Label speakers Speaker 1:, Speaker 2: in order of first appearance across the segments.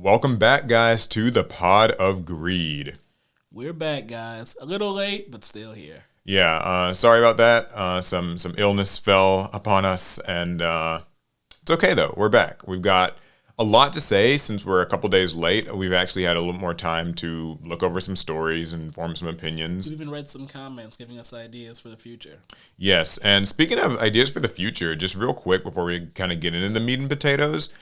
Speaker 1: Welcome back, guys, to the Pod of Greed.
Speaker 2: We're back, guys. A little late, but still here.
Speaker 1: Yeah, sorry about that. Some illness fell upon us, and it's okay, though. We're back. We've got a lot to say since we're a couple days late. We've actually had a little more time to look over some stories and form some opinions.
Speaker 2: We've even read some comments giving us ideas for the future.
Speaker 1: Yes, and speaking of ideas for the future, just real quick before we kind of get into the meat and potatoes,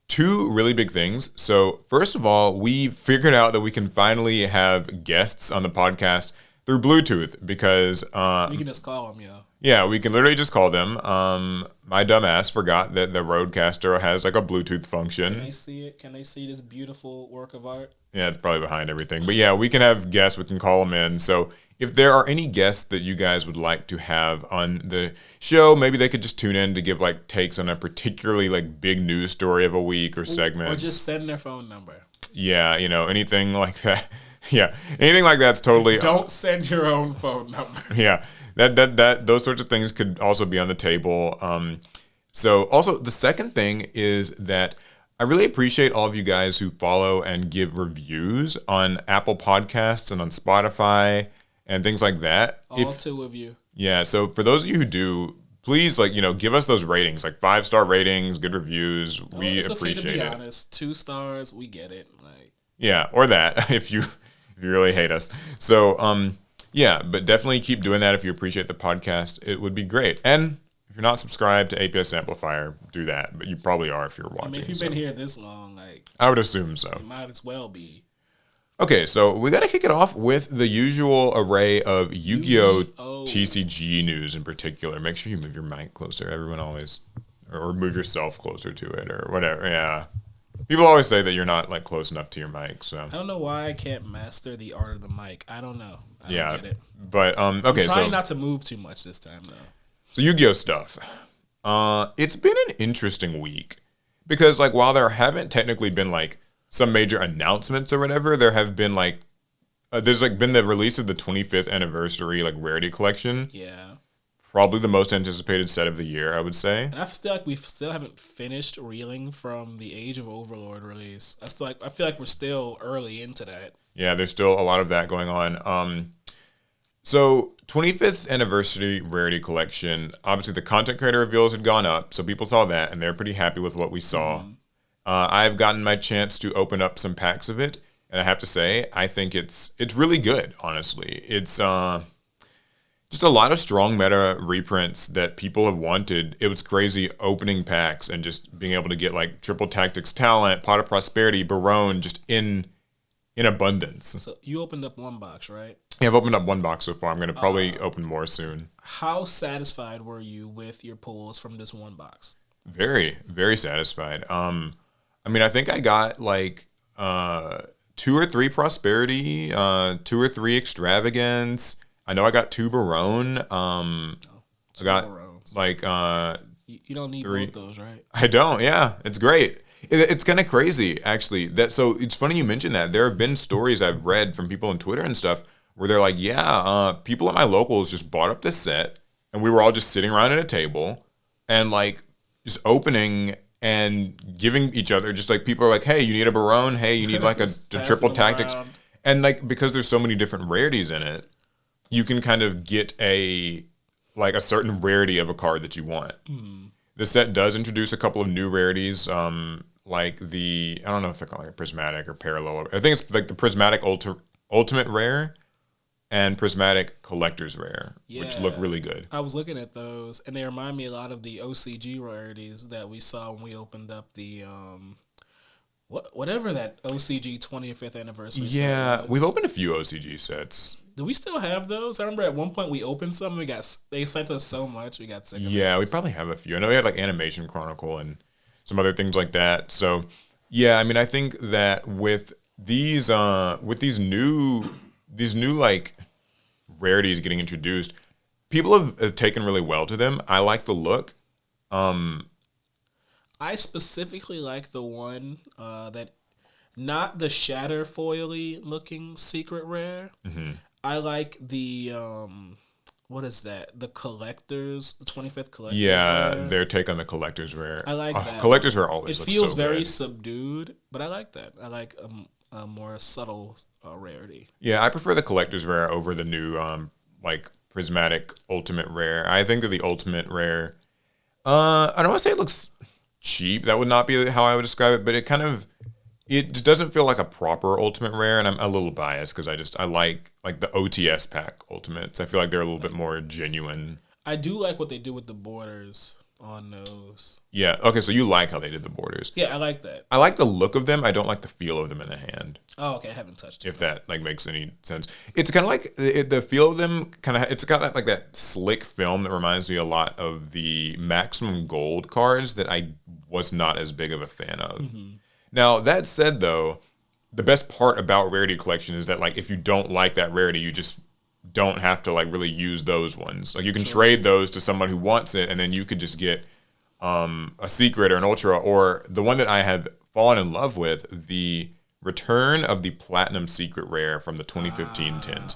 Speaker 1: two really big things. So first of all, we figured out that we can finally have guests on the podcast through Bluetooth because
Speaker 2: We can just call them,
Speaker 1: yeah, we can literally just call them. My dumbass forgot that the Rodecaster has like a Bluetooth function.
Speaker 2: Can they see it? Can they see this beautiful work of art?
Speaker 1: Yeah, it's probably behind everything. But yeah, we can have guests. We can call them in. So if there are any guests that you guys would like to have on the show, maybe they could just tune in to give like takes on a particularly like big news story of a week or segments.
Speaker 2: Or just send their phone number.
Speaker 1: Yeah, anything like that. Yeah, anything like that's totally.
Speaker 2: Don't send your own phone number.
Speaker 1: Yeah, that those sorts of things could also be on the table. So also the second thing is that I really appreciate all of you guys who follow and give reviews on Apple Podcasts and on Spotify and things like that.
Speaker 2: All two of you.
Speaker 1: Yeah, so for those of you who do, please give us those ratings, like 5-star ratings, good reviews. We
Speaker 2: it's
Speaker 1: appreciate
Speaker 2: okay to be
Speaker 1: it.
Speaker 2: honest. 2 stars, we get it.
Speaker 1: Yeah, or that if you really hate us. So yeah, but definitely keep doing that if you appreciate the podcast. It would be great. And if you're not subscribed to APS Amplifier, do that. But you probably are if you're watching.
Speaker 2: If you've been here this long,
Speaker 1: I would assume so.
Speaker 2: You might as well be.
Speaker 1: Okay, so we got to kick it off with the usual array of Yu-Gi-Oh! TCG news in particular. Make sure you move your mic closer. Everyone always, or move yourself closer to it or whatever. Yeah. People always say that you're not like close enough to your mic. So
Speaker 2: I don't know why I can't master the art of the mic. I don't know. I don't get it.
Speaker 1: But okay,
Speaker 2: I'm trying not to move too much this time though.
Speaker 1: So Yu-Gi-Oh stuff. It's been an interesting week because like while there haven't technically been like some major announcements or whatever, there have been like there's like been the release of the 25th anniversary like Rarity Collection.
Speaker 2: Yeah.
Speaker 1: Probably the most anticipated set of the year, I would say.
Speaker 2: And I feel like we still haven't finished reeling from the Age of Overlord release. I feel like we're still early into that.
Speaker 1: Yeah, there's still a lot of that going on. So 25th anniversary Rarity Collection. Obviously, the content creator reveals had gone up, so people saw that and they're pretty happy with what we saw. Mm-hmm. I've gotten my chance to open up some packs of it, and I have to say, I think it's really good. Honestly, it's just a lot of strong meta reprints that people have wanted. It was crazy opening packs and just being able to get like Triple Tactics Talent, Pot of Prosperity, Barone, just in abundance.
Speaker 2: So you opened up one box, right?
Speaker 1: Yeah, I've opened up one box so far. I'm going to probably open more soon.
Speaker 2: How satisfied were you with your pulls from this one box?
Speaker 1: Very, very satisfied. I mean, I think I got like 2 or 3 Prosperity, 2 or 3 Extravagance. I know I got 2 Barone. I got Barones. Like
Speaker 2: you don't need 3. Both those, right?
Speaker 1: I don't. Yeah, it's great. It's kind of crazy actually. So it's funny you mentioned that. There have been stories I've read from people on Twitter and stuff where they're like, yeah, people at my locals just bought up this set, and we were all just sitting around at a table and like just opening and giving each other, just like people are like, hey, you need a Barone? Hey, you need like a Triple Tactics? Around. And like because there's so many different rarities in it, you can kind of get a certain rarity of a card that you want. Mm. The set does introduce a couple of new rarities, like I don't know if they're called like a Prismatic or Parallel. I think it's like the Prismatic Ultimate Rare and Prismatic Collector's Rare, which look really good.
Speaker 2: I was looking at those, and they remind me a lot of the OCG rarities that we saw when we opened up the whatever that OCG 25th anniversary.
Speaker 1: Yeah, we've opened a few OCG sets.
Speaker 2: Do we still have those? I remember at one point we opened some. They sent us so much, we got sick of it.
Speaker 1: Yeah, we probably have a few. I know we had like Animation Chronicle and some other things like that. So yeah, I mean, I think that with these new like rarities getting introduced, people have taken really well to them. I like the look.
Speaker 2: I specifically like the one that not the shatter foily looking secret rare. Mm-hmm. I like the what is that? The 25th collectors
Speaker 1: Yeah,
Speaker 2: rare.
Speaker 1: their take on the collector's rare.
Speaker 2: I like that
Speaker 1: Collector's
Speaker 2: one.
Speaker 1: rare
Speaker 2: It
Speaker 1: always looks
Speaker 2: feels
Speaker 1: so
Speaker 2: very
Speaker 1: good.
Speaker 2: subdued, but I like that. I like a more subtle rarity.
Speaker 1: Yeah, I prefer the collector's rare over the new like prismatic ultimate rare. I think that the ultimate rare, I don't want to say it looks cheap. That would not be how I would describe it, but it just doesn't feel like a proper ultimate rare, and I'm a little biased because I like the OTS pack ultimates. I feel like they're a little bit more genuine.
Speaker 2: I do like what they do with the borders on those.
Speaker 1: Yeah. Okay. So you like how they did the borders?
Speaker 2: Yeah, I like that.
Speaker 1: I like the look of them. I don't like the feel of them in the hand.
Speaker 2: Oh, okay. I haven't touched it.
Speaker 1: If that like makes any sense, it's kind of like the feel of them. It's got like that slick film that reminds me a lot of the Maximum Gold cards that I was not as big of a fan of. Mm-hmm. Now that said, though, the best part about Rarity Collection is that like if you don't like that rarity, you just don't have to like really use those ones. Like you can trade those to someone who wants it, and then you could just get a secret or an ultra, or the one that I have fallen in love with, the return of the Platinum Secret Rare from the 2015 tins.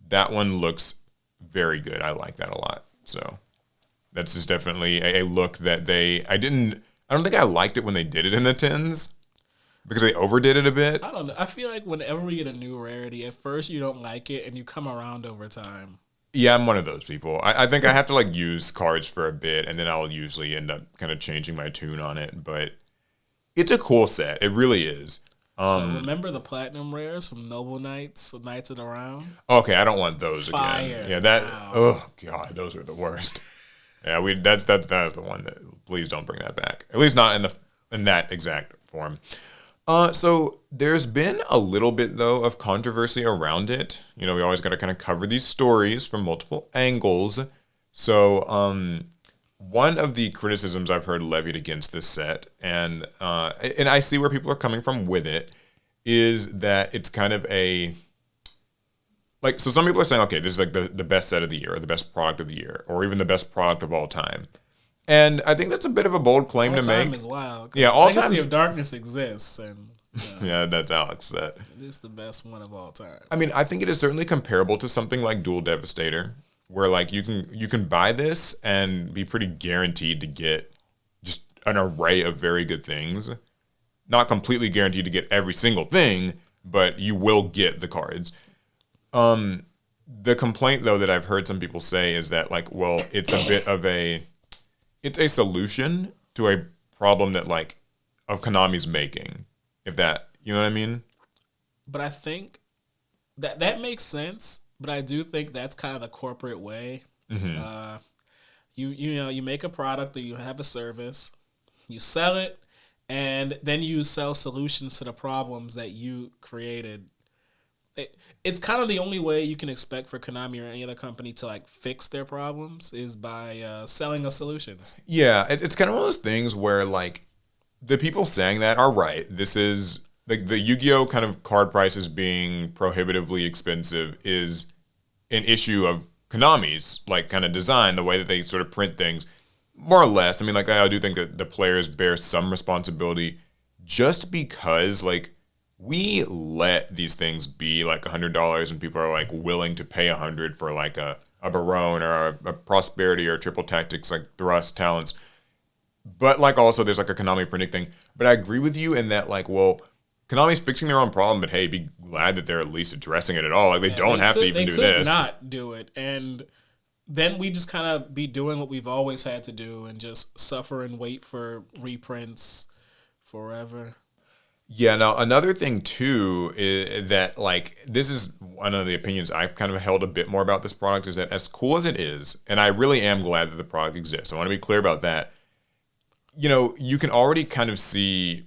Speaker 1: That one looks very good. I like that a lot. So that's just definitely a look that I don't think I liked it when they did it in the tins because they overdid it a bit.
Speaker 2: I don't know. I feel like whenever we get a new rarity, at first you don't like it and you come around over time.
Speaker 1: Yeah, I'm one of those people. I think I have to like use cards for a bit, and then I'll usually end up kind of changing my tune on it. But it's a cool set. It really is.
Speaker 2: So remember the platinum rares from Noble Knights, Knights of the Round?
Speaker 1: Okay, I don't want those
Speaker 2: Fire.
Speaker 1: again. Yeah, that.
Speaker 2: Wow.
Speaker 1: Oh God, those are the worst. Yeah, that's the one that please don't bring that back. At least not in that exact form. So there's been a little bit though of controversy around it. You know, we always got to kind of cover these stories from multiple angles. So one of the criticisms I've heard levied against this set, and I see where people are coming from with it, is that it's kind of so some people are saying, okay, this is like the best set of the year, or the best product of the year, or even the best product of all time. And I think that's a bit of a bold claim to make.
Speaker 2: All time is wild.
Speaker 1: Yeah, all time.
Speaker 2: Legacy of Darkness exists, and
Speaker 1: yeah, that's Alex set.
Speaker 2: it is the best one of all time.
Speaker 1: I mean, I think it is certainly comparable to something like Duel Devastator, where like you can buy this and be pretty guaranteed to get just an array of very good things. Not completely guaranteed to get every single thing, but you will get the cards. The complaint though that I've heard some people say is that like, well, it's a solution to a problem that like of Konami's making. If that, you know what I mean?
Speaker 2: But I think that makes sense. But I do think that's kind of the corporate way. Mm-hmm. You make a product or you have a service, you sell it, and then you sell solutions to the problems that you created. It's kind of the only way you can expect for Konami or any other company to like fix their problems is by selling us solutions.
Speaker 1: Yeah, it's kind of one of those things where like the people saying that are right. This is like the Yu-Gi-Oh kind of card prices being prohibitively expensive is an issue of Konami's like kind of design, the way that they sort of print things, more or less. I mean, like I do think that the players bear some responsibility just because like we let these things be like $100 and people are like willing to pay $100 for like a Barone or a Prosperity or Triple Tactics, like Thrust Talents. But like also there's like a Konami printing thing. But I agree with you in that like, well, Konami's fixing their own problem, but hey, be glad that they're at least addressing it at all. Like they don't have to even do this.
Speaker 2: They could not do it. And then we just kind of be doing what we've always had to do and just suffer and wait for reprints forever.
Speaker 1: Yeah, now another thing too is that like this is one of the opinions I've kind of held a bit more about this product is that as cool as it is, and I really am glad that the product exists. I want to be clear about that. You know, you can already kind of see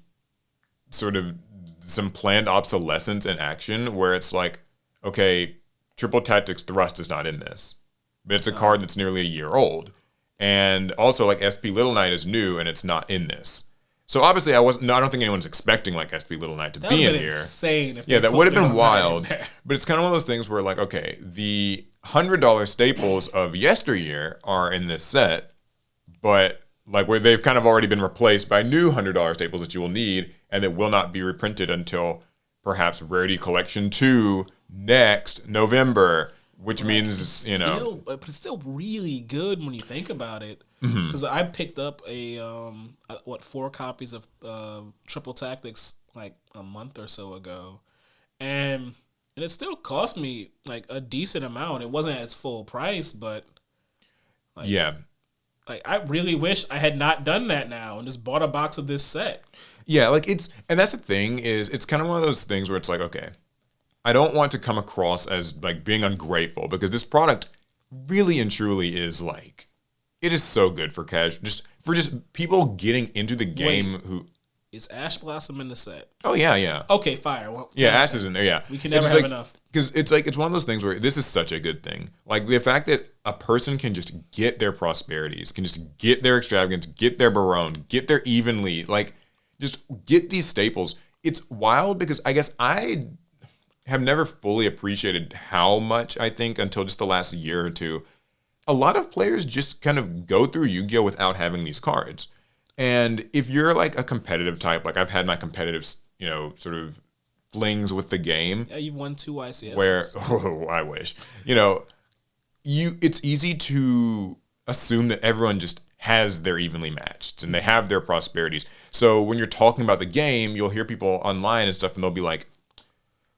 Speaker 1: sort of some planned obsolescence in action where it's like, okay, Triple Tactics Thrust is not in this, but it's a card that's nearly a year old. And also like SP Little Knight is new and it's not in this. So obviously I don't think anyone's expecting like SP Little Knight to be in here.
Speaker 2: Insane if
Speaker 1: that would have been wild. But it's kind of one of those things where like, okay, the $100 staples of yesteryear are in this set, but like where they've kind of already been replaced by new $100 staples that you will need and that will not be reprinted until perhaps Rarity Collection 2 next November. which
Speaker 2: But
Speaker 1: means, you know.
Speaker 2: but it's still really good when you think about it.
Speaker 1: Mm-hmm.
Speaker 2: Because I picked up 4 copies of Triple Tactics like a month or so ago, and it still cost me like a decent amount. It wasn't at its full price, but like,
Speaker 1: Yeah.
Speaker 2: like I really wish I had not done that now and just bought a box of this set.
Speaker 1: Yeah, like and that's the thing is it's kind of one of those things where it's like, okay, I don't want to come across as like being ungrateful because this product really and truly is like, it is so good for just people getting into the game who.
Speaker 2: Is Ash Blossom in the set?
Speaker 1: Oh yeah, yeah.
Speaker 2: Okay, fire. Well,
Speaker 1: yeah, Ash is in there. Yeah,
Speaker 2: we can never have enough.
Speaker 1: Because it's one of those things where this is such a good thing. Like the fact that a person can just get their prosperities, can just get their extravagance, get their barone, get their evenly, like just get these staples. It's wild because I guess I have never fully appreciated how much I think until just the last year or two. A lot of players just kind of go through Yu-Gi-Oh without having these cards. And if you're like a competitive type, like I've had my competitive, you know, sort of flings with the game.
Speaker 2: Yeah, you've won 2 ICS.
Speaker 1: Where, I wish. You know, it's easy to assume that everyone just has their evenly matched and they have their prosperities. So when you're talking about the game, you'll hear people online and stuff and they'll be like,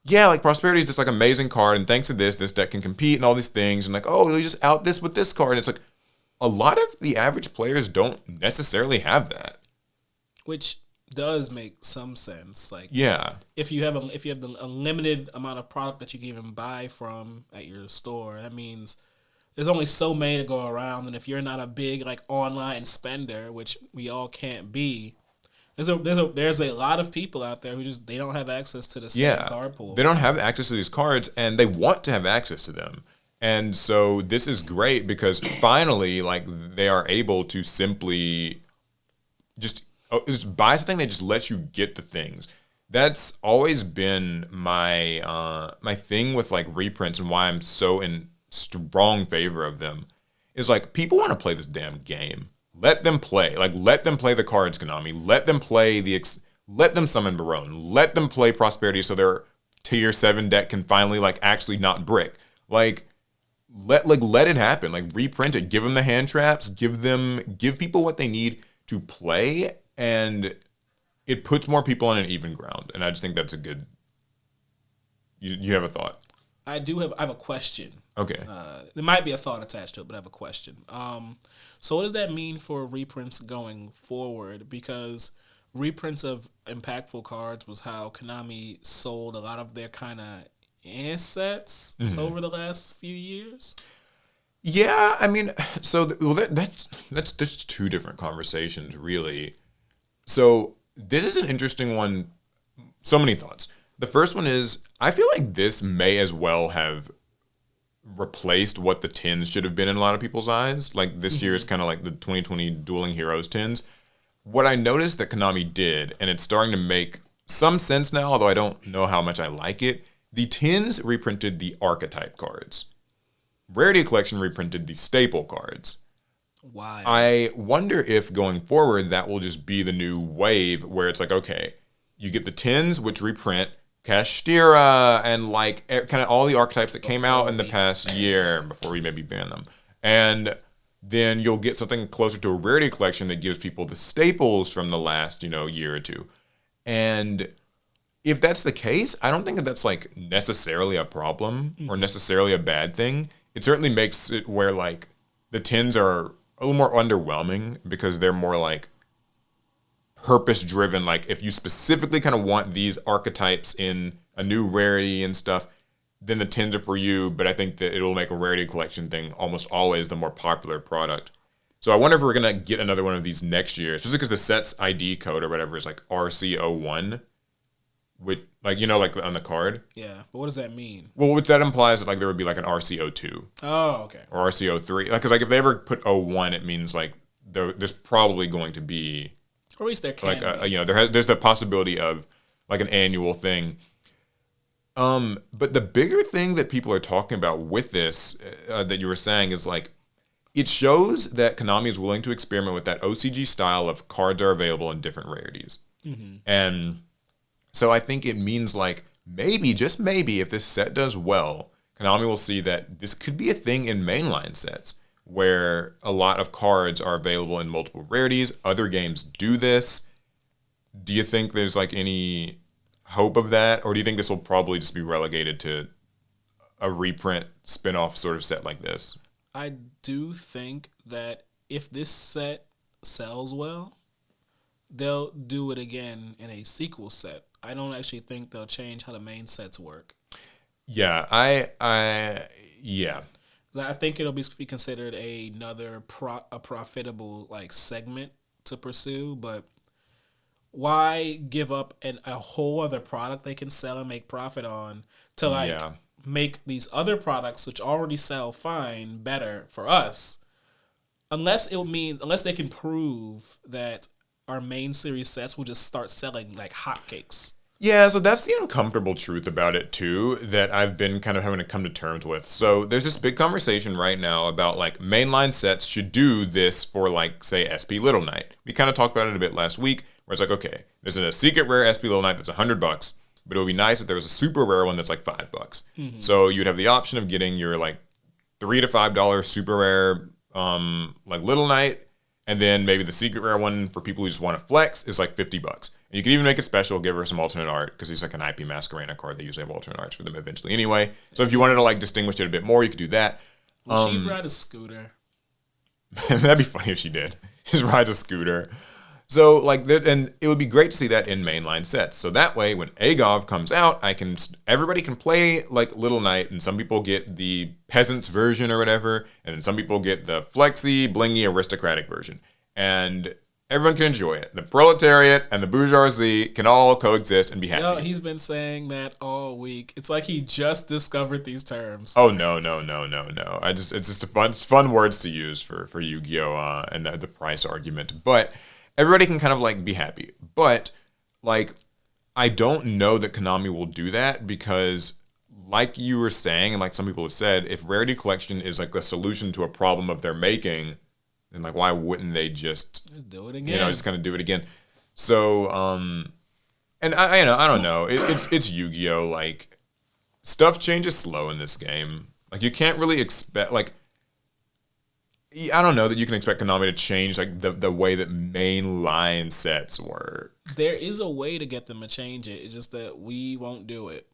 Speaker 1: yeah, like Prosperity is this like amazing card, and thanks to this deck can compete and all these things, and like, oh, you just out this with this card. And it's like a lot of the average players don't necessarily have that.
Speaker 2: Which does make some sense. Like,
Speaker 1: yeah,
Speaker 2: if you have a limited amount of product that you can even buy from at your store, that means there's only so many to go around, and if you're not a big like online spender, which we all can't be, there's a lot of people out there who just they don't have access to the same card pool.
Speaker 1: They don't have access to these cards, and they want to have access to them. And so this is great because finally, like, they are able to simply just buy something that just lets you get the things. That's always been my my thing with like reprints and why I'm so in strong favor of them. Is like people want to play this damn game. Let them play. Like, let them play the cards, Konami. Let them play let them summon Barone. Let them play Prosperity so their tier 7 deck can finally, like, actually not brick. Like, let it happen. Like, reprint it. Give them the hand traps. Give people what they need to play, and it puts more people on an even ground. And I just think that's a good... You have a thought?
Speaker 2: I have a question.
Speaker 1: Okay.
Speaker 2: There might be a thought attached to it, but I have a question. So what does that mean for reprints going forward? Because reprints of impactful cards was how Konami sold a lot of their kind of assets over the last few years.
Speaker 1: Yeah, I mean, so that's just 2 different conversations, really. So this is an interesting one. So many thoughts. The first one is, I feel like this may as well have replaced what the tins should have been in a lot of people's eyes. Like, this year is kind of like the 2020 Dueling Heroes tins. What I noticed that Konami did, and it's starting to make some sense now, although I don't know how much I like it, the tins reprinted the archetype cards. Rarity Collection reprinted the staple cards.
Speaker 2: Why?
Speaker 1: I wonder if going forward that will just be the new wave where it's like, okay, you get the tins, which reprint Kashtira and like kind of all the archetypes that came out in the past year before we maybe ban them. And then you'll get something closer to a Rarity Collection that gives people the staples from the last, year or two. And if that's the case, I don't think that that's like necessarily a problem or necessarily a bad thing. It certainly makes it where like the tins are a little more underwhelming because they're more like purpose driven. Like, if you specifically kind of want these archetypes in a new rarity and stuff, then the tins are for you. But I think that it'll make a Rarity Collection thing almost always the more popular product. So I wonder if we're gonna get another one of these next year, especially because the set's ID code or whatever is like RC01, which like like on the card.
Speaker 2: Yeah, but what does that mean?
Speaker 1: Well, what that implies that like there would be like an RC02.
Speaker 2: Oh, okay.
Speaker 1: Or RC03. Like, because like if they ever put 01, it means like there's probably going to be.
Speaker 2: Or at least there can be.
Speaker 1: There's the possibility of like an annual thing. But the bigger thing that people are talking about with this that you were saying is like, it shows that Konami is willing to experiment with that OCG style of cards are available in different rarities. And so I think it means like maybe, just maybe, if this set does well, Konami will see that this could be a thing in mainline sets where a lot of cards are available in multiple rarities. Other games do this. Do you think there's like any hope of that? Or do you think this will probably just be relegated to a reprint spin-off sort of set like this?
Speaker 2: I do think that if this set sells well, they'll do it again in a sequel set. I don't actually think they'll change how the main sets work.
Speaker 1: Yeah, yeah.
Speaker 2: I think it'll be considered another a profitable like segment to pursue, but why give up a whole other product they can sell and make profit on to like make these other products which already sell fine better for us? Unless they can prove that our main series sets will just start selling like hotcakes.
Speaker 1: Yeah, so that's the uncomfortable truth about it too that I've been kind of having to come to terms with. So there's this big conversation right now about like mainline sets should do this for like say SP Little Knight. We kind of talked about it a bit last week where it's like, okay, there's a secret rare SP Little Knight that's $100, but it would be nice if there was a super rare one that's like $5. Mm-hmm. So you'd have the option of getting your like $3 to $5 super rare like Little Knight, and then maybe the secret rare one for people who just want to flex is like $50. And you can even make it special, give her some alternate art, because he's like an IP Masquerena card. They usually have alternate arts for them eventually anyway. So if you wanted to like distinguish it a bit more, you could do that.
Speaker 2: Would she ride a scooter?
Speaker 1: That'd be funny if she did. Just rides a scooter. So like that, and it would be great to see that in mainline sets. So that way, when Agov comes out, everybody can play like Little Knight, and some people get the peasants version or whatever, and then some people get the flexy, blingy, aristocratic version, and everyone can enjoy it. The proletariat and the bourgeoisie can all coexist and be happy.
Speaker 2: No, he's been saying that all week. It's like he just discovered these terms.
Speaker 1: Oh no. It's just fun words to use for Yu-Gi-Oh! And the price argument, but everybody can kind of like be happy. But like, I don't know that Konami will do that because, like you were saying, and like some people have said, if Rarity Collection is like a solution to a problem of their making, then like why wouldn't they just
Speaker 2: do it again?
Speaker 1: Just kind of do it again. So and I don't know. It's Yu-Gi-Oh! Like stuff changes slow in this game. Like you can't really expect like. I don't know that you can expect Konami to change like the way that mainline sets work.
Speaker 2: There is a way to get them to change it. It's just that we won't do it.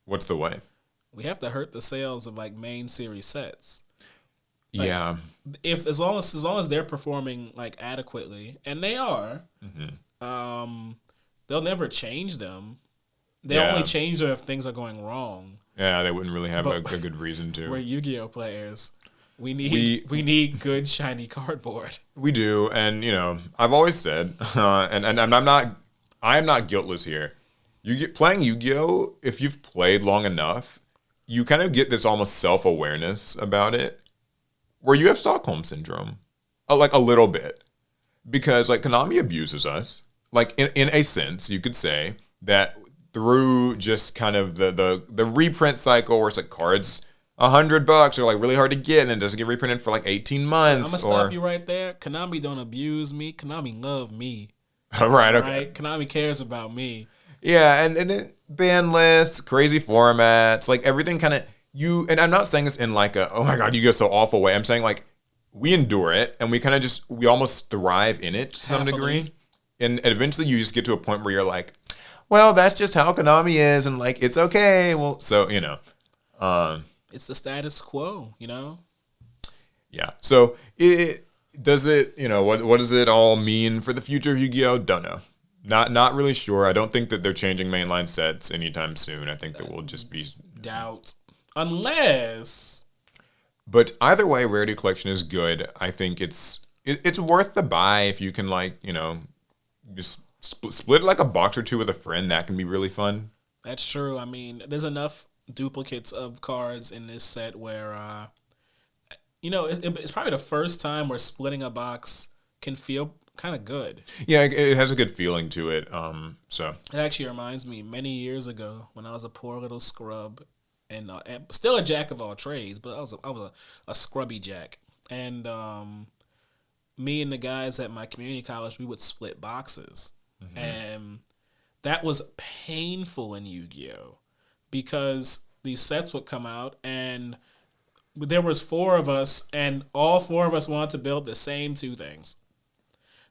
Speaker 1: What's the way?
Speaker 2: We have to hurt the sales of like main series sets.
Speaker 1: Like, yeah.
Speaker 2: As long as they're performing like adequately, and they are, they'll never change them. They only change them if things are going wrong.
Speaker 1: Yeah, they wouldn't really have a good reason to.
Speaker 2: We're Yu-Gi-Oh players. We need good shiny cardboard.
Speaker 1: We do, and I've always said, and I am not guiltless here. Playing Yu-Gi-Oh, if you've played long enough, you kind of get this almost self-awareness about it, where you have Stockholm syndrome, like a little bit, because like Konami abuses us, like in a sense, you could say that through just kind of the reprint cycle, where it's like cards. $100 are like really hard to get, and then it doesn't get reprinted for like 18 months.
Speaker 2: I'm gonna stop you right there. Konami don't abuse me. Konami love me.
Speaker 1: Right. Okay.
Speaker 2: Right? Konami cares about me.
Speaker 1: Yeah, and then ban lists, crazy formats, like everything kind of and I'm not saying this in like a oh my god you go so awful way. I'm saying like we endure it, and we almost thrive in it to some degree, and eventually you just get to a point where you're like, well, that's just how Konami is, and like it's okay. Well, so
Speaker 2: it's the status quo,
Speaker 1: Yeah. So what does it all mean for the future of Yu-Gi-Oh? Don't know. Not really sure. I don't think that they're changing mainline sets anytime soon. I think that will just be
Speaker 2: doubt. Unless.
Speaker 1: But either way, Rarity Collection is good. I think it's worth the buy if you can just split like a box or two with a friend. That can be really fun.
Speaker 2: That's true. I mean, there's enough duplicates of cards in this set where it's probably the first time where splitting a box can feel kind of good.
Speaker 1: Yeah, it has a good feeling to it. So
Speaker 2: it actually reminds me many years ago when I was a poor little scrub and still a jack of all trades, but I was a scrubby jack, and me and the guys at my community college, we would split boxes, and that was painful in Yu-Gi-Oh. Because these sets would come out, and there was 4 of us, and all 4 of us wanted to build the same 2 things.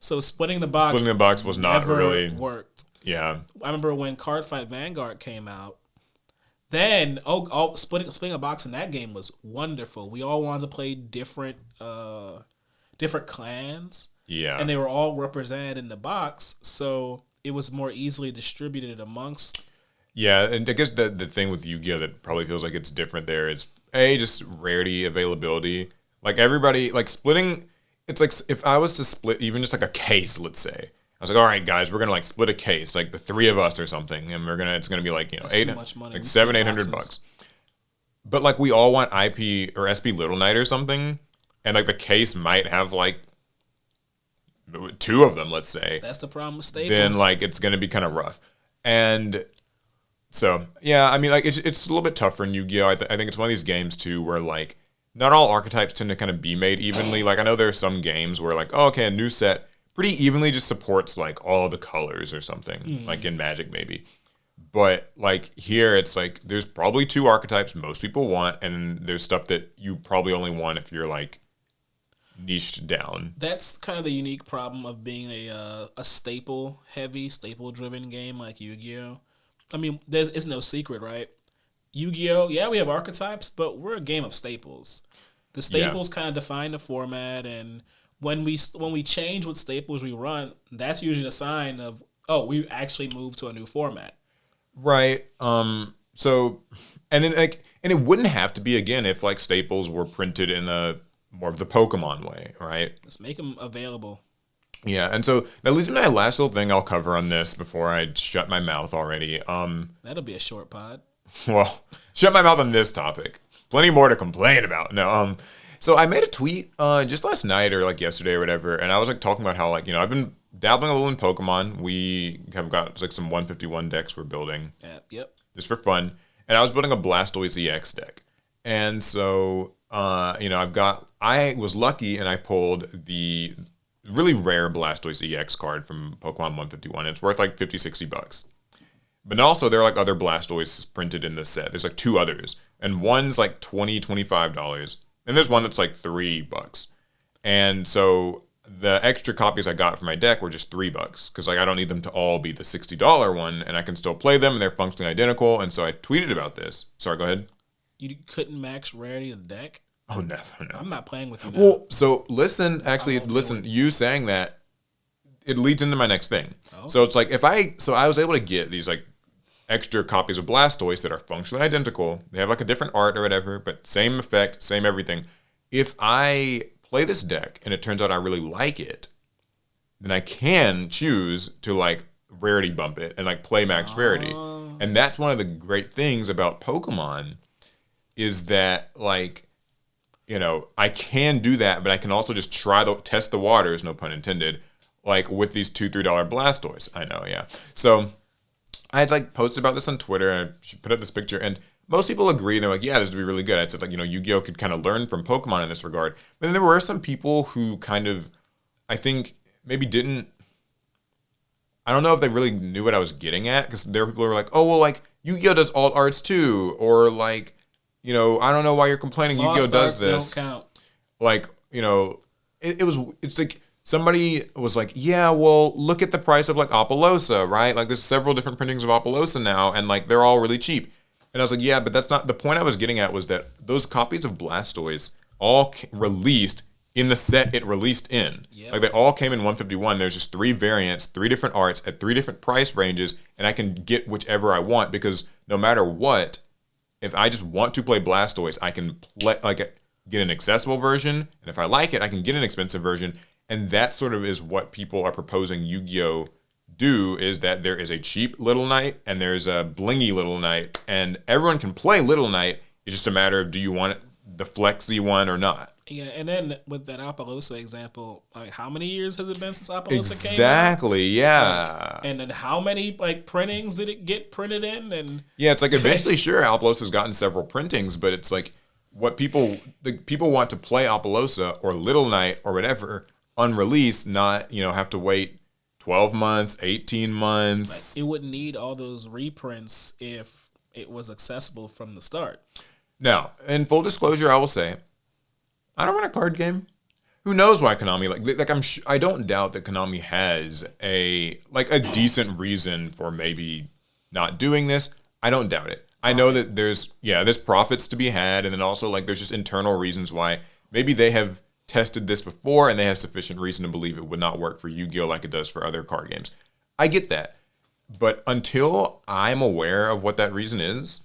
Speaker 2: So splitting the box
Speaker 1: was not
Speaker 2: never
Speaker 1: really
Speaker 2: worked.
Speaker 1: Yeah.
Speaker 2: I remember when Cardfight Vanguard came out. Then splitting a box in that game was wonderful. We all wanted to play different clans.
Speaker 1: Yeah.
Speaker 2: And they were all represented in the box, so it was more easily distributed amongst.
Speaker 1: Yeah, and I guess the thing with Yu-Gi-Oh that probably feels like it's different there is just rarity, availability. Like everybody, like splitting. It's like if I was to split even just like a case, let's say. I was like, all right, guys, we're gonna like split a case, like the 3 of us or something, and it's gonna be like
Speaker 2: That's
Speaker 1: eight,
Speaker 2: too much money.
Speaker 1: like $700-800. But like we all want IP or SP Little Knight or something, and like the case might have like 2 of them, let's say.
Speaker 2: That's the problem with staples.
Speaker 1: Then like it's gonna be kind of rough, and so yeah, I mean like it's a little bit tougher in Yu-Gi-Oh. I think it's one of these games too where like not all archetypes tend to kind of be made evenly. Like I know there are some games where like, oh, okay, a new set pretty evenly just supports like all the colors or something, like in Magic maybe. But like here, it's like there's probably 2 archetypes most people want, and there's stuff that you probably only want if you're like niched down.
Speaker 2: That's kind of the unique problem of being a staple driven game like Yu-Gi-Oh. I mean, it's no secret, right? Yu-Gi-Oh, yeah, we have archetypes, but we're a game of staples. The staples kind of define the format, and when we change what staples we run, that's usually a sign of, oh, we actually moved to a new format.
Speaker 1: Right. So, and then like, and it wouldn't have to be again if like staples were printed in a more of the Pokemon way, right?
Speaker 2: Let's make them available.
Speaker 1: Yeah, and so that leads me to my last little thing I'll cover on this before I shut my mouth already.
Speaker 2: That'll be a short pod.
Speaker 1: Well, shut my mouth on this topic. Plenty more to complain about. No, so I made a tweet just last night or like yesterday or whatever, and I was like talking about how like, I've been dabbling a little in Pokemon. We have got like some 151 decks we're building.
Speaker 2: Yep.
Speaker 1: Just for fun. And I was building a Blastoise EX deck. And so, I was lucky and I pulled the really rare Blastoise EX card from Pokemon 151. It's worth like $50-$60. But also there are like other Blastoises printed in this set. There's like 2 others. And one's like $20-$25. And there's one that's like $3. And so the extra copies I got for my deck were just $3 because like I don't need them to all be the $60 one, and I can still play them and they're functionally identical. And so I tweeted about this. Sorry, go ahead.
Speaker 2: You couldn't max rarity of the deck?
Speaker 1: Oh, never. No.
Speaker 2: I'm not playing with you now.
Speaker 1: Well, so listen. You saying that it leads into my next thing. Oh. So it's like I was able to get these like extra copies of Blastoise that are functionally identical. They have like a different art or whatever, but same effect, same everything. If I play this deck and it turns out I really like it, then I can choose to like rarity bump it and like play max rarity. And that's one of the great things about Pokemon is that like, I can do that, but I can also just test the waters, no pun intended, like with these $2-3 Blastoise. I know, yeah. So I had like posted about this on Twitter and I put up this picture, and most people agree. They're like, yeah, this would be really good. I said like, Yu-Gi-Oh could kind of learn from Pokemon in this regard. But then there were some people who kind of, I think maybe I don't know if they really knew what I was getting at, because there were people who were like, oh, well, like Yu-Gi-Oh does alt arts too, or like, I don't know why you're complaining.
Speaker 2: Lost
Speaker 1: Yu-Gi-Oh does this.
Speaker 2: Don't count.
Speaker 1: Like, it's like somebody was like, yeah, well, look at the price of like Apollosa, right? Like there's several different printings of Apollosa now, and like they're all really cheap. And I was like, yeah, but that's not the point I was getting at. Was that those copies of Blastoise all released in the set it released in. Yep. Like they all came in 151. There's just 3 variants, 3 different arts at 3 different price ranges, and I can get whichever I want, because no matter what, if I just want to play Blastoise, I can get an accessible version, and if I like it, I can get an expensive version. And that sort of is what people are proposing Yu-Gi-Oh do, is that there is a cheap Little Knight and there's a blingy Little Knight, and everyone can play Little Knight. It's just a matter of, do you want the flexy one or not?
Speaker 2: Yeah, and then with that Apollosa example, like how many years has it been since Apollosa
Speaker 1: Exactly,
Speaker 2: came out?
Speaker 1: Yeah.
Speaker 2: And then how many like printings did it get printed in? And
Speaker 1: yeah, it's like eventually, sure, Apollosa's gotten several printings, but it's like what people want to play Apollosa or Little Knight or whatever unreleased, not have to wait 12 months, 18 months.
Speaker 2: Like, it wouldn't need all those reprints if it was accessible from the start.
Speaker 1: Now, in full disclosure, I will say, I don't run a card game. Who knows why Konami I don't doubt that Konami has a decent reason for maybe not doing this. I don't doubt it. I know that there's profits to be had, and then also there's just internal reasons why maybe they have tested this before and they have sufficient reason to believe it would not work for Yu-Gi-Oh like it does for other card games. I get that. But until I'm aware of what that reason is,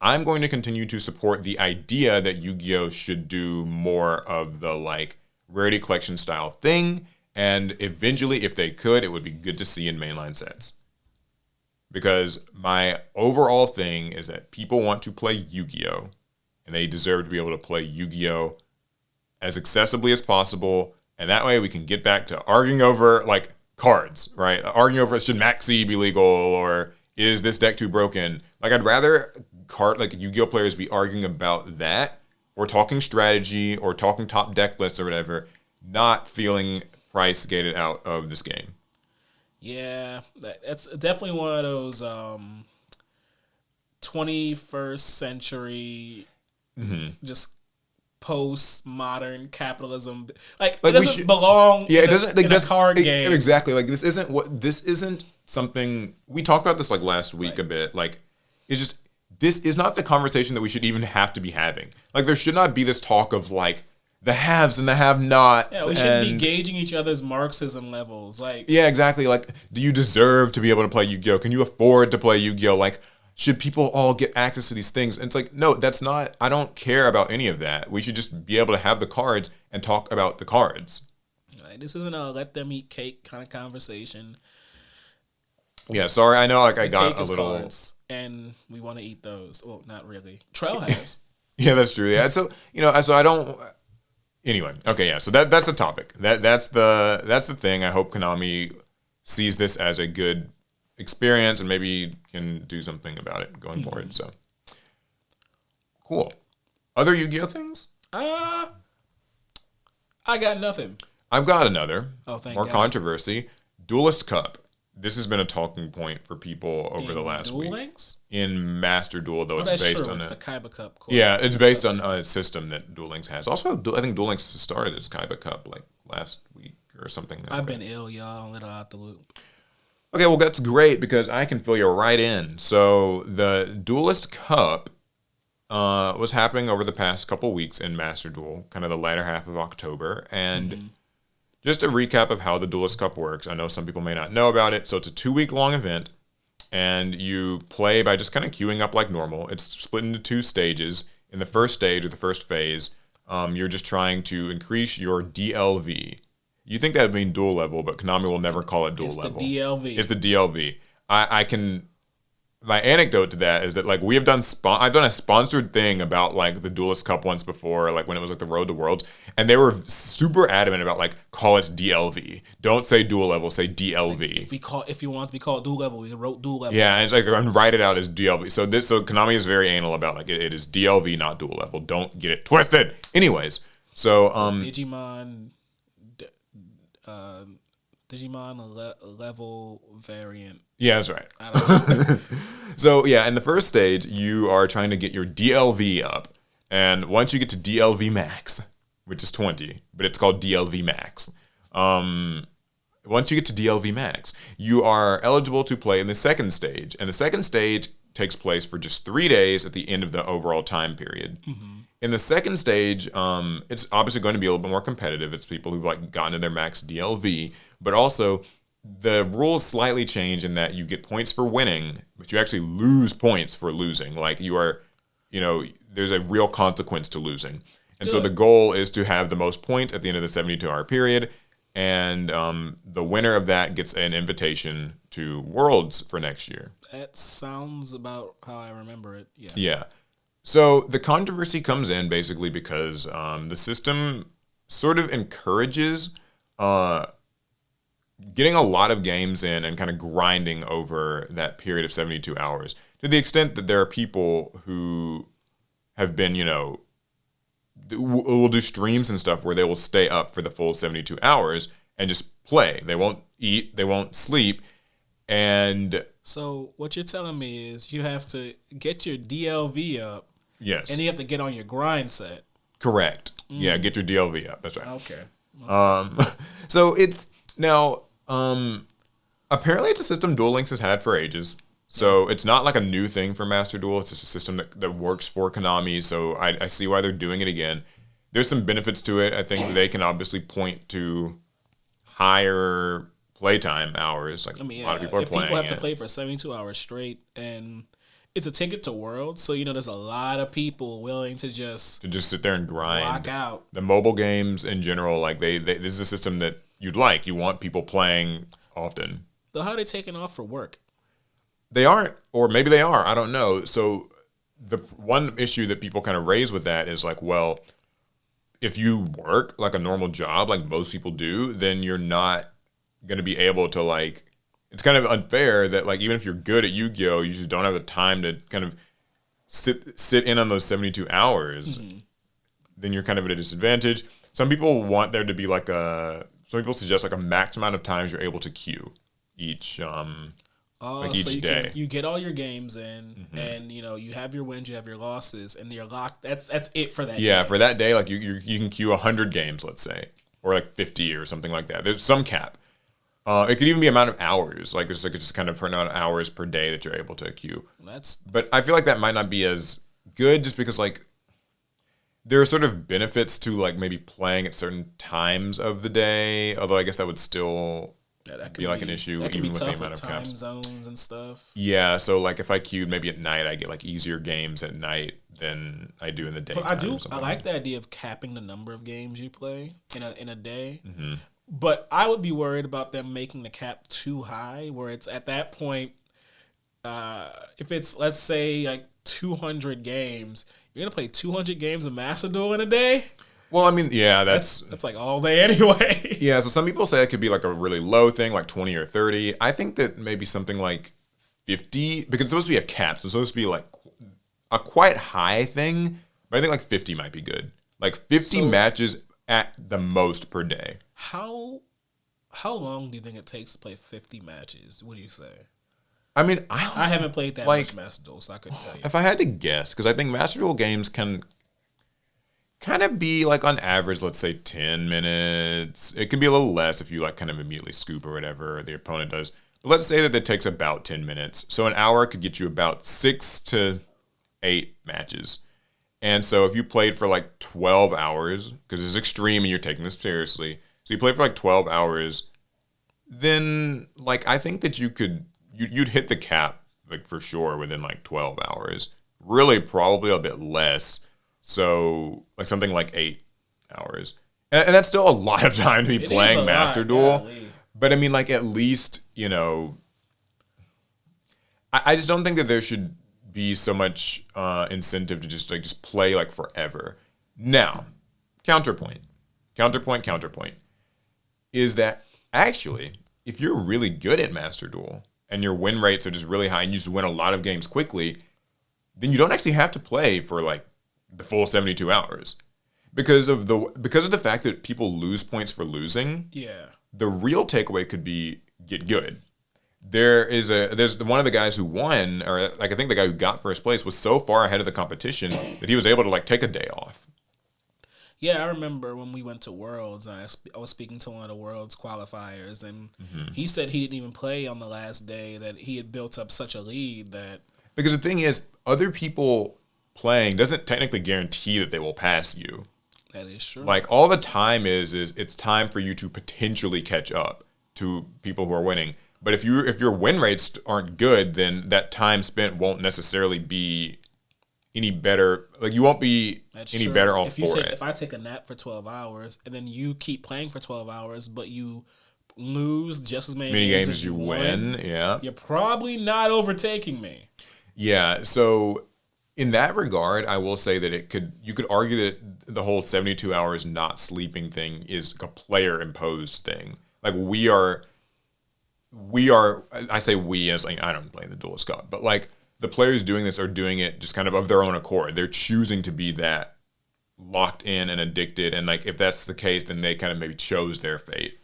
Speaker 1: I'm going to continue to support the idea that Yu-Gi-Oh should do more of the Rarity Collection style thing, and eventually, if they could, it would be good to see in mainline sets. Because my overall thing is that people want to play Yu-Gi-Oh, and they deserve to be able to play Yu-Gi-Oh as accessibly as possible, and that way we can get back to arguing over cards, right? Arguing over should Maxi be legal, or is this deck too broken? I'd rather Yu-Gi-Oh players be arguing about that, or talking strategy, or talking top deck lists or whatever, not feeling price gated out of this game.
Speaker 2: Yeah, that's definitely one of those 21st century just post-modern capitalism. It doesn't belong
Speaker 1: it doesn't
Speaker 2: in a card game.
Speaker 1: Exactly. This isn't something we talked about this last week a bit. It's just, this is not the conversation that we should even have to be having. There should not be this talk of the haves and the have-nots.
Speaker 2: Yeah, we shouldn't be gauging each other's Marxism levels.
Speaker 1: Yeah, exactly. Do you deserve to be able to play Yu-Gi-Oh? Can you afford to play Yu-Gi-Oh? Should people all get access to these things? And it's no, that's not, I don't care about any of that. We should just be able to have the cards and talk about the cards.
Speaker 2: This isn't a let them eat cake kind of conversation.
Speaker 1: Yeah, sorry, I know I got a little...
Speaker 2: Cards, and we want to eat those. Well, not really. Trail has.
Speaker 1: Yeah, that's true. Yeah, so, so I don't... Anyway, okay, yeah, so that's the topic. That's the thing. I hope Konami sees this as a good experience and maybe can do something about it going forward. So, cool. Other Yu-Gi-Oh things?
Speaker 2: I got nothing.
Speaker 1: I've got another.
Speaker 2: Oh, thank
Speaker 1: more
Speaker 2: God.
Speaker 1: Controversy. Duelist Cup. This has been a talking point for people over the last
Speaker 2: Duel
Speaker 1: week.
Speaker 2: Links?
Speaker 1: In Master Duel, though, it's based on
Speaker 2: it's the Kaiba Cup.
Speaker 1: Yeah, it's based on a system that Duel Links has. Also, I think Duel Links started its Kaiba Cup last week or something.
Speaker 2: I've been ill, y'all. Let out the loop.
Speaker 1: Okay, well, that's great because I can fill you right in. So the Duelist Cup was happening over the past couple weeks in Master Duel, kind of the latter half of October. And just a recap of how the Duelist Cup works. I know some people may not know about it. So it's a 2-week-long event, and you play by just kind of queuing up like normal. It's split into 2 stages. In the first stage, or the first phase, you're just trying to increase your DLV. You think that would mean dual level, but Konami will never call it dual level.
Speaker 2: It's the DLV.
Speaker 1: It's the DLV. I can... My anecdote to that is that we have done I've done a sponsored thing about the Duelist Cup once before, when it was the Road to Worlds, and they were super adamant about call it DLV. Don't say dual level, say DLV.
Speaker 2: If you want to be called dual level, we wrote dual level.
Speaker 1: Yeah, and it's and write it out as DLV. So Konami is very anal about it is DLV, not dual level. Don't get it twisted. Anyways, so
Speaker 2: Digimon level variant.
Speaker 1: Yeah, that's right.
Speaker 2: I don't know.
Speaker 1: So, yeah, in the first stage, you are trying to get your DLV up. And once you get to DLV max, which is 20, but it's called DLV max. Once you get to DLV max, you are eligible to play in the second stage. And the second stage takes place for just 3 days at the end of the overall time period. In the second stage, it's obviously going to be a little bit more competitive. It's people who've gotten to their max DLV, but also the rules slightly change in that you get points for winning, but you actually lose points for losing. You are, there's a real consequence to losing. And so the goal is to have the most points at the end of the 72-hour period, and the winner of that gets an invitation to Worlds for next year.
Speaker 2: That sounds about how I remember it. Yeah.
Speaker 1: Yeah. So the controversy comes in basically because the system sort of encourages getting a lot of games in and kind of grinding over that period of 72 hours to the extent that there are people who have been, will do streams and stuff where they will stay up for the full 72 hours and just play. They won't eat, they won't sleep, and
Speaker 2: So what you're telling me is you have to get your DLV up,
Speaker 1: Yes.
Speaker 2: and you have to get on your grind set.
Speaker 1: Correct. Yeah, get your DLV up. That's right.
Speaker 2: Okay.
Speaker 1: So it's now apparently it's a system Duel Links has had for ages. So it's not like a new thing for Master Duel. It's just a system that works for Konami. So I see why they're doing it again. There's some benefits to it. I think they can obviously point to higher playtime hours. Like
Speaker 2: I mean,
Speaker 1: a lot of people are
Speaker 2: if
Speaker 1: playing
Speaker 2: people have to
Speaker 1: it.
Speaker 2: play for 72 hours straight, and it's a ticket to Worlds, so there's a lot of people willing to just
Speaker 1: To just sit there and grind.
Speaker 2: lock out.
Speaker 1: The mobile games in general, like they this is a system that you'd like. You want people playing often.
Speaker 2: So how are they taking off for work?
Speaker 1: They aren't, or maybe they are. I don't know. So the one issue that people kind of raise with that is like, well, if you work like a normal job, like most people do, then you're not going to be able to like. It's kind of unfair that like even if you're good at Yu-Gi-Oh, you just don't have the time to kind of sit in on those 72 hours.
Speaker 2: Mm-hmm.
Speaker 1: Then you're kind of at a disadvantage. Some people want there to be like a. Some people suggest like a max amount of times you're able to queue each. Like each
Speaker 2: so
Speaker 1: day.
Speaker 2: you get all your games in, and you have your wins, you have your losses, and you're locked. That's it for that.
Speaker 1: Yeah,
Speaker 2: day.
Speaker 1: for that day, like you can queue 100 games, let's say, or like 50 or something like that. There's some cap. It could even be amount of hours. Like there's like just kind of amount of hours per day that you're able to queue. But I feel like that might not be as good, just because like there are sort of benefits to like maybe playing at certain times of the day. Although I guess that would still
Speaker 2: that
Speaker 1: be like an issue
Speaker 2: that can
Speaker 1: even
Speaker 2: be
Speaker 1: with the
Speaker 2: tough
Speaker 1: amount
Speaker 2: with
Speaker 1: of
Speaker 2: time
Speaker 1: caps.
Speaker 2: zones and stuff.
Speaker 1: Yeah, so like if I queued maybe at night, I get like easier games at night than I do in the daytime.
Speaker 2: But I like the idea of capping the number of games you play in a day.
Speaker 1: Mm-hmm.
Speaker 2: But I would be worried about them making the cap too high, where it's at that point. If it's, let's say, like 200 games, you're gonna play 200 games of Master Duel in a day.
Speaker 1: Well, I mean, yeah, that's
Speaker 2: like all day anyway.
Speaker 1: yeah. So some people say it could be like a really low thing, like 20 or 30. I think that maybe something like 50, because it's supposed to be a cap, so it's supposed to be like a quite high thing. But I think like 50 might be good. Like 50 matches at the most per day.
Speaker 2: How long do you think it takes to play 50 matches? What do you say?
Speaker 1: I mean, I
Speaker 2: haven't played that much Master Duel, so I couldn't tell you.
Speaker 1: If I had to guess, because I think Master Duel games can kind of be like on average, let's say 10 minutes. It can be a little less if you like kind of immediately scoop or whatever the opponent does. But let's say that it takes about 10 minutes. So an hour could get you about 6 to 8 matches. And so if you played for like 12 hours, because it's extreme and you're taking this seriously, so you play for like 12 hours, then like I think that you'd hit the cap like for sure within like 12 hours. Really probably a bit less. So like something like 8 hours. And that's still a lot of time to be playing Master Duel. But I mean like at least, I just don't think that there should be so much incentive to just play like forever. Now, counterpoint is that actually, if you're really good at Master Duel and your win rates are just really high and you just win a lot of games quickly, then you don't actually have to play for like the full 72 hours. Because of the fact that people lose points for losing, the real takeaway could be get good. There's one of the guys who won, or like I think the guy who got first place was so far ahead of the competition that he was able to like take a day off.
Speaker 2: Yeah, I remember when we went to Worlds, I was speaking to one of the Worlds qualifiers, and he said he didn't even play on the last day, that he had built up such a lead that...
Speaker 1: Because the thing is, other people playing doesn't technically guarantee that they will pass you.
Speaker 2: That is true.
Speaker 1: Like, all the time is it's time for you to potentially catch up to people who are winning. But if your win rates aren't good, then that time spent won't necessarily be any better. Like, you won't be any better off for it.
Speaker 2: If I take a nap for 12 hours and then you keep playing for 12 hours, but you lose just as many games as you win, you're probably not overtaking me.
Speaker 1: Yeah, so in that regard, I will say that you could argue that the whole 72 hours not sleeping thing is a player imposed thing. Like we are, I say we as like, I don't play in the Duelist Cup, but like the players doing this are doing it just kind of their own accord. They're choosing to be that locked in and addicted. And like, if that's the case, then they kind of maybe chose their fate.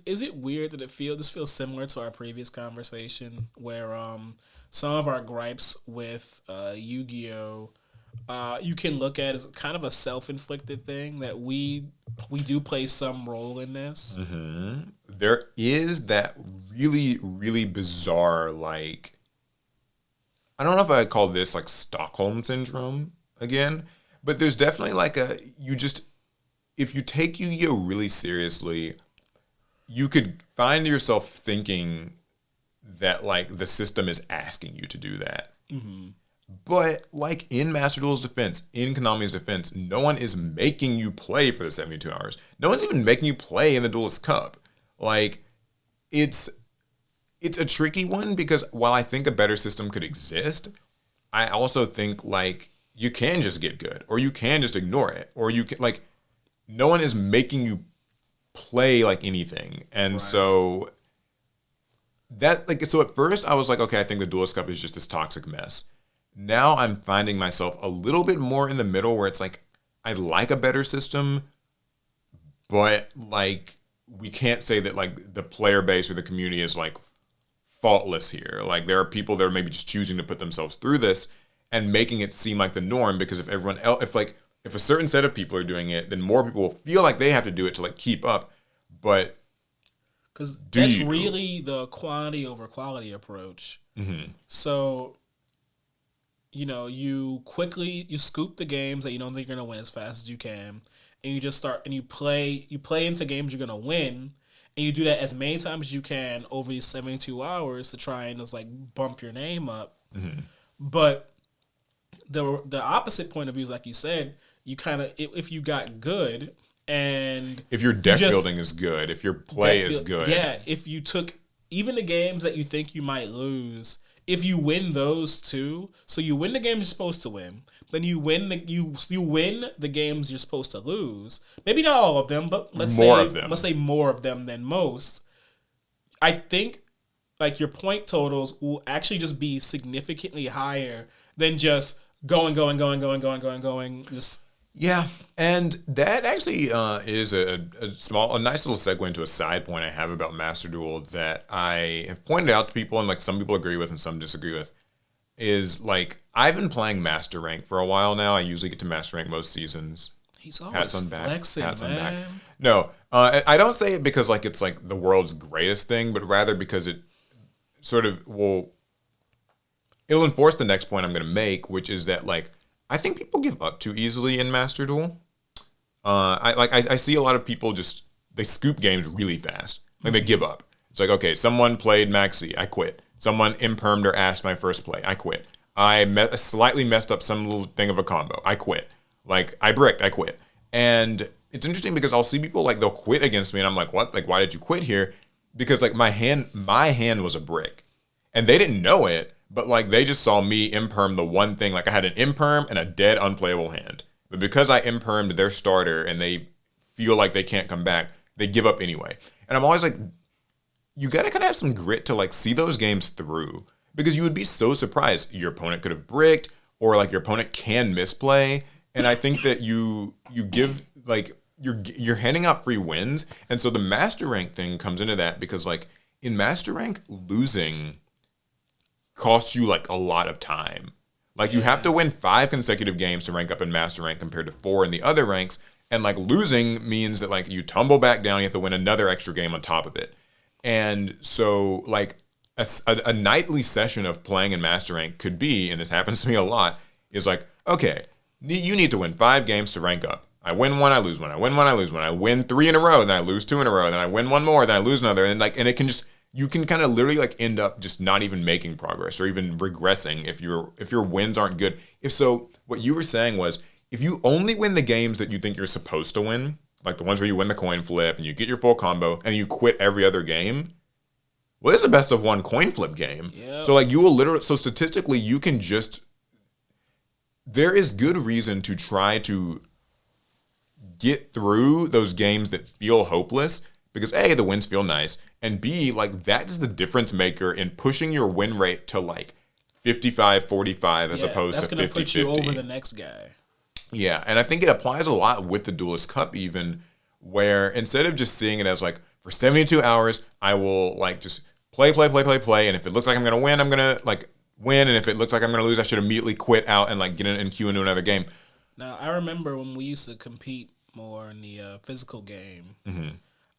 Speaker 2: is it weird that this feels similar to our previous conversation where some of our gripes with Yu-Gi-Oh you can look at as kind of a self-inflicted thing that we do play some role in this.
Speaker 1: There is that really, really bizarre, like, I don't know if I call this like Stockholm syndrome again, but there's definitely like if you take Yu-Gi-Oh really seriously, you could find yourself thinking that like the system is asking you to do that. But like in Master Duel's defense, in Konami's defense, no one is making you play for the 72 hours. No one's even making you play in the Duelist Cup. Like, it's a tricky one because while I think a better system could exist, I also think like you can just get good or you can just ignore it or you can like no one is making you play like anything. And so that like so at first I was like, okay, I think the Duelist Cup is just this toxic mess. Now I'm finding myself a little bit more in the middle where it's like I like a better system, but like we can't say that like the player base or the community is like faultless here. Like there are people that are maybe just choosing to put themselves through this and making it seem like the norm because if everyone else, if a certain set of people are doing it, then more people will feel like they have to do it to like keep up. But
Speaker 2: because that's really the quantity over quality approach. So you scoop the games that you don't think you're gonna win as fast as you can, and you just start and you play into games you're gonna win, and you do that as many times as you can over these 72 hours to try and just like bump your name up. But the opposite point of view is like you said, you kind of if you got good and
Speaker 1: if your deck building is good, if your play is good,
Speaker 2: if you took even the games that you think you might lose. If you win those two, so you win the games you're supposed to win, then you win the games you're supposed to lose. Maybe not all of them, but let's say more of them than most. I think like your point totals will actually just be significantly higher than just going. Just
Speaker 1: yeah, and that actually is a nice little segue into a side point I have about Master Duel that I have pointed out to people and like some people agree with and some disagree with. Is like I've been playing Master Rank for a while now. I usually get to Master Rank most seasons.
Speaker 2: He's always flexing, man.
Speaker 1: No, I don't say it because like it's like the world's greatest thing, but rather because it sort of it'll enforce the next point I'm going to make, which is that like I think people give up too easily in Master Duel. I see a lot of people they scoop games really fast. Like they give up. It's like, okay, someone played Maxi, I quit. Someone impermed or asked my first play, I quit. I slightly messed up some little thing of a combo, I quit. Like I bricked, I quit. And it's interesting because I'll see people like they'll quit against me and I'm like, what? Like why did you quit here? Because like my hand was a brick. And they didn't know it. But, like, they just saw me imperm the one thing. Like, I had an imperm and a dead unplayable hand. But because I impermed their starter and they feel like they can't come back, they give up anyway. And I'm always like, you got to kind of have some grit to, like, see those games through. Because you would be so surprised. Your opponent could have bricked or, like, your opponent can misplay. And I think that you give, like, you're handing out free wins. And so the Master Rank thing comes into that because, like, in Master Rank, losing costs you like a lot of time. Like you have to win 5 consecutive games to rank up in Master Rank compared to 4 in the other ranks. And like losing means that like you tumble back down, you have to win another extra game on top of it. And so like a nightly session of playing in Master Rank could be, and this happens to me a lot, is like, okay, you need to win 5 games to rank up. I win one, I lose one. I win one, I lose one. I win 3 in a row, then I lose 2 in a row. Then I win one more, then I lose another. And it can just, you can kind of literally like end up just not even making progress or even regressing if your wins aren't good. If so, what you were saying was if you only win the games that you think you're supposed to win, like the ones where you win the coin flip and you get your full combo and you quit every other game, well, it's a best of 1 coin flip game. Yep. So like you will literally, so statistically you can just, there is good reason to try to get through those games that feel hopeless because A, the wins feel nice, and B, like that is the difference maker in pushing your win rate to like 55-45 as opposed to 50-50. That's going to put you
Speaker 2: over the next guy.
Speaker 1: Yeah, and I think it applies a lot with the Duelist Cup even, where instead of just seeing it as like for 72 hours, I will like just play, and if it looks like I'm gonna win, I'm gonna like win, and if it looks like I'm gonna lose, I should immediately quit out and like get in and queue into another game.
Speaker 2: Now, I remember when we used to compete more in the physical game.
Speaker 1: Mm-hmm.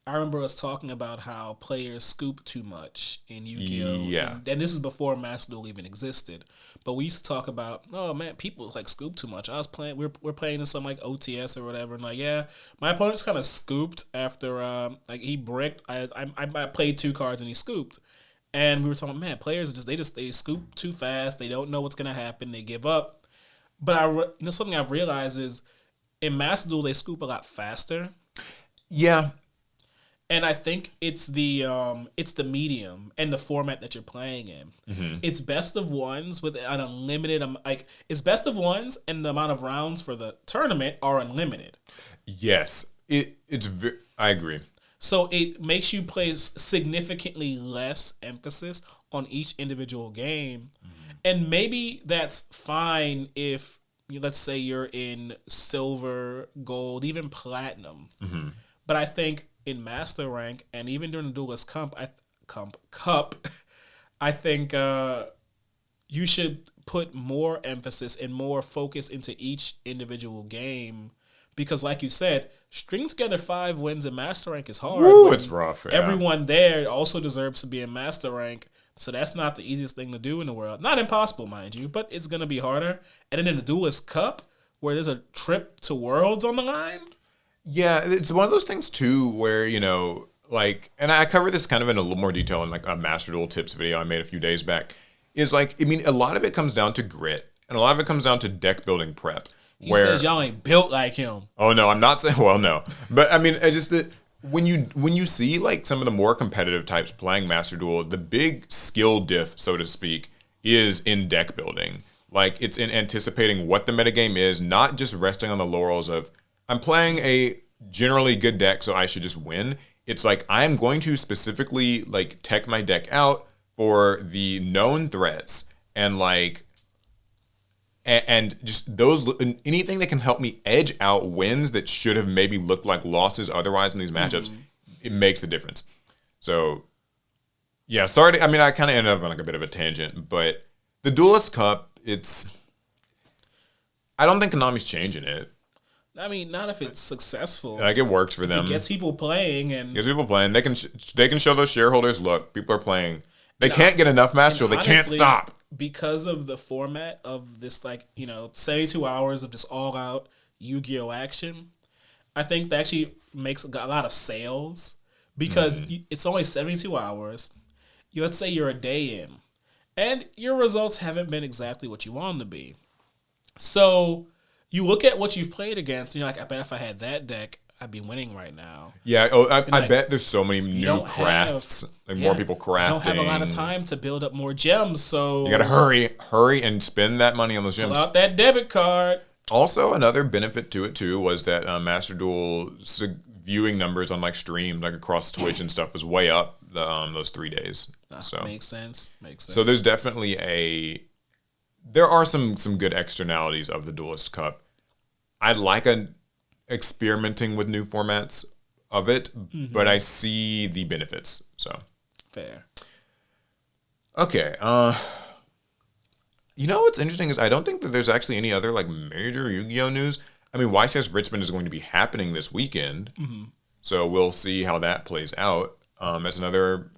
Speaker 2: I remember us talking about how players scoop too much in Yu-Gi-Oh!
Speaker 1: Yeah.
Speaker 2: And this is before Master Duel even existed. But we used to talk about, oh man, people like scoop too much. I was playing, we're playing in some like OTS or whatever, and like, yeah, my opponent's kind of scooped after like he bricked. I played 2 cards and he scooped, and we were talking, man, players they scoop too fast. They don't know what's gonna happen. They give up. But something I've realized is in Master Duel they scoop a lot faster.
Speaker 1: Yeah.
Speaker 2: And I think it's the medium and the format that you're playing in.
Speaker 1: Mm-hmm.
Speaker 2: It's best of ones with an unlimited it's best of ones, and the amount of rounds for the tournament are unlimited.
Speaker 1: Yes, I agree.
Speaker 2: So it makes you place significantly less emphasis on each individual game, and maybe that's fine if let's say you're in silver, gold, even platinum.
Speaker 1: Mm-hmm.
Speaker 2: But I think in Master Rank and even during the Duelist Cup, I think you should put more emphasis and more focus into each individual game, because, like you said, stringing together 5 wins in Master Rank is hard.
Speaker 1: Woo, it's rough. Yeah.
Speaker 2: Everyone there also deserves to be in Master Rank, so that's not the easiest thing to do in the world. Not impossible, mind you, but it's gonna be harder. And then in the Duelist Cup, where there's a trip to Worlds on the line.
Speaker 1: Yeah, it's one of those things too where, like, and I cover this kind of in a little more detail in like a Master Duel tips video I made a few days back, is like, I mean, a lot of it comes down to grit, and a lot of it comes down to deck building prep.
Speaker 2: He says y'all ain't built like him.
Speaker 1: Oh no, I'm not saying, well, no. But I mean, I just that when you see like some of the more competitive types playing Master Duel, the big skill diff, so to speak, is in deck building. Like, it's in anticipating what the metagame is, not just resting on the laurels of, I'm playing a generally good deck, so I should just win. It's like, I am going to specifically like tech my deck out for the known threats and like, and just those, anything that can help me edge out wins that should have maybe looked like losses otherwise in these matchups. It makes the difference. So yeah, sorry. I kind of ended up on like a bit of a tangent, but the Duelist Cup, I don't think Konami's changing it.
Speaker 2: I mean, not if it's successful.
Speaker 1: Like, it works for them.
Speaker 2: It gets people playing, and
Speaker 1: They can show those shareholders, look, people are playing. They can't get enough Master Duel. They can't stop
Speaker 2: because of the format of this, 72 hours of just all out Yu-Gi-Oh action. I think that actually makes a lot of sales because it's only 72 hours. Let's say you're a day in, and your results haven't been exactly what you want them to be. So you look at what you've played against, and you're like, I bet if I had that deck, I'd be winning right now.
Speaker 1: Yeah, I bet there's so many new crafts. More people crafting.
Speaker 2: You don't have a lot of time to build up more gems, so
Speaker 1: you gotta hurry and spend that money on those gems.
Speaker 2: Pull out that debit card.
Speaker 1: Also, another benefit to it too was that Master Duel viewing numbers on like stream, like across Twitch and stuff, was way up those 3 days. So
Speaker 2: makes sense.
Speaker 1: So there's definitely there are some good externalities of the Duelist Cup. I like experimenting with new formats of it, but I see the benefits. So
Speaker 2: fair.
Speaker 1: Okay. What's interesting is I don't think that there's actually any other like major Yu-Gi-Oh news. I mean, YCS Richmond is going to be happening this weekend, so we'll see how that plays out. It's another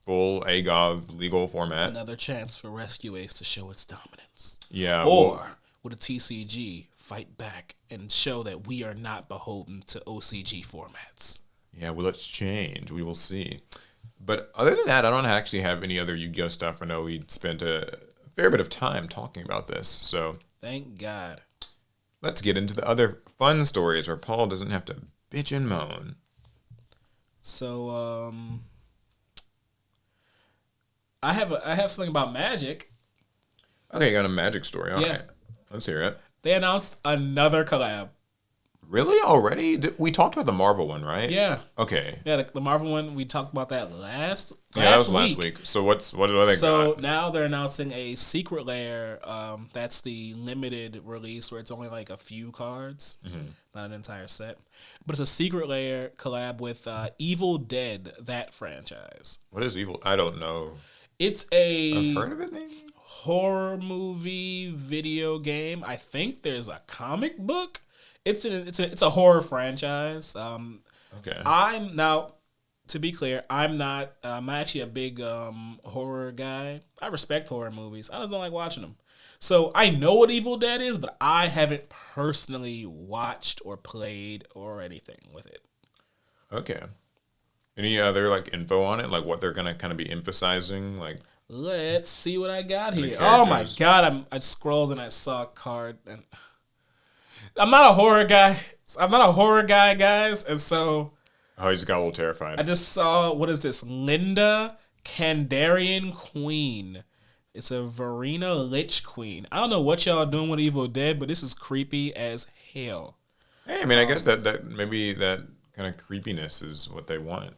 Speaker 1: full AGOV legal format.
Speaker 2: Another chance for Rescue Ace to show its dominance.
Speaker 1: Yeah.
Speaker 2: Or would a TCG fight back and show that we are not beholden to OCG formats?
Speaker 1: Yeah, well, let's change. We will see. But other than that, I don't actually have any other Yu-Gi-Oh stuff. I know we spent a fair bit of time talking about this, so
Speaker 2: thank God.
Speaker 1: Let's get into the other fun stories where Paul doesn't have to bitch and moan.
Speaker 2: So, I have something about Magic.
Speaker 1: Okay, you got a Magic story. All right. Let's hear it.
Speaker 2: They announced another collab.
Speaker 1: Really? Already? We talked about the Marvel one, right?
Speaker 2: Yeah.
Speaker 1: Okay.
Speaker 2: Yeah, the Marvel one, we talked about that last
Speaker 1: That was last week. So what do they
Speaker 2: So
Speaker 1: got?
Speaker 2: now they're announcing a Secret Lair. That's the limited release where it's only like a few cards, not an entire set. But it's a Secret Lair collab with Evil Dead, that franchise.
Speaker 1: What is Evil? I don't know.
Speaker 2: It's
Speaker 1: I've
Speaker 2: a
Speaker 1: heard of it, maybe?
Speaker 2: horror movie video game. I think there's a comic book. It's a horror franchise.
Speaker 1: Okay.
Speaker 2: I'm now, to be clear, I'm not. I'm actually a big horror guy. I respect horror movies. I just don't like watching them. So I know what Evil Dead is, but I haven't personally watched or played or anything with it.
Speaker 1: Okay. Any other like info on it, like what they're gonna kind of be emphasizing, like?
Speaker 2: Let's see what I got here.
Speaker 1: The
Speaker 2: Oh my
Speaker 1: characters.
Speaker 2: god! I scrolled and I saw a card, and I'm not a horror guy. I'm not a horror guy, guys, and so
Speaker 1: Oh, he just got a little terrified.
Speaker 2: I just saw, what is this? Linda Kandarian Queen. It's a Verena Lich Queen. I don't know what y'all doing with Evil Dead, but this is creepy as hell.
Speaker 1: Hey, I mean, I guess that maybe that kind of creepiness is what they want.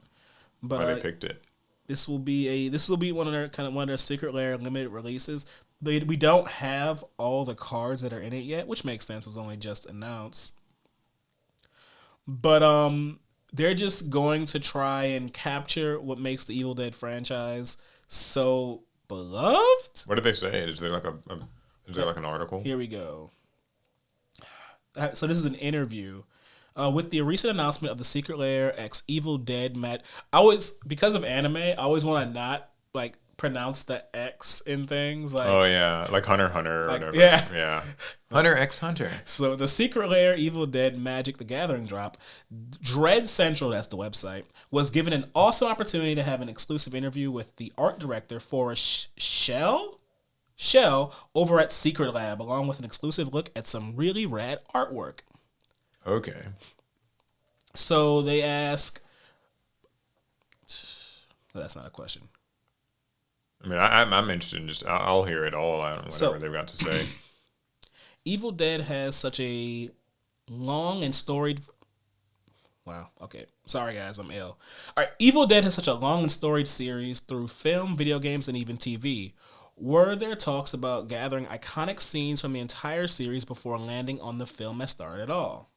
Speaker 2: But
Speaker 1: Why they picked it.
Speaker 2: this will be one of their Secret Lair limited releases. We don't have all the cards that are in it yet, which makes sense. It was only just announced. But they're just going to try and capture what makes the Evil Dead franchise so beloved.
Speaker 1: What did they say? Is there like is there like an article?
Speaker 2: Here we go. So this is an interview. With the recent announcement of the Secret Lair X Evil Dead because of anime, I always want to not like pronounce the X in things. Like,
Speaker 1: Oh yeah, like Hunter or
Speaker 2: Like,
Speaker 1: whatever.
Speaker 2: yeah.
Speaker 1: Yeah. Hunter X Hunter.
Speaker 2: So the Secret Lair Evil Dead Magic the Gathering drop, Dread Central, that's the website, was given an awesome opportunity to have an exclusive interview with the art director for Shell over at Secret Lab, along with an exclusive look at some really rad artwork.
Speaker 1: Okay.
Speaker 2: So they ask, that's not a question.
Speaker 1: I mean, I'm interested in just I'll hear it all. I don't know whatever they've got to say.
Speaker 2: Evil Dead has such a long and storied. Wow. Okay. Sorry, guys. I'm ill. All right. Evil Dead has such a long and storied series through film, video games, and even TV. Were there talks about gathering iconic scenes from the entire series before landing on the film as starred at all?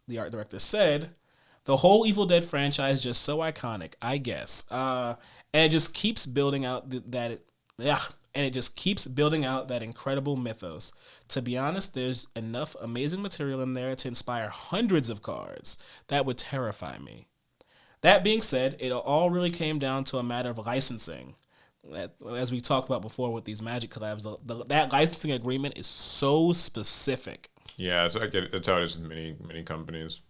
Speaker 2: The art director said, "The whole Evil Dead franchise is just so iconic, I guess. And it just keeps building out that incredible mythos. To be honest, there's enough amazing material in there to inspire hundreds of cards. That would terrify me. That being said, it all really came down to a matter of licensing. As we talked about before with these Magic collabs, that licensing agreement is so specific."
Speaker 1: Yeah, it's like it's how it is in many companies.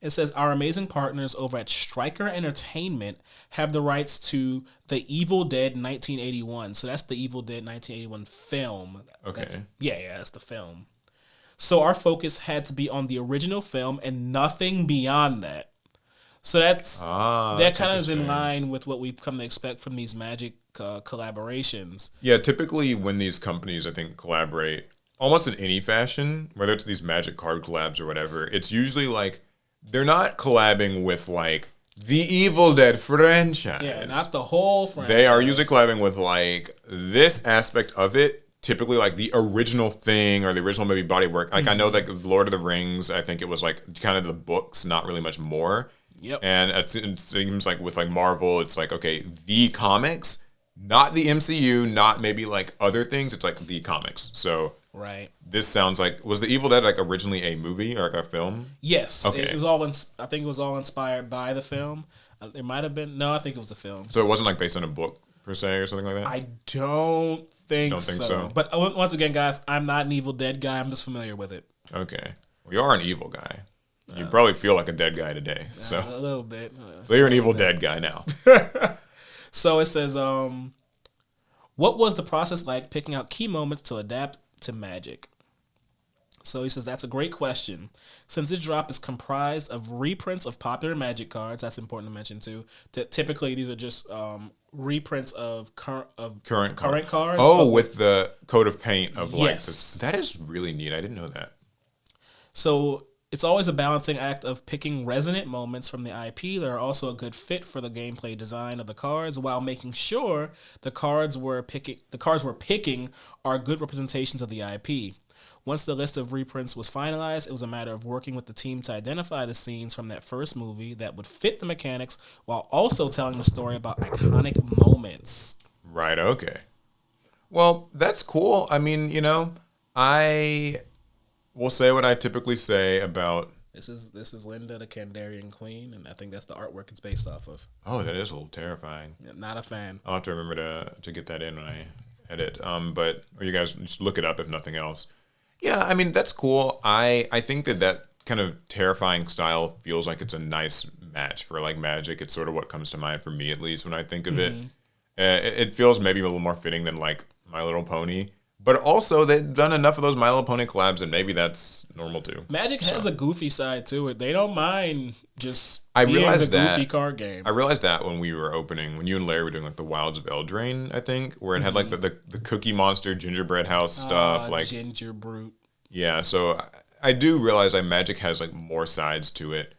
Speaker 2: It says, "Our amazing partners over at Stryker Entertainment have the rights to the Evil Dead 1981. So that's the Evil Dead 1981 film.
Speaker 1: Okay.
Speaker 2: That's the film. So our focus had to be on the original film and nothing beyond that. So that kind of is in line with what we've come to expect from these Magic collaborations.
Speaker 1: Yeah, typically when these companies, I think, collaborate, almost in any fashion, whether it's these Magic card collabs or whatever, it's usually like they're not collabing with like the Evil Dead franchise.
Speaker 2: Yeah, not the whole franchise.
Speaker 1: They are usually collabing with like this aspect of it, typically like the original thing or the original maybe bodywork. Like I know like Lord of the Rings, I think it was like kind of the books, not really much more.
Speaker 2: Yep.
Speaker 1: And it seems like with like Marvel, it's like, okay, the comics, not the MCU, not maybe like other things. It's like the comics. So
Speaker 2: right.
Speaker 1: This sounds like, was the Evil Dead like originally a movie or like a film?
Speaker 2: Yes.
Speaker 1: Okay.
Speaker 2: It was all. I think it was all inspired by the film. It might have been. No, I think it was a film.
Speaker 1: So it wasn't like based on a book per se or something like that?
Speaker 2: I don't think so. But once again, guys, I'm not an Evil Dead guy. I'm just familiar with it.
Speaker 1: Okay. Well, you are an evil guy. You probably feel like a dead guy today. So
Speaker 2: A little bit.
Speaker 1: So you're an Evil Dead guy now.
Speaker 2: So it says, what was the process like picking out key moments to adapt to Magic? So he says, that's a great question. Since this drop is comprised of reprints of popular Magic cards, that's important to mention too. Typically, these are just reprints of current cards.
Speaker 1: Oh, with the coat of paint of like
Speaker 2: Yes.
Speaker 1: this. That is really neat. I didn't know that.
Speaker 2: So It's always a balancing act of picking resonant moments from the IP that are also a good fit for the gameplay design of the cards, while making sure the cards we're picking are good representations of the IP. Once the list of reprints was finalized, it was a matter of working with the team to identify the scenes from that first movie that would fit the mechanics while also telling the story about iconic moments.
Speaker 1: Right. Okay. Well, that's cool. I mean, I will say what I typically say about.
Speaker 2: This is Linda, the Kandarian Queen, and I think that's the artwork it's based off of.
Speaker 1: Oh, that is a little terrifying.
Speaker 2: Yeah, not a fan.
Speaker 1: I'll have to remember to get that in when I edit. Or you guys just look it up if nothing else. Yeah, I mean that's cool. I think that kind of terrifying style feels like it's a nice match for like Magic. It's sort of what comes to mind for me at least when I think of it. It feels maybe a little more fitting than like My Little Pony. But also, they've done enough of those My Little Pony collabs, and maybe that's normal too.
Speaker 2: Magic has a goofy side to it. They don't mind just
Speaker 1: realized
Speaker 2: being the goofy card game.
Speaker 1: I realized that when we were opening, when you and Larry were doing like the Wilds of Eldraine, I think, where it had like the Cookie Monster gingerbread house stuff, like
Speaker 2: Ginger Brute.
Speaker 1: Yeah, so I do realize like Magic has like more sides to it.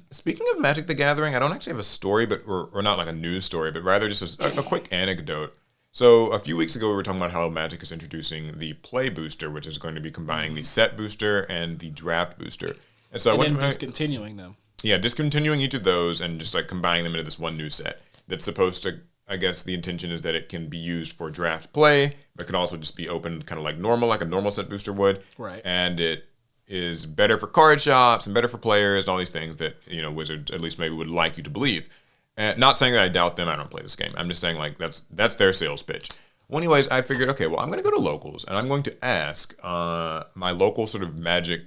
Speaker 1: Speaking of Magic the Gathering, I don't actually have a story, but or not like a news story, but rather just a quick anecdote. So a few weeks ago, we were talking about how Magic is introducing the Play Booster, which is going to be combining the Set Booster and the Draft Booster. And so I went to
Speaker 2: discontinuing them.
Speaker 1: Yeah, discontinuing each of those and just like combining them into this one new set that's supposed to, I guess the intention is that it can be used for draft play, but can also just be opened kind of like a normal Set Booster would.
Speaker 2: Right.
Speaker 1: And it is better for card shops and better for players and all these things that, Wizards at least maybe would like you to believe. Not saying that I doubt them. I don't play this game. I'm just saying like that's their sales pitch. Well, anyways, I figured, okay, well, I'm going to go to locals and I'm going to ask my local sort of Magic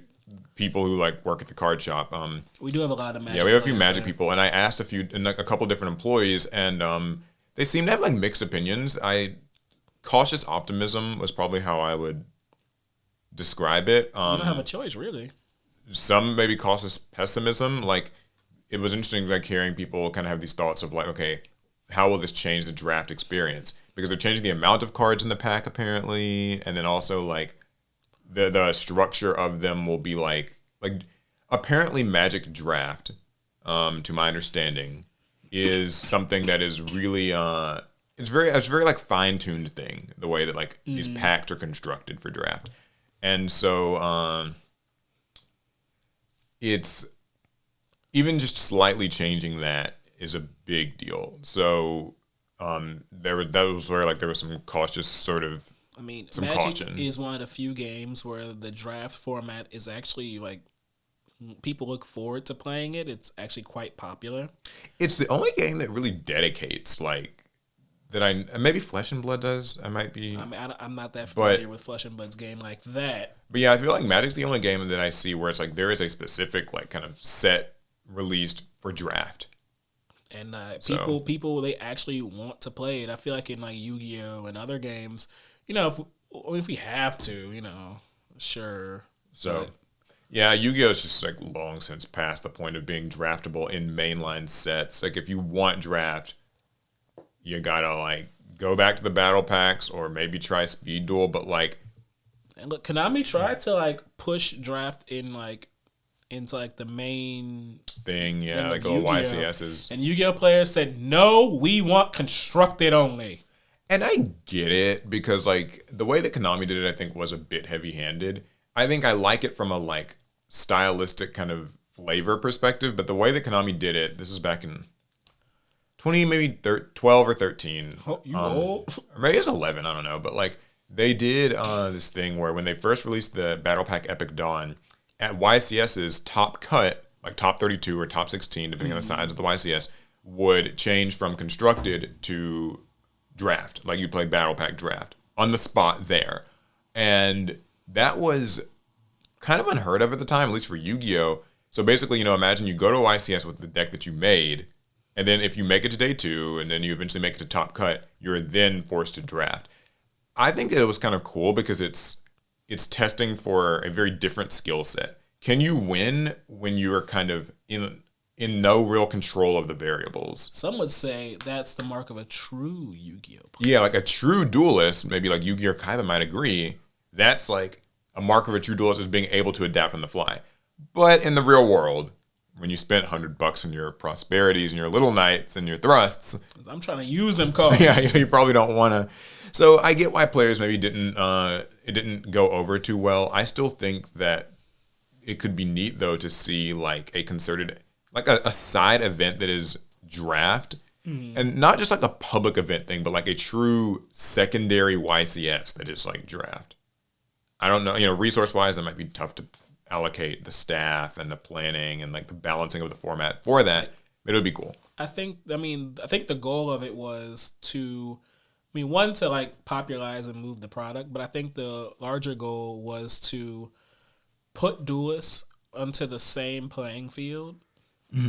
Speaker 1: people who like work at the card shop.
Speaker 2: We do have a lot of Magic.
Speaker 1: Yeah, we have a few Magic people, and I asked a couple different employees, and they seem to have like mixed opinions. Cautious optimism was probably how I would describe it.
Speaker 2: You don't have a choice, really.
Speaker 1: Some maybe cautious pessimism, like. It was interesting, like hearing people kind of have these thoughts of like, okay, how will this change the draft experience? Because they're changing the amount of cards in the pack apparently, and then also like the structure of them will be like apparently Magic Draft, to my understanding, is something that is really it's very like fine-tuned thing, the way that like these packs are constructed for draft, and so it's. Even just slightly changing that is a big deal. So that was where like there was some cautious sort of.
Speaker 2: I mean,
Speaker 1: some
Speaker 2: Magic
Speaker 1: caution.
Speaker 2: Is one of the few games where the draft format is actually like people look forward to playing it. It's actually quite popular.
Speaker 1: It's the only game that really dedicates like that. Maybe Flesh and Blood does. I might be.
Speaker 2: I mean, I'm not that familiar with Flesh and Blood's game like that.
Speaker 1: But yeah, I feel like Magic's the only game that I see where it's like there is a specific like kind of set. Released for draft,
Speaker 2: and people they actually want to play it. I feel like in like Yu-Gi-Oh and other games, if we have to, sure.
Speaker 1: So, yeah, Yu-Gi-Oh is just like long since past the point of being draftable in mainline sets. Like if you want draft, you gotta like go back to the battle packs or maybe try Speed Duel. But like,
Speaker 2: and look, Konami tried to like push draft in like. Into like the main
Speaker 1: thing, yeah, like all YCSs.
Speaker 2: And Yu-Gi-Oh players said, no, we want constructed only.
Speaker 1: And I get it because like the way that Konami did it, I think was a bit heavy-handed. I think I like it from a like stylistic kind of flavor perspective, but the way that Konami did it, this is back in 12 or 13.
Speaker 2: Oh, you old?
Speaker 1: Or maybe it was 11, I don't know. But like they did this thing where when they first released the Battle Pack Epic Dawn, at YCS's top cut, like top 32 or top 16, depending on the size of the YCS, would change from constructed to draft. Like you play Battle Pack Draft on the spot there. And that was kind of unheard of at the time, at least for Yu-Gi-Oh! So basically, imagine you go to YCS with the deck that you made, and then if you make it to day 2, and then you eventually make it to top cut, you're then forced to draft. I think it was kind of cool because it's testing for a very different skill set. Can you win when you are kind of in no real control of the variables?
Speaker 2: Some would say that's the mark of a true Yu-Gi-Oh player.
Speaker 1: Yeah, like a true duelist, maybe like Yu-Gi-Oh! Kaiba might agree, that's like a mark of a true duelist is being able to adapt on the fly. But in the real world, when you spent $100 on your prosperities and your little knights and your thrusts,
Speaker 2: I'm trying to use them cards.
Speaker 1: yeah, you probably don't want to. So I get why players maybe it didn't go over too well. I still think that it could be neat though to see like a concerted, like a side event that is draft, and not just like a public event thing, but like a true secondary YCS that is like draft. I don't know, resource wise, that might be tough to allocate the staff and the planning and like the balancing of the format for that. But it would be cool.
Speaker 2: I think the goal of it was to, one, to like popularize and move the product, but I think the larger goal was to put duelists onto the same playing field,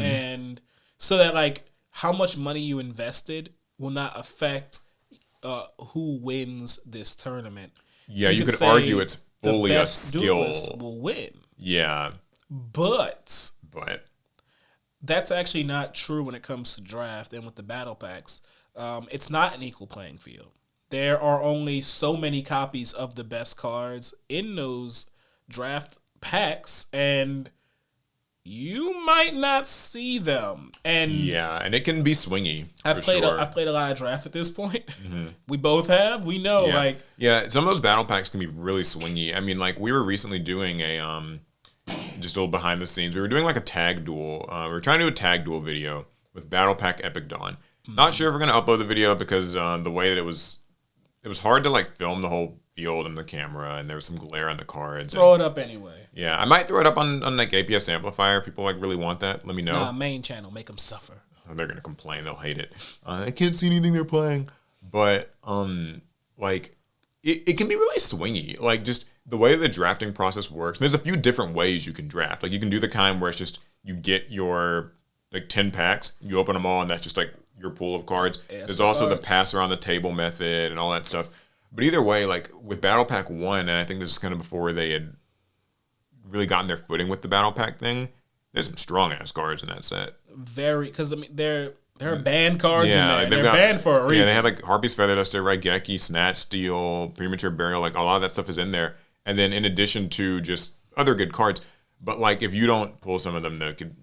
Speaker 2: and so that like how much money you invested will not affect who wins this tournament.
Speaker 1: Yeah, you could argue it's fully
Speaker 2: the
Speaker 1: a
Speaker 2: best
Speaker 1: skill.
Speaker 2: duelist will win.
Speaker 1: Yeah,
Speaker 2: But
Speaker 1: that's
Speaker 2: actually not true when it comes to draft and with the battle packs. It's not an equal playing field. There are only so many copies of the best cards in those draft packs, and you might not see them. And
Speaker 1: yeah, and it can be swingy.
Speaker 2: I've played a lot of draft at this point. We both have. We know,
Speaker 1: some of those battle packs can be really swingy. I mean, like we were recently doing a just a little behind the scenes. We were doing like a tag duel. We were trying to do a tag duel video with Battle Pack Epic Dawn. Not sure if we're gonna upload the video because the way that it was hard to like film the whole field and the camera, and there was some glare on the cards.
Speaker 2: Throw it up anyway.
Speaker 1: Yeah, I might throw it up on like APS Amplifier if people like really want that. Let me know.
Speaker 2: Nah, main channel, make them suffer.
Speaker 1: Oh, they're gonna complain. They'll hate it. I can't see anything they're playing. But like it can be really swingy. Like just the way the drafting process works. There's a few different ways you can draft. Like you can do the kind where it's just you get your like 10 packs, you open them all, and that's just like your pool of cards. There's also the pass around the table method and all that stuff. But either way, like with Battle Pack 1, and I think this is kind of before they had really gotten their footing with the Battle Pack thing, there's some strong ass cards in that set.
Speaker 2: Very, because they're banned cards in there.
Speaker 1: Like
Speaker 2: they're banned for a reason.
Speaker 1: Yeah, they have like Harpy's Feather Duster, Raigeki, Snatch Steal, Premature Burial, like a lot of that stuff is in there. And then in addition to just other good cards, but like if you don't pull some of them, that could.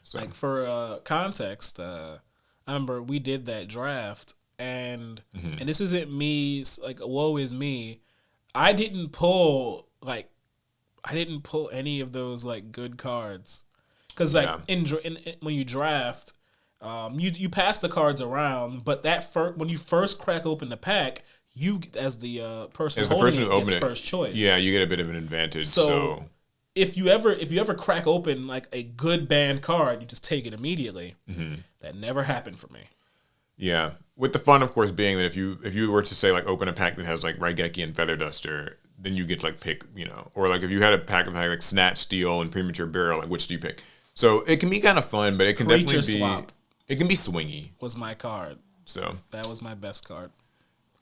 Speaker 1: So.
Speaker 2: Like for context, I remember we did that draft, and this isn't me like woe is me. I didn't pull any of those like good cards because like in when you draft, you pass the cards around, but when you first crack open the pack, you as the person who opened it first choice.
Speaker 1: Yeah, you get a bit of an advantage. So
Speaker 2: if you ever crack open like a good banned card, you just take it immediately. That never happened for me.
Speaker 1: Yeah, with the fun, of course, being that if you were to say like open a pack that has like Raigeki and Feather Duster, then you get to like pick, or like if you had a pack that had like Snatch Steal and Premature Burial, like which do you pick? So it can be kind of fun, but it can definitely be
Speaker 2: Swap
Speaker 1: it can be swingy.
Speaker 2: Was my card.
Speaker 1: So
Speaker 2: that was my best card.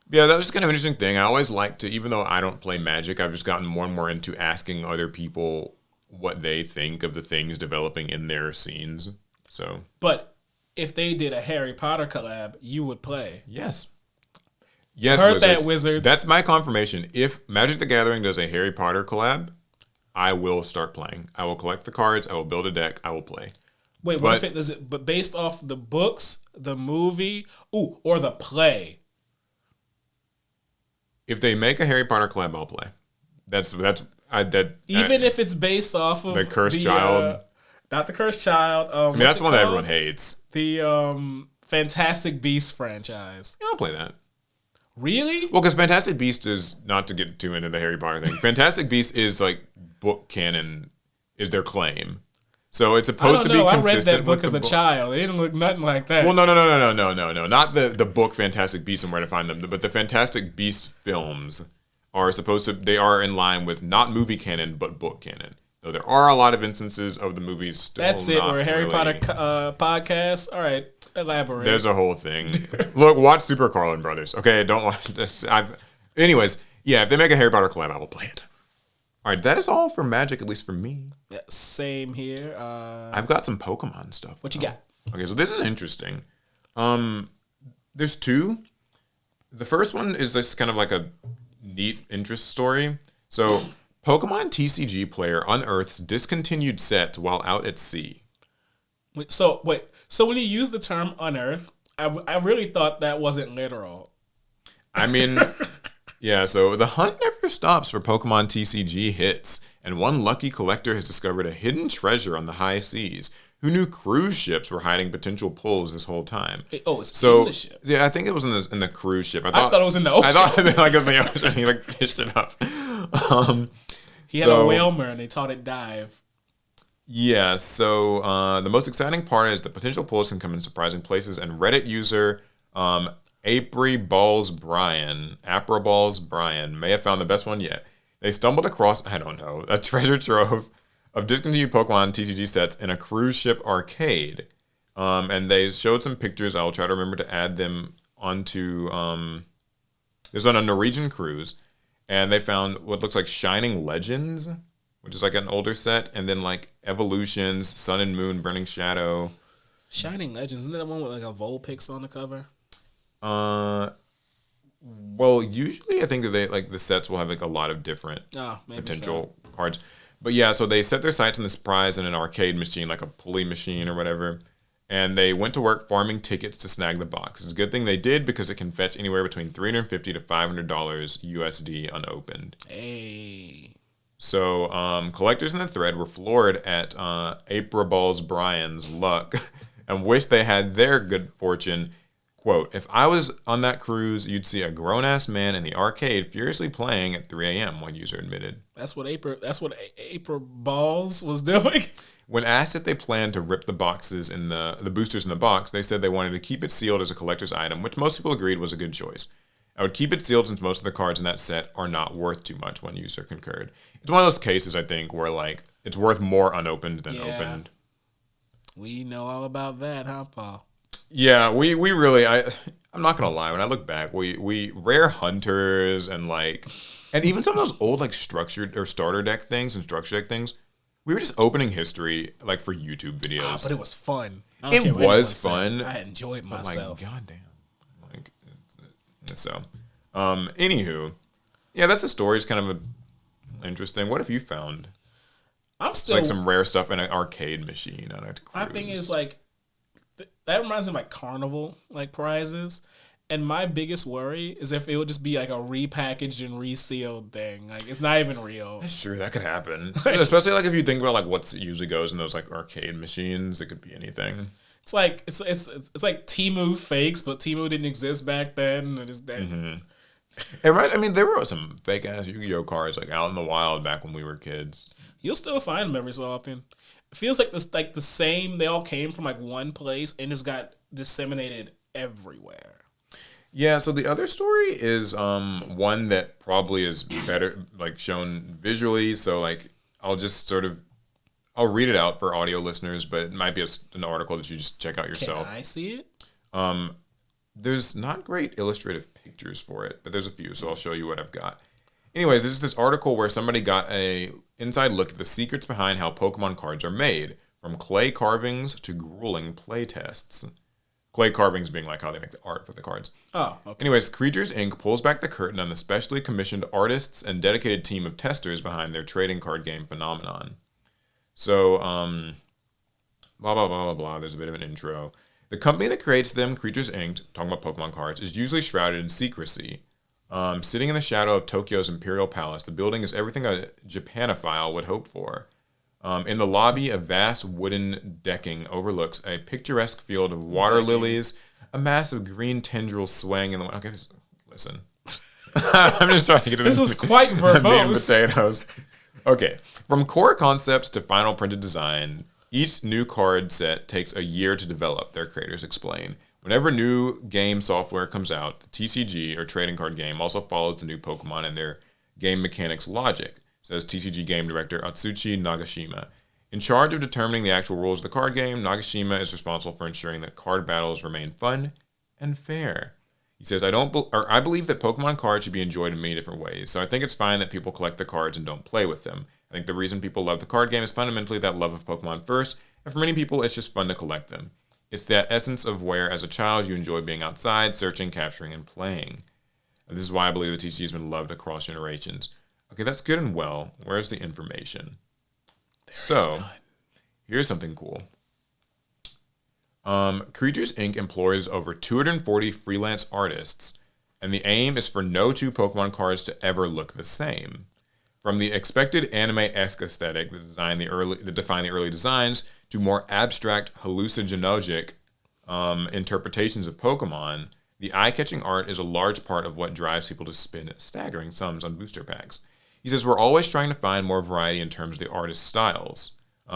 Speaker 1: Yeah, that was just kind of an interesting thing. I always like to, even though I don't play Magic, I've just gotten more and more into asking other people what they think of the things developing in their scenes. So,
Speaker 2: but if they did a Harry Potter collab, you would play.
Speaker 1: Yes,
Speaker 2: heard Wizards. That, Wizards.
Speaker 1: That's my confirmation. If Magic the Gathering does a Harry Potter collab, I will start playing. I will collect the cards. I will build a deck. I will play.
Speaker 2: Wait, what if it does it? But based off the books, the movie, or the play.
Speaker 1: If they make a Harry Potter collab, I'll play.
Speaker 2: Even if it's based off of
Speaker 1: the Cursed Child,
Speaker 2: not the Cursed Child.
Speaker 1: I mean, that's the one that everyone hates.
Speaker 2: The Fantastic Beasts franchise.
Speaker 1: Yeah, I'll play that.
Speaker 2: Really?
Speaker 1: Well, because Fantastic Beasts is, not to get too into the Harry Potter thing. Fantastic Beasts is like book canon, is their claim. So it's supposed to be consistent.
Speaker 2: I read that book as a child. It didn't look nothing like that.
Speaker 1: Well, no. Not the book Fantastic Beasts and Where to Find Them, but the Fantastic Beasts films are they are in line with not movie canon, but book canon. Though there are a lot of instances of the movies still
Speaker 2: That's it. We're a Harry Potter podcast. All right, elaborate.
Speaker 1: There's a whole thing. Look, watch Super Carlin Brothers. Okay, don't watch this. Anyways, yeah, if they make a Harry Potter collab, I will play it. All right, that is all for Magic, at least for me.
Speaker 2: Yeah, same here.
Speaker 1: I've got some Pokemon stuff.
Speaker 2: What you got?
Speaker 1: Okay, so this is interesting. There's two. The first one is this kind of like a neat interest story. So Pokemon TCG player unearths discontinued sets while out at sea.
Speaker 2: So when you use the term unearth, I really thought that wasn't literal.
Speaker 1: I mean, yeah, so the hunt never stops for Pokemon TCG hits, and one lucky collector has discovered a hidden treasure on the high seas. Who knew cruise ships were hiding potential pulls this whole time?
Speaker 2: It's in the ship.
Speaker 1: Yeah, I think it was in the cruise ship.
Speaker 2: I thought it was in the ocean.
Speaker 1: I thought like it was in the ocean. He like fished it up.
Speaker 2: He had a whalmer and they taught it dive.
Speaker 1: Yeah, so the most exciting part is the potential pulls can come in surprising places, and Reddit user Apriballs Brian may have found the best one yet. They stumbled across, I don't know, a treasure trove of discontinued Pokemon TCG sets in a cruise ship arcade. And they showed some pictures. I'll try to remember to add them onto, there's on a Norwegian cruise, and they found what looks like Shining Legends, which is like an older set, and then like Evolutions, Sun and Moon, Burning Shadow.
Speaker 2: Shining Legends, isn't that one with like a Vulpix on the cover?
Speaker 1: Well, usually I think that they like the sets will have like a lot of different potential cards. But yeah, so they set their sights on this prize in an arcade machine, like a pulley machine or whatever, and they went to work farming tickets to snag the box. It's a good thing they did because it can fetch anywhere between $350 to $500 USD unopened.
Speaker 2: Hey.
Speaker 1: So collectors in the thread were floored at Apriballs Brian's luck and wished they had their good fortune. Quote, if I was on that cruise, you'd see a grown-ass man in the arcade furiously playing at 3 a.m., one user admitted.
Speaker 2: That's what Apriballs was doing?
Speaker 1: When asked if they planned to rip the boxes in the boosters in the box, they said they wanted to keep it sealed as a collector's item, which most people agreed was a good choice. I would keep it sealed since most of the cards in that set are not worth too much, one user concurred. It's one of those cases, I think, where like it's worth more unopened than opened.
Speaker 2: We know all about that, huh, Paul?
Speaker 1: Yeah, we really, I'm not gonna lie, when I look back, we rare hunters and even some of those old like structured or starter deck things and structure deck things, we were just opening history like for YouTube videos.
Speaker 2: But it was fun.
Speaker 1: It was fun.
Speaker 2: I enjoyed myself.
Speaker 1: Like, goddamn. So, anywho, yeah, that's the story. It's kind of interesting. What have you found? It's like some rare stuff in an arcade machine on a cruise.
Speaker 2: My thing is like, that reminds me of like carnival like prizes, and my biggest worry is if it would just be like a repackaged and resealed thing. Like it's not even real.
Speaker 1: That's true. That could happen, especially like if you think about like what usually goes in those like arcade machines. It could be anything.
Speaker 2: It's like it's like Temu fakes, but Temu didn't exist back then. It is that.
Speaker 1: Mm-hmm. Right. I mean, there were some fake ass Yu-Gi-Oh cards like out in the wild back when we were kids.
Speaker 2: You'll still find them every so often. It feels like this, like the same. They all came from like one place and just got disseminated everywhere.
Speaker 1: Yeah. So the other story is one that probably is better like shown visually. So like I'll read it out for audio listeners, but it might be an article that you just check out yourself.
Speaker 2: Can I see it?
Speaker 1: There's not great illustrative pictures for it, but there's a few, so I'll show you what I've got. Anyways, this is this article where somebody got a inside look at the secrets behind how Pokemon cards are made, from clay carvings to grueling play tests. Clay carvings being like how they make the art for the cards.
Speaker 2: Oh, okay.
Speaker 1: Anyways, Creatures Inc. pulls back the curtain on the specially commissioned artists and dedicated team of testers behind their trading card game phenomenon. So, blah, blah, blah, blah, blah. There's a bit of an intro. The company that creates them, Creatures Inc., talking about Pokemon cards, is usually shrouded in secrecy. Sitting in the shadow of Tokyo's Imperial Palace, the building is everything a Japanophile would hope for. In the lobby, a vast wooden decking overlooks a picturesque field of water lilies, a massive green tendril swaying in the wind. Okay, listen. I'm just trying to get to
Speaker 2: this. This is quite verbose.
Speaker 1: Potatoes. Okay, from core concepts to final printed design, each new card set takes a year to develop, their creators explain. Whenever new game software comes out, the TCG, or trading card game, also follows the new Pokemon and their game mechanics logic, says TCG game director Atsushi Nagashima. In charge of determining the actual rules of the card game, Nagashima is responsible for ensuring that card battles remain fun and fair. He says, I believe that Pokemon cards should be enjoyed in many different ways, so I think it's fine that people collect the cards and don't play with them. I think the reason people love the card game is fundamentally that love of Pokemon first, and for many people, it's just fun to collect them. It's that essence of where, as a child, you enjoy being outside, searching, capturing, and playing. And this is why I believe the TCG has been loved across generations. Okay, that's good and well. Where's the information?
Speaker 2: There is none.
Speaker 1: Here's something cool. Creatures Inc. employs over 240 freelance artists, and the aim is for no two Pokemon cards to ever look the same. From the expected anime-esque aesthetic that define the early designs to more abstract, hallucinogenic interpretations of Pokemon, the eye-catching art is a large part of what drives people to spend staggering sums on booster packs. He says, we're always trying to find more variety in terms of the artist's styles,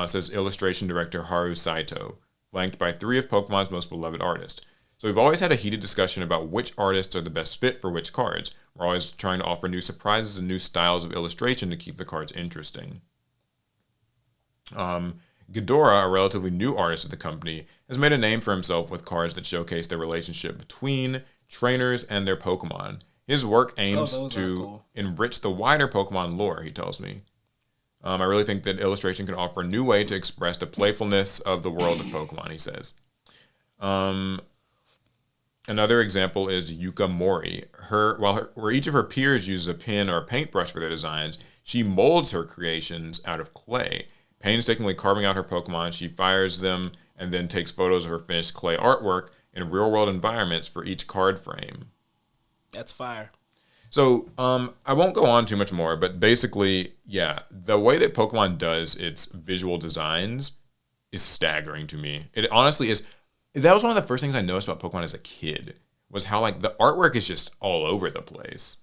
Speaker 1: says illustration director Haru Saito, flanked by 3 of Pokemon's most beloved artists. So we've always had a heated discussion about which artists are the best fit for which cards. We're always trying to offer new surprises and new styles of illustration to keep the cards interesting. Ghidorah, a relatively new artist at the company, has made a name for himself with cards that showcase the relationship between trainers and their Pokemon. His work aims to enrich the wider Pokemon lore, he tells me. I really think that illustration can offer a new way to express the playfulness of the world of Pokemon, he says. Another example is Yuka Mori. Where each of her peers uses a pen or a paintbrush for their designs, she molds her creations out of clay. Painstakingly carving out her Pokemon, she fires them and then takes photos of her finished clay artwork in real-world environments for each card frame.
Speaker 2: That's fire.
Speaker 1: So, I won't go on too much more, but basically, yeah, the way that Pokemon does its visual designs is staggering to me. It honestly is. That was one of the first things I noticed about Pokemon as a kid, was how, like, the artwork is just all over the place.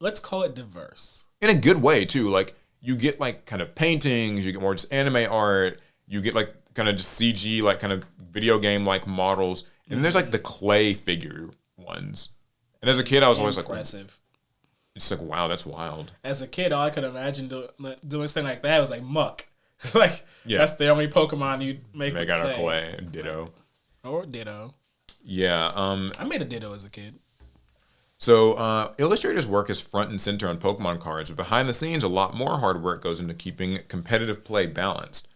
Speaker 2: Let's call it diverse.
Speaker 1: In a good way, too. Like, you get, like, kind of paintings, you get more just anime art, you get, like, kind of just CG, like, kind of video game-like models, and there's, like, the clay figure ones. And as a kid, I was always like, impressive. It's like, wow, that's wild.
Speaker 2: As a kid, all I could imagine doing something like that was like muck. Like, yeah. That's the only Pokemon you make
Speaker 1: out of clay. Ditto.
Speaker 2: Or Ditto.
Speaker 1: Yeah.
Speaker 2: I made a Ditto as a kid.
Speaker 1: So, illustrators work as front and center on Pokemon cards, but behind the scenes, a lot more hard work goes into keeping competitive play balanced.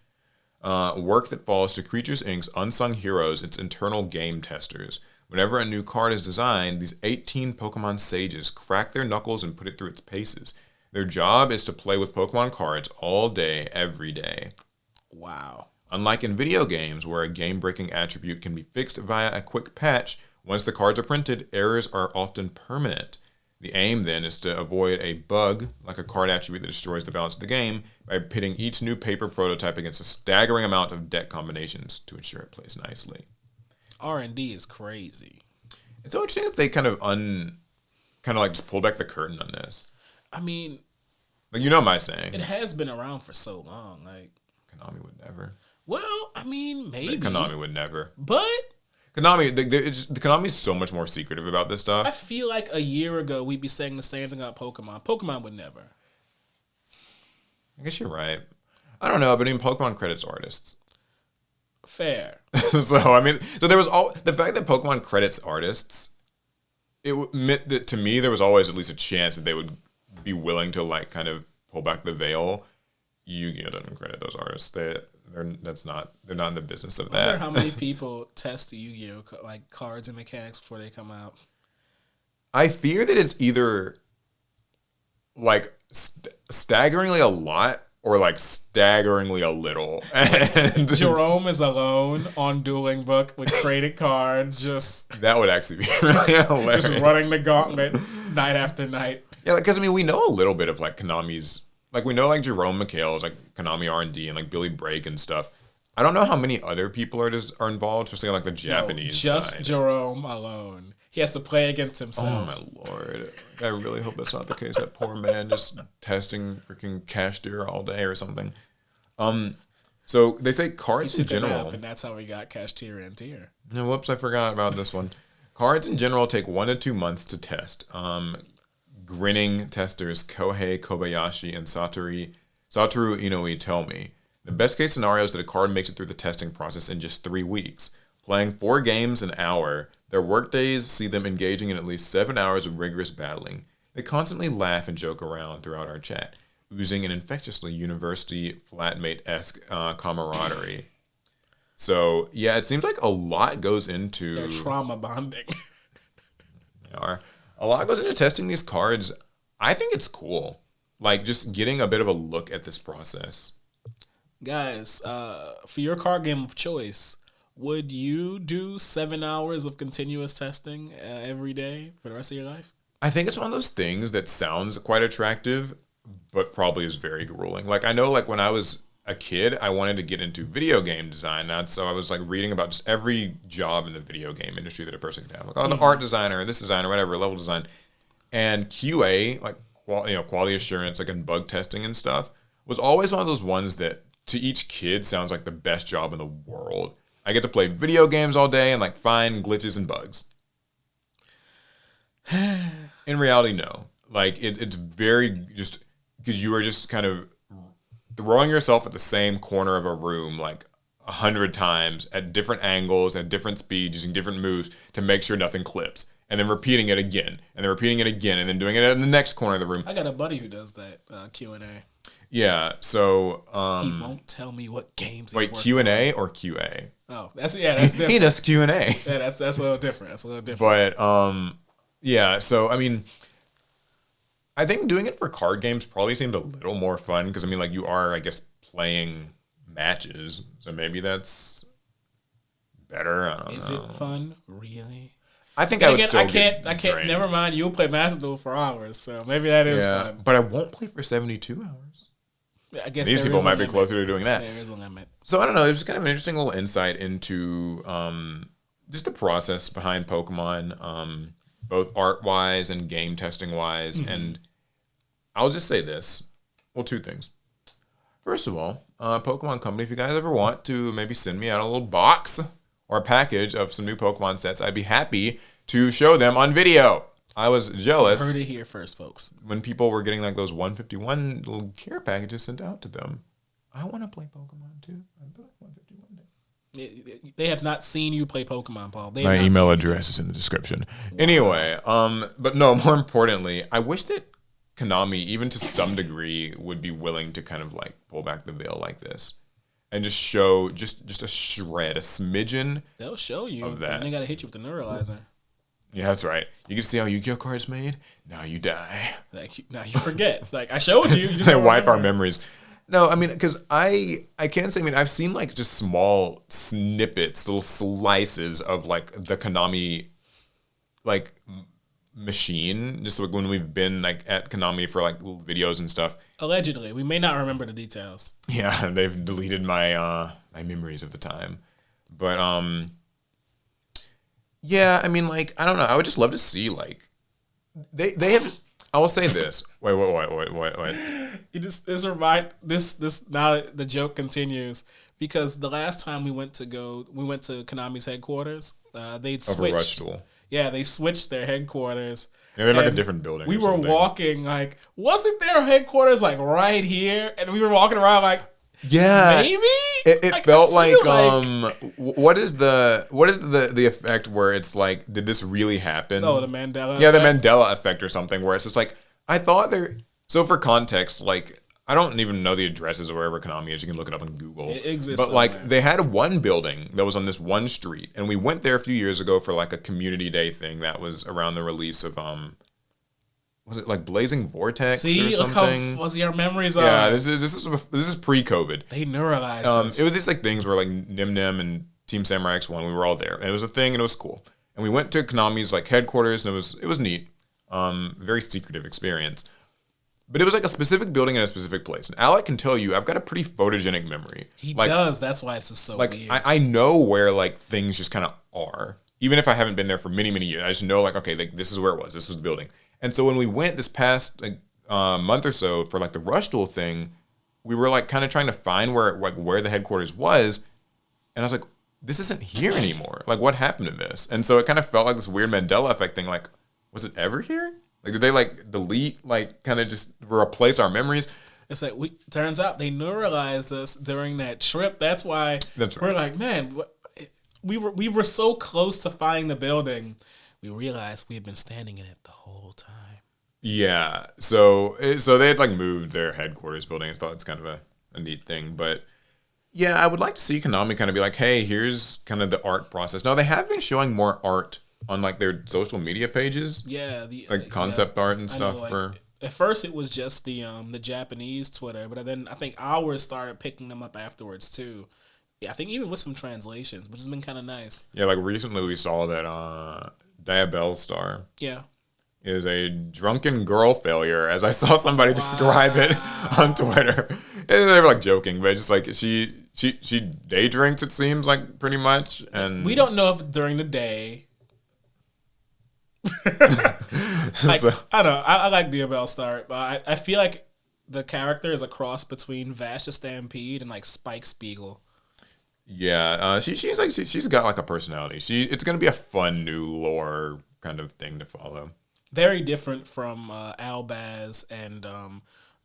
Speaker 1: Work that falls to Creatures Inc.'s unsung heroes, its internal game testers. Whenever a new card is designed, these 18 Pokemon sages crack their knuckles and put it through its paces. Their job is to play with Pokemon cards all day, every day.
Speaker 2: Wow.
Speaker 1: Unlike in video games, where a game-breaking attribute can be fixed via a quick patch, once the cards are printed, errors are often permanent. The aim, then, is to avoid a bug, like a card attribute that destroys the balance of the game, by pitting each new paper prototype against a staggering amount of deck combinations to ensure it plays nicely.
Speaker 2: R&D is crazy.
Speaker 1: It's so interesting that they kind of just pull back the curtain on this.
Speaker 2: I mean,
Speaker 1: like, you know my saying.
Speaker 2: It has been around for so long. Like,
Speaker 1: Konami would never.
Speaker 2: Well, I mean, maybe.
Speaker 1: Konami would never.
Speaker 2: But
Speaker 1: Konami, Konami's so much more secretive about this stuff.
Speaker 2: I feel like a year ago we'd be saying the same thing about Pokemon. Pokemon would never.
Speaker 1: I guess you're right. I don't know, but I mean, Pokemon credits artists.
Speaker 2: Fair.
Speaker 1: So there was the fact that Pokemon credits artists, it meant that to me there was always at least a chance that they would be willing to, like, kind of pull back the veil. Yu-Gi-Oh doesn't credit those artists. They're not in the business of that.
Speaker 2: I wonder how many people test the Yu-Gi-Oh like cards and mechanics before they come out.
Speaker 1: I fear that it's either like staggeringly a lot or like staggeringly a little. And
Speaker 2: Jerome is alone on Dueling Book with traded cards, just
Speaker 1: that would actually be really hilarious.
Speaker 2: Just running the gauntlet night after night.
Speaker 1: Yeah, because I mean, we know a little bit of like Konami's, like we know like Jerome McHale's like Konami R&D and like Billy Brake and stuff. I don't know how many other people are involved, especially on like the Japanese
Speaker 2: just
Speaker 1: side.
Speaker 2: Jerome alone. He has to play against himself.
Speaker 1: Oh my lord! I really hope that's not the case. That poor man just testing freaking cash deer all day or something. So they say cards in general,
Speaker 2: and that's how we got cash tier and tier.
Speaker 1: No, whoops! I forgot about this one. Cards in general take 1 to 2 months to test. Grinning testers Kohei Kobayashi and Satoru Inoue tell me the best case scenario is that a card makes it through the testing process in just 3 weeks. Playing 4 games an hour, their workdays see them engaging in at least 7 hours of rigorous battling. They constantly laugh and joke around throughout our chat, oozing an infectiously university flatmate-esque camaraderie. So, yeah, it seems like a lot goes into...
Speaker 2: They're trauma bonding.
Speaker 1: They are. A lot goes into testing these cards. I think it's cool. like just getting a bit of a look at this process.
Speaker 2: Guys, for your card game of choice, would you do 7 hours of continuous testing every day for the rest of your life?
Speaker 1: I think it's one of those things that sounds quite attractive, but probably is very grueling. Like I know, like when I was a kid, I wanted to get into video game design. So I was like reading about just every job in the video game industry that a person could have. Like, oh, the art designer, this designer, whatever, level design. And QA, like quality assurance, like in bug testing and stuff, was always one of those ones that to each kid sounds like the best job in the world. I get to play video games all day and like find glitches and bugs. In reality, no. Like it's very just because you are just kind of throwing yourself at the same corner of a room like 100 times at different angles, at different speeds, using different moves to make sure nothing clips. And then repeating it again, and then repeating it again, and then doing it in the next corner of the room.
Speaker 2: I got a buddy who does that Q&A.
Speaker 1: Yeah, so
Speaker 2: he won't tell me what games.
Speaker 1: Wait, Q&A or QA?
Speaker 2: Oh, that's different.
Speaker 1: He does Q&A.
Speaker 2: Yeah, that's a little different. That's a little different.
Speaker 1: But yeah. So I mean, I think doing it for card games probably seemed a little more fun because I mean, like you are, I guess, playing matches, so maybe that's better. I don't know.
Speaker 2: Is it fun, really?
Speaker 1: I think I would still.
Speaker 2: I can't.
Speaker 1: Drained.
Speaker 2: Never mind. You'll play Master Duel for hours, so maybe that is fun.
Speaker 1: But I won't play for 72 hours.
Speaker 2: I guess
Speaker 1: these people might be closer to doing that.
Speaker 2: There is a limit.
Speaker 1: So I don't know. It was kind of an interesting little insight into just the process behind Pokemon, both art wise and game testing wise. Mm-hmm. And I'll just say this: well, two things. First of all, Pokemon Company, if you guys ever want to maybe send me out a little box or a package of some new Pokemon sets, I'd be happy to show them on video. I was jealous.
Speaker 2: You heard it here first, folks.
Speaker 1: When people were getting like those 151 little care packages sent out to them. I want to play Pokemon too. I feel like 151
Speaker 2: They have not seen you play Pokemon, Paul.
Speaker 1: My email address is in the description. Wow. Anyway, but no, more importantly, I wish that Konami, even to some degree, would be willing to kind of like pull back the veil like this. And just show just a shred, a smidgen.
Speaker 2: They'll show you.
Speaker 1: Of that.
Speaker 2: And they gotta hit you with the neuralizer.
Speaker 1: Yeah, that's right. You can see how Yu-Gi-Oh cards made. Now you die.
Speaker 2: Now you forget. Like I showed you.
Speaker 1: They wipe our memories. No, I mean, because I can't say. I mean, I've seen like just small snippets, little slices of like the Konami, like machine. Just like when we've been like at Konami for like little videos and stuff.
Speaker 2: Allegedly, we may not remember the details.
Speaker 1: Yeah, they've deleted my my memories of the time, but yeah, I mean, like I don't know. I would just love to see like they have. I will say this. Wait.
Speaker 2: You just this now the joke continues because the last time we went to Konami's headquarters, they'd switched.
Speaker 1: Rush Duel.
Speaker 2: Yeah, they switched their headquarters.
Speaker 1: Yeah, they're like a different building.
Speaker 2: We were walking like, wasn't their headquarters like right here? And we were walking around like,
Speaker 1: yeah,
Speaker 2: maybe.
Speaker 1: It like, felt like what is the effect where it's like, did this really happen?
Speaker 2: Oh, the Mandela.
Speaker 1: Yeah, effect? The Mandela effect or something, where it's just like, I thought there. So for context, like I don't even know the addresses of wherever Konami is. You can look it up on Google.
Speaker 2: It exists.
Speaker 1: But
Speaker 2: somewhere.
Speaker 1: like they had one building that was on this one street, and we went there a few years ago for like a community day thing that was around the release of was it like Blazing Vortex or something?
Speaker 2: Look how fuzzy our memories are.
Speaker 1: Yeah, this is pre-COVID.
Speaker 2: They neuralized us.
Speaker 1: It was these like things where like Nim and Team Samurai X1, we were all there, and it was a thing, and it was cool. And we went to Konami's like headquarters, and it was neat. Very secretive experience. But it was like a specific building in a specific place. And Alec can tell you, I've got a pretty photogenic memory.
Speaker 2: He does. That's why it's just so
Speaker 1: like,
Speaker 2: weird.
Speaker 1: I know where like things just kind of are. Even if I haven't been there for many, many years. I just know like, okay, like this is where it was. This was the building. And so when we went this past like month or so for like the Rush Duel thing, we were like kind of trying to find where the headquarters was. And I was like, this isn't here anymore. Like what happened to this? And so it kind of felt like this weird Mandela effect thing. Like, was it ever here? Like, did they like delete, like, kind of just replace our memories?
Speaker 2: It's like turns out they neuralized us during that trip. That's why we're like, man, we were so close to finding the building, we realized we had been standing in it the whole time.
Speaker 1: Yeah, so they had like moved their headquarters building. I thought it's kind of a neat thing, but yeah, I would like to see Konami kind of be like, hey, here's kind of the art process. Now they have been showing more art on like their social media pages.
Speaker 2: Yeah,
Speaker 1: like concept art and stuff.
Speaker 2: like,
Speaker 1: for
Speaker 2: at first it was just the Japanese Twitter, but then I think ours started picking them up afterwards too. Yeah, I think even with some translations, which has been kind of nice.
Speaker 1: Yeah, like recently we saw that Diabell Star
Speaker 2: Yeah.
Speaker 1: is a drunken girl failure, as I saw somebody describe it on Twitter. And they were like joking, but it's just like she day drinks, it seems like, pretty much. And
Speaker 2: We don't know if it's during the day.
Speaker 1: So-
Speaker 2: I don't know. I like Diabell Star, but I feel like the character is a cross between Vasha Stampede and like Spike Spiegel.
Speaker 1: yeah, she's got like a personality. It's gonna be a fun new lore kind of thing to follow.
Speaker 2: Very different from Albaz and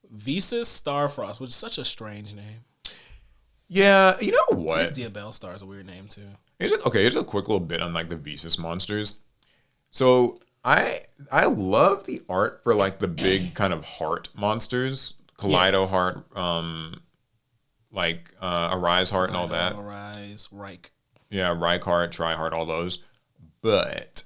Speaker 2: Visas Starfrost, which is such a strange name.
Speaker 1: Yeah, you know
Speaker 2: I
Speaker 1: what?
Speaker 2: guess Diabell Star is a weird name too.
Speaker 1: Here's a quick little bit on like the Visas monsters. So I love the art for like the big kind of heart monsters, Kaleido Heart, Arise Heart and all that.
Speaker 2: Arise, Reich.
Speaker 1: Yeah, Heart, Tri Heart, all those. But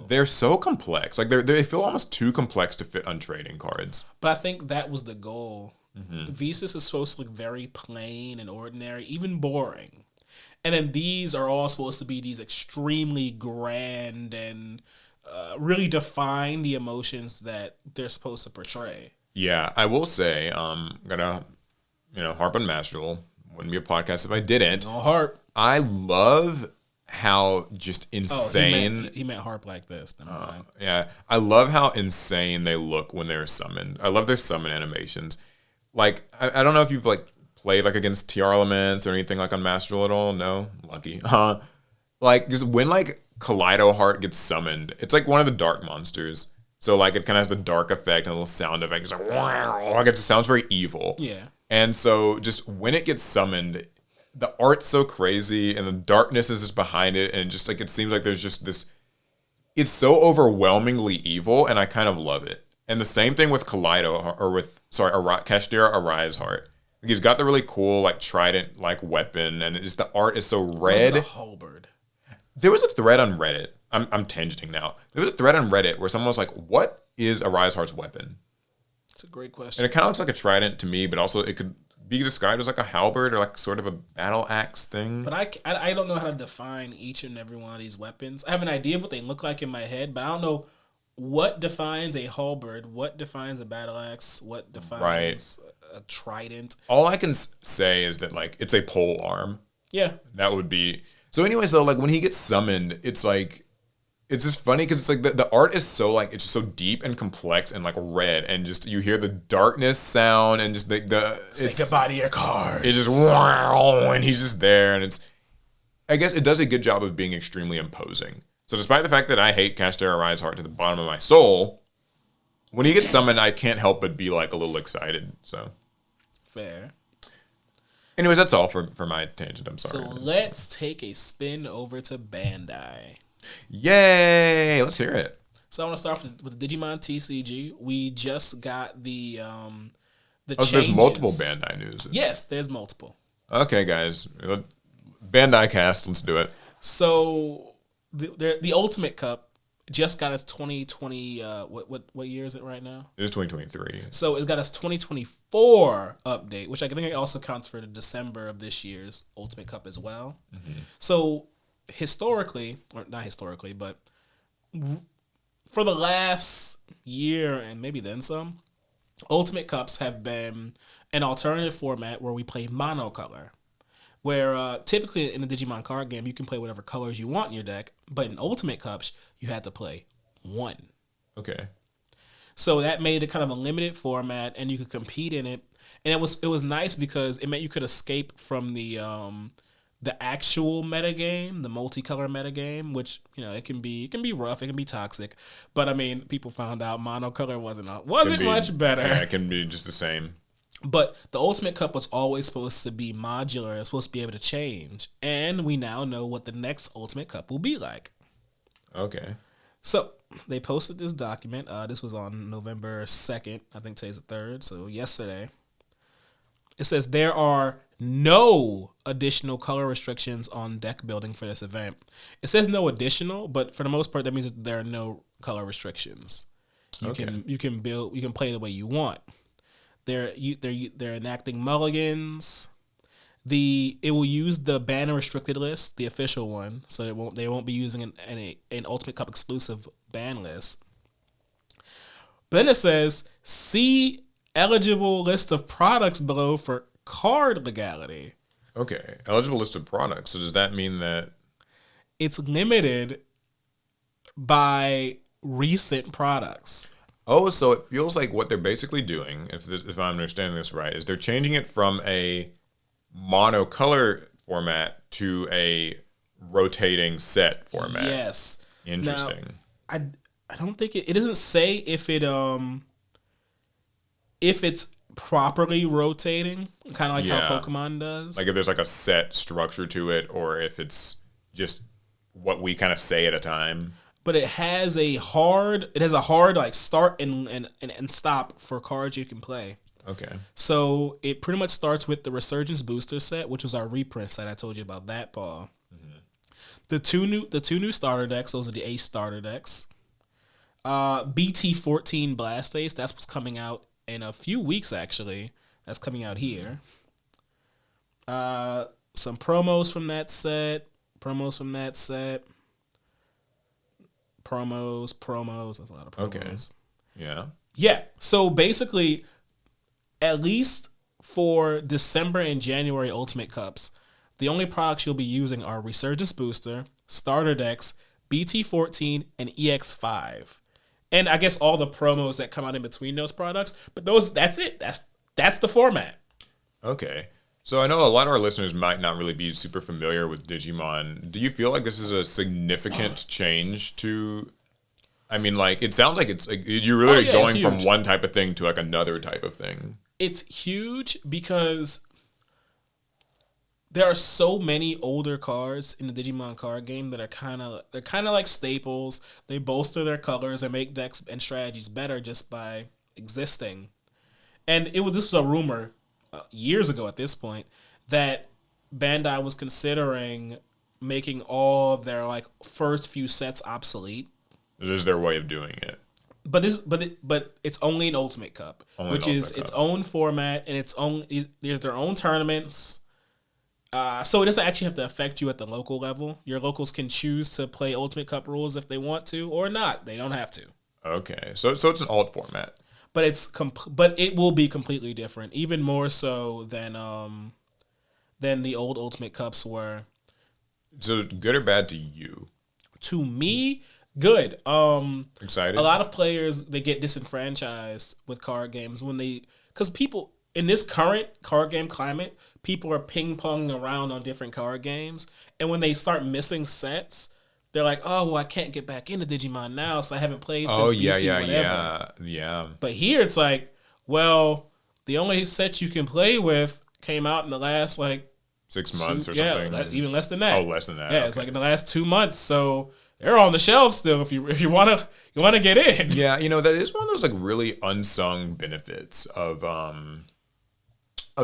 Speaker 1: they're so complex. Like they feel almost too complex to fit on trading cards.
Speaker 2: But I think that was the goal. Visas is supposed to look very plain and ordinary, even boring. And then these are all supposed to be these extremely grand and really define the emotions that they're supposed to portray.
Speaker 1: Yeah, I will say, gonna harp on Masterful. Wouldn't be a podcast if I didn't.
Speaker 2: No harp.
Speaker 1: I love how just insane.
Speaker 2: He meant harp like this. Never mind.
Speaker 1: Yeah, I love how insane they look when they're summoned. I love their summon animations. Like, I don't know if you've like played like against TR Elements or anything like on Masterful at all. No, lucky. Like just when like Kaleido Heart gets summoned, it's like one of the dark monsters. So like it kind of has the dark effect and a little sound effect. It's like, wow, like it just sounds very evil.
Speaker 2: Yeah.
Speaker 1: And so just when it gets summoned, the art's so crazy and the darkness is just behind it, and just like it seems like there's just this. It's so overwhelmingly evil, and I kind of love it. And the same thing with Kashtira Arise Heart. Like he's got the really cool like trident like weapon, and the art is so red.
Speaker 2: The halberd.
Speaker 1: There was a thread on Reddit. I'm tangenting now. There was a thread on Reddit where someone was like, "What is Arise Heart's weapon?"
Speaker 2: It's a great question.
Speaker 1: And it kind of looks like a trident to me, but also it could be described as like a halberd or like sort of a battle axe thing.
Speaker 2: But I don't know how to define each and every one of these weapons. I have an idea of what they look like in my head, but I don't know what defines a halberd, what defines a battle axe, what defines a trident.
Speaker 1: All I can say is that like it's a pole arm.
Speaker 2: Yeah.
Speaker 1: That would be. So anyways though, like when he gets summoned, it's like it's just funny because it's like the art is so like it's just so deep and complex and like red, and just you hear the darkness sound and just
Speaker 2: say goodbye to your cards.
Speaker 1: It's just wow, and he's just there, and it's I guess it does a good job of being extremely imposing. So despite the fact that I hate Kashtira Rise Heart to the bottom of my soul, when he gets summoned, I can't help but be like a little excited. So
Speaker 2: fair.
Speaker 1: Anyways, that's all for my tangent. I'm sorry.
Speaker 2: So let's take a spin over to Bandai.
Speaker 1: Yay! Let's hear it.
Speaker 2: So I want to start with the Digimon TCG. We just got the
Speaker 1: so
Speaker 2: changes.
Speaker 1: There's multiple Bandai news.
Speaker 2: Yes, there's multiple.
Speaker 1: Okay, guys. Bandai cast. Let's do it.
Speaker 2: So the Ultimate Cup just got its 2020. What year is it right now?
Speaker 1: It is 2023.
Speaker 2: So it got its 2024 update, which I think it also counts for the December of this year's Ultimate Cup as well. Mm-hmm. So historically, or not historically, but for the last year and maybe then some, Ultimate Cups have been an alternative format where we play monocolor. Where typically in the Digimon card game, you can play whatever colors you want in your deck, but in Ultimate Cups, you had to play one.
Speaker 1: Okay.
Speaker 2: So that made it kind of a limited format, and you could compete in it. And it was nice because it meant you could escape from the actual metagame, the multicolor metagame, which it can be rough, it can be toxic, but I mean people found out monocolor wasn't much better.
Speaker 1: Yeah, it can be just the same.
Speaker 2: But the Ultimate Cup was always supposed to be modular. It's supposed to be able to change. And we now know what the next Ultimate Cup will be like.
Speaker 1: Okay.
Speaker 2: So they posted this document. This was on November 2nd. I think today's the 3rd. So yesterday. It says there are no additional color restrictions on deck building for this event. It says no additional, but for the most part, that means that there are no color restrictions. You can play the way you want. They're enacting mulligans. It will use the banner restricted list, the official one, so they won't be using an Ultimate Cup exclusive ban list. But then it says, see eligible list of products below for card legality.
Speaker 1: Okay, eligible list of products. So does that mean that
Speaker 2: it's limited by recent products?
Speaker 1: Oh, so it feels like what they're basically doing, if I'm understanding this right, is they're changing it from a monocolor format to a rotating set format.
Speaker 2: Yes.
Speaker 1: Interesting.
Speaker 2: Now, I don't think it doesn't say if it's properly rotating, kind of like how Pokemon does.
Speaker 1: Like if there's like a set structure to it, or if it's just what we kind of say at a time.
Speaker 2: But it has a hard like start and stop for cards you can play.
Speaker 1: Okay.
Speaker 2: So it pretty much starts with the Resurgence Booster set, which was our reprint set. I told you about that, Paul. Mm-hmm. The two new starter decks. Those are the Ace starter decks. BT14 Blast Ace. That's what's coming out in a few weeks. Actually, that's coming out here. Some promos from that set. Promos. That's a lot of promos.
Speaker 1: Okay. Yeah.
Speaker 2: Yeah. So basically, at least for December and January Ultimate Cups, the only products you'll be using are Resurgence Booster, Starter Decks, BT14, and EX5. And I guess all the promos that come out in between those products. But that's it. That's the format.
Speaker 1: Okay. So I know a lot of our listeners might not really be super familiar with Digimon. Do you feel like this is a significant change to... I mean, like, it sounds like it's like you're really going from one type of thing to like another type of thing.
Speaker 2: It's huge because there are so many older cards in the Digimon card game that are kind of like staples. They bolster their colors and make decks and strategies better just by existing. And this was a rumor years ago at this point that Bandai was considering making all of their like first few sets obsolete.
Speaker 1: This is their way of doing it.
Speaker 2: But it's only an Ultimate Cup, which is its own format and there's their own tournaments. So it doesn't actually have to affect you at the local level. Your locals can choose to play Ultimate Cup rules if they want to or not. They don't have to.
Speaker 1: Okay, so it's an alt format.
Speaker 2: But it will be completely different, even more so than the old Ultimate Cups were.
Speaker 1: So good or bad to you?
Speaker 2: To me, good.
Speaker 1: Excited.
Speaker 2: A lot of players, they get disenfranchised with card games because people in this current card game climate, people are ping-ponging around on different card games, and when they start missing sets, they're like, oh, well, I can't get back into Digimon now, so I haven't played since BT,
Speaker 1: yeah.
Speaker 2: But here it's like, well, the only sets you can play with came out in the last, like...
Speaker 1: 6 months or something.
Speaker 2: Yeah, even less than that.
Speaker 1: Oh, less than that.
Speaker 2: Yeah, okay. It's like in the last 2 months, so they're on the shelf still if you want to get in.
Speaker 1: Yeah, that is one of those, like, really unsung benefits of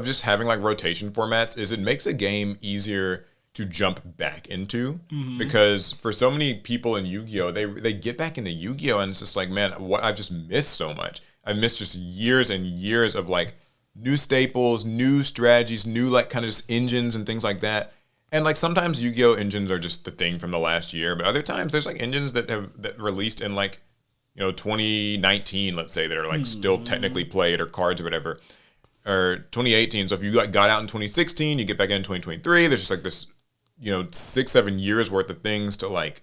Speaker 1: just having, like, rotation formats is it makes a game easier to jump back into, because for so many people in Yu-Gi-Oh, they get back into Yu-Gi-Oh and it's just like, man, what I've just missed so much. I've missed just years and years of like new staples, new strategies, new like kind of just engines and things like that. And like sometimes Yu-Gi-Oh engines are just the thing from the last year, but other times there's like engines that released in like 2019, let's say, that are like still technically played, or cards or whatever, or 2018. So if you like got out in 2016, you get back in 2023. There's just like this 6-7 years worth of things to like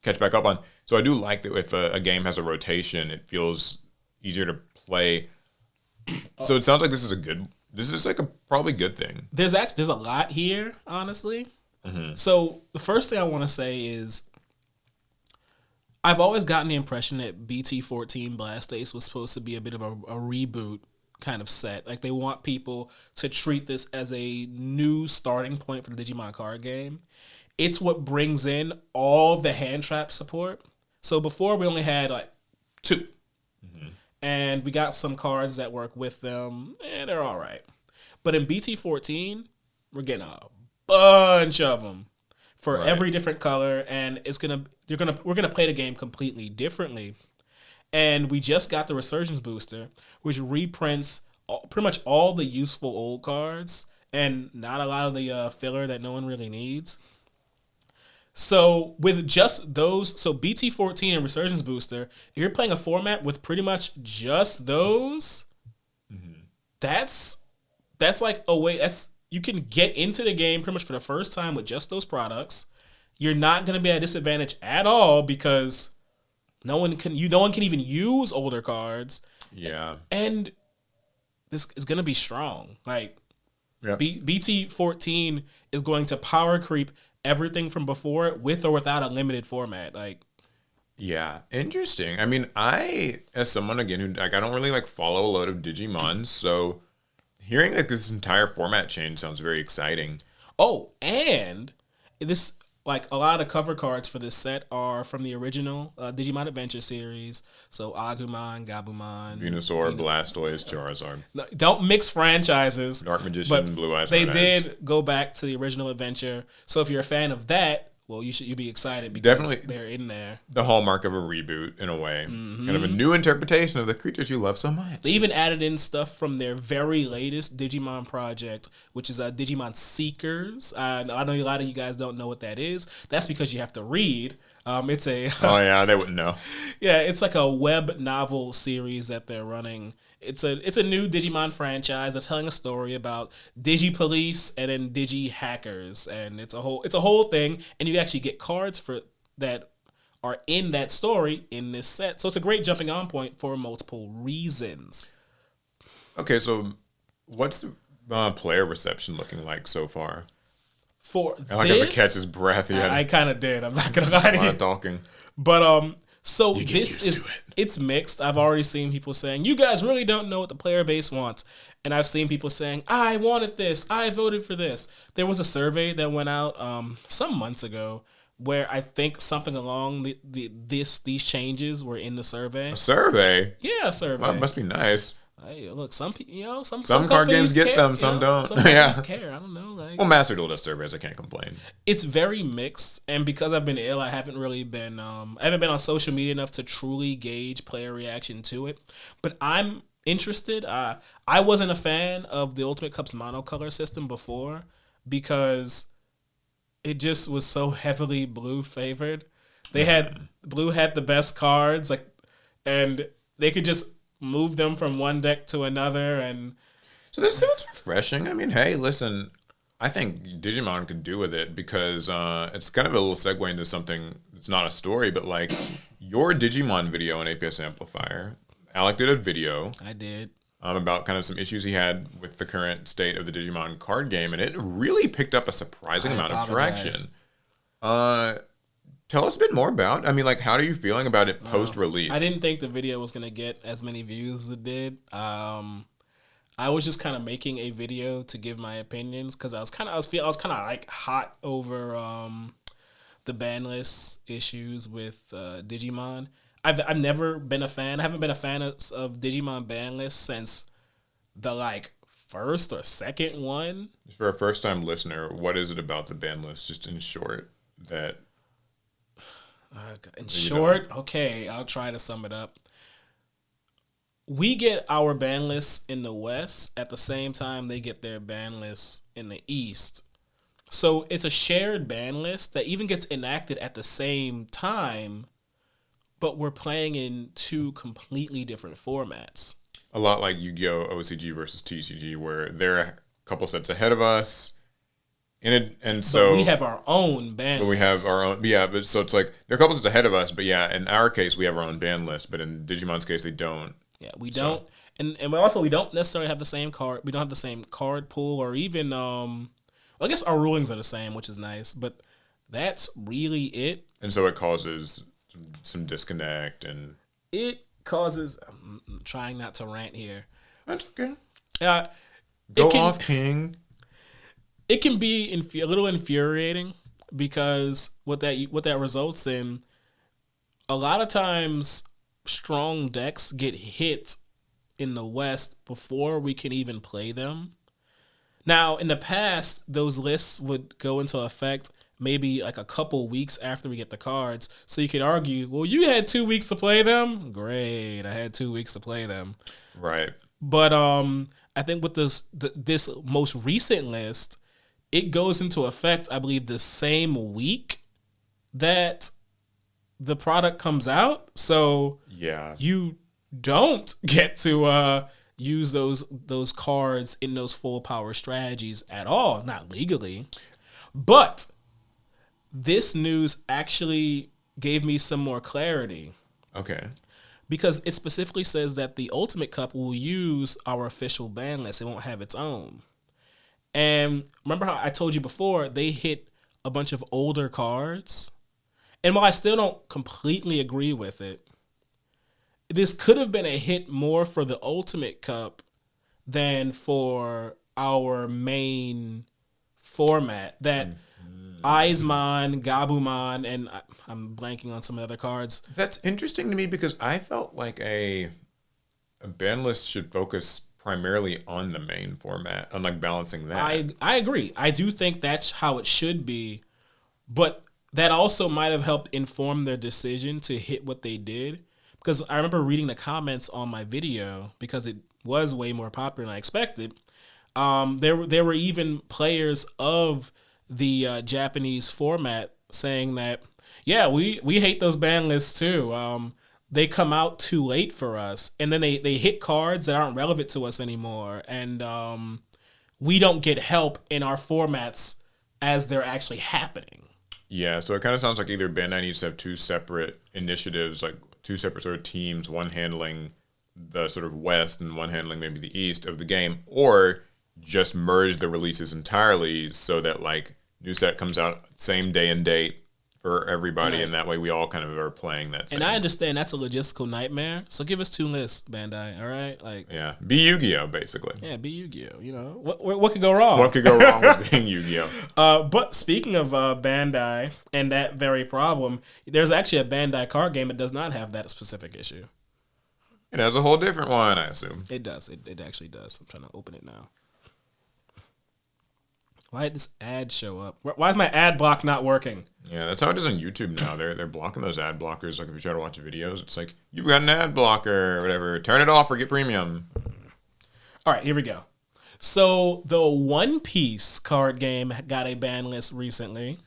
Speaker 1: catch back up on. So I do like that if a game has a rotation, it feels easier to play. So it sounds like this is like a probably good thing.
Speaker 2: There's a lot here, honestly. So the first thing I want to say is I've always gotten the impression that BT14 Blast Ace was supposed to be a bit of a reboot kind of set. Like they want people to treat this as a new starting point for the Digimon card game. It's what brings in all the hand trap support. So before we only had like 2. And we got some cards that work with them, and they're all right. But in BT14, we're getting a bunch of them for every different color, and we're gonna play the game completely differently. And we just got the Resurgence booster, which reprints pretty much all the useful old cards and not a lot of the filler that no one really needs. So with just those, so BT14 and Resurgence booster, if you're playing a format with pretty much just those, that's like a way you can get into the game pretty much for the first time with just those products. You're not going to be at a disadvantage at all because no one can even use older cards.
Speaker 1: Yeah.
Speaker 2: And this is going to be strong. Like,
Speaker 1: Yep.
Speaker 2: BT14 is going to power creep everything from before it with or without a limited format. Like,
Speaker 1: yeah, interesting. I mean, as someone again who I don't really follow a lot of Digimon, so hearing this entire format change sounds very exciting.
Speaker 2: Oh, and this a lot of cover cards for this set are from the original Digimon Adventure series. So Agumon, Gabumon,
Speaker 1: Venusaur, Blastoise, Charizard.
Speaker 2: No, don't mix franchises.
Speaker 1: Dark Magician, Blue Eyes.
Speaker 2: They
Speaker 1: Red
Speaker 2: did
Speaker 1: Eyes.
Speaker 2: go back to the original Adventure. So if you're a fan of that, well, you'd be excited because
Speaker 1: Definitely
Speaker 2: they're in there.
Speaker 1: The hallmark of a reboot in a way. Kind of a new interpretation of the creatures you love so much.
Speaker 2: They even added in stuff from their very latest Digimon project, which is Digimon Seekers. I know a lot of you guys don't know what that is. That's because you have to read. It's a
Speaker 1: oh yeah, they wouldn't know.
Speaker 2: Yeah, it's like a web novel series that they're running. It's a new Digimon franchise that's telling a story about Digi Police and then Digi Hackers, and it's a whole thing. And you actually get cards for that are in that story in this set. So it's a great jumping on point for multiple reasons.
Speaker 1: Okay, so what's the player reception looking like so far?
Speaker 2: For
Speaker 1: I guess it catches breath. Yeah,
Speaker 2: I kind of did. I'm not gonna lie to you.
Speaker 1: A lot of talking.
Speaker 2: But so it's mixed. I've already seen people saying, you guys really don't know what the player base wants. And I've seen people saying, I wanted this. I voted for this. There was a survey that went out some months ago where I think something along these changes were in the survey.
Speaker 1: A survey?
Speaker 2: Yeah, a survey.
Speaker 1: Well, it must be nice.
Speaker 2: Hey, look, some people, some
Speaker 1: card games get them, some don't.
Speaker 2: Some companies care. I don't know.
Speaker 1: Well, Master Duel does surveys. I can't complain.
Speaker 2: It's very mixed, and because I've been ill, I haven't really been. I haven't been on social media enough to truly gauge player reaction to it. But I'm interested. I wasn't a fan of the Ultimate Cup's monocolor system before because it just was so heavily blue favored. Blue had the best cards, and they could just move them from one deck to another, and
Speaker 1: so this sounds refreshing. I mean, hey, listen, I think Digimon could do with it because it's kind of a little segue into something that's not a story, but your Digimon video on APS Amplifier. Alec did a video.
Speaker 2: I did.
Speaker 1: About kind of some issues he had with the current state of the Digimon card game, and it really picked up a surprising amount of traction. Tell us a bit more about. I mean, how are you feeling about it post-release?
Speaker 2: I didn't think the video was gonna get as many views as it did. I was just kind of making a video to give my opinions because I was kind of hot over the Banlist issues with Digimon. I've never been a fan. I haven't been a fan of Digimon Banlist since the first or second one.
Speaker 1: For a first-time listener, what is it about the Banlist, just in short, that?
Speaker 2: In short, okay, I'll try to sum it up. We get our ban lists in the West at the same time they get their ban lists in the East. So it's a shared ban list that even gets enacted at the same time, but we're playing in two completely different formats.
Speaker 1: A lot like Yu-Gi-Oh! OCG versus TCG, where they're a couple sets ahead of us. So
Speaker 2: we have our own ban list.
Speaker 1: But we have our own, but so it's they're a couple sets ahead of us, but yeah, in our case, we have our own ban list, but in Digimon's case, they don't.
Speaker 2: Yeah, we don't. And we don't necessarily have the same card. We don't have the same card pool or even, I guess our rulings are the same, which is nice, but that's really it.
Speaker 1: And so it causes some disconnect and...
Speaker 2: It causes... I'm trying not to rant here.
Speaker 1: That's okay.
Speaker 2: Go
Speaker 1: off, King.
Speaker 2: It can be a little infuriating because what that results in, a lot of times strong decks get hit in the West before we can even play them. Now, in the past, those lists would go into effect maybe like a couple weeks after we get the cards. So you could argue, well, you had 2 weeks to play them. Great, I had 2 weeks to play them.
Speaker 1: Right.
Speaker 2: But I think with this most recent list, it goes into effect, I believe, the same week that the product comes out. So
Speaker 1: yeah,
Speaker 2: you don't get to use those cards in those full power strategies at all, not legally. But this news actually gave me some more clarity.
Speaker 1: Okay.
Speaker 2: Because it specifically says that the Ultimate Cup will use our official ban list. It won't have its own. And remember how I told you before, they hit a bunch of older cards? And while I still don't completely agree with it, this could have been a hit more for the Ultimate Cup than for our main format. That Aizman, Gabumon, and I'm blanking on some other cards.
Speaker 1: That's interesting to me because I felt like a ban list should focus primarily on the main format, on like balancing that.
Speaker 2: I agree. I do think that's how it should be, but that also might have helped inform their decision to hit what they did. Because I remember reading the comments on my video, because it was way more popular than I expected. There were even players of the Japanese format saying that, yeah, we hate those ban lists too. They come out too late for us, and then they hit cards that aren't relevant to us anymore, and we don't get help in our formats as they're actually happening.
Speaker 1: Yeah, so it kind of sounds like either Bandai needs to have two separate initiatives, like two separate sort of teams, one handling the sort of west and one handling maybe the east of the game, or just merge the releases entirely so that like new set comes out same day and date for everybody, right. And that way we all kind of are playing that same.
Speaker 2: And I understand that's a logistical nightmare, so give us 2 lists, Bandai, all right? Like,
Speaker 1: yeah, be Yu-Gi-Oh, basically.
Speaker 2: Yeah, be Yu-Gi-Oh, you know? What could go wrong?
Speaker 1: What could go wrong with being Yu-Gi-Oh?
Speaker 2: But speaking of Bandai and that very problem, there's actually a Bandai card game that does not have that specific issue.
Speaker 1: It has a whole different one, I assume.
Speaker 2: It does. It actually does. I'm trying to open it now. Why did this ad show up? Why is my ad block not working?
Speaker 1: Yeah, that's how it is on YouTube now. They're blocking those ad blockers. Like if you try to watch videos, it's like, you've got an ad blocker or whatever. Turn it off or get premium.
Speaker 2: All right, here we go. So the One Piece card game got a ban list recently.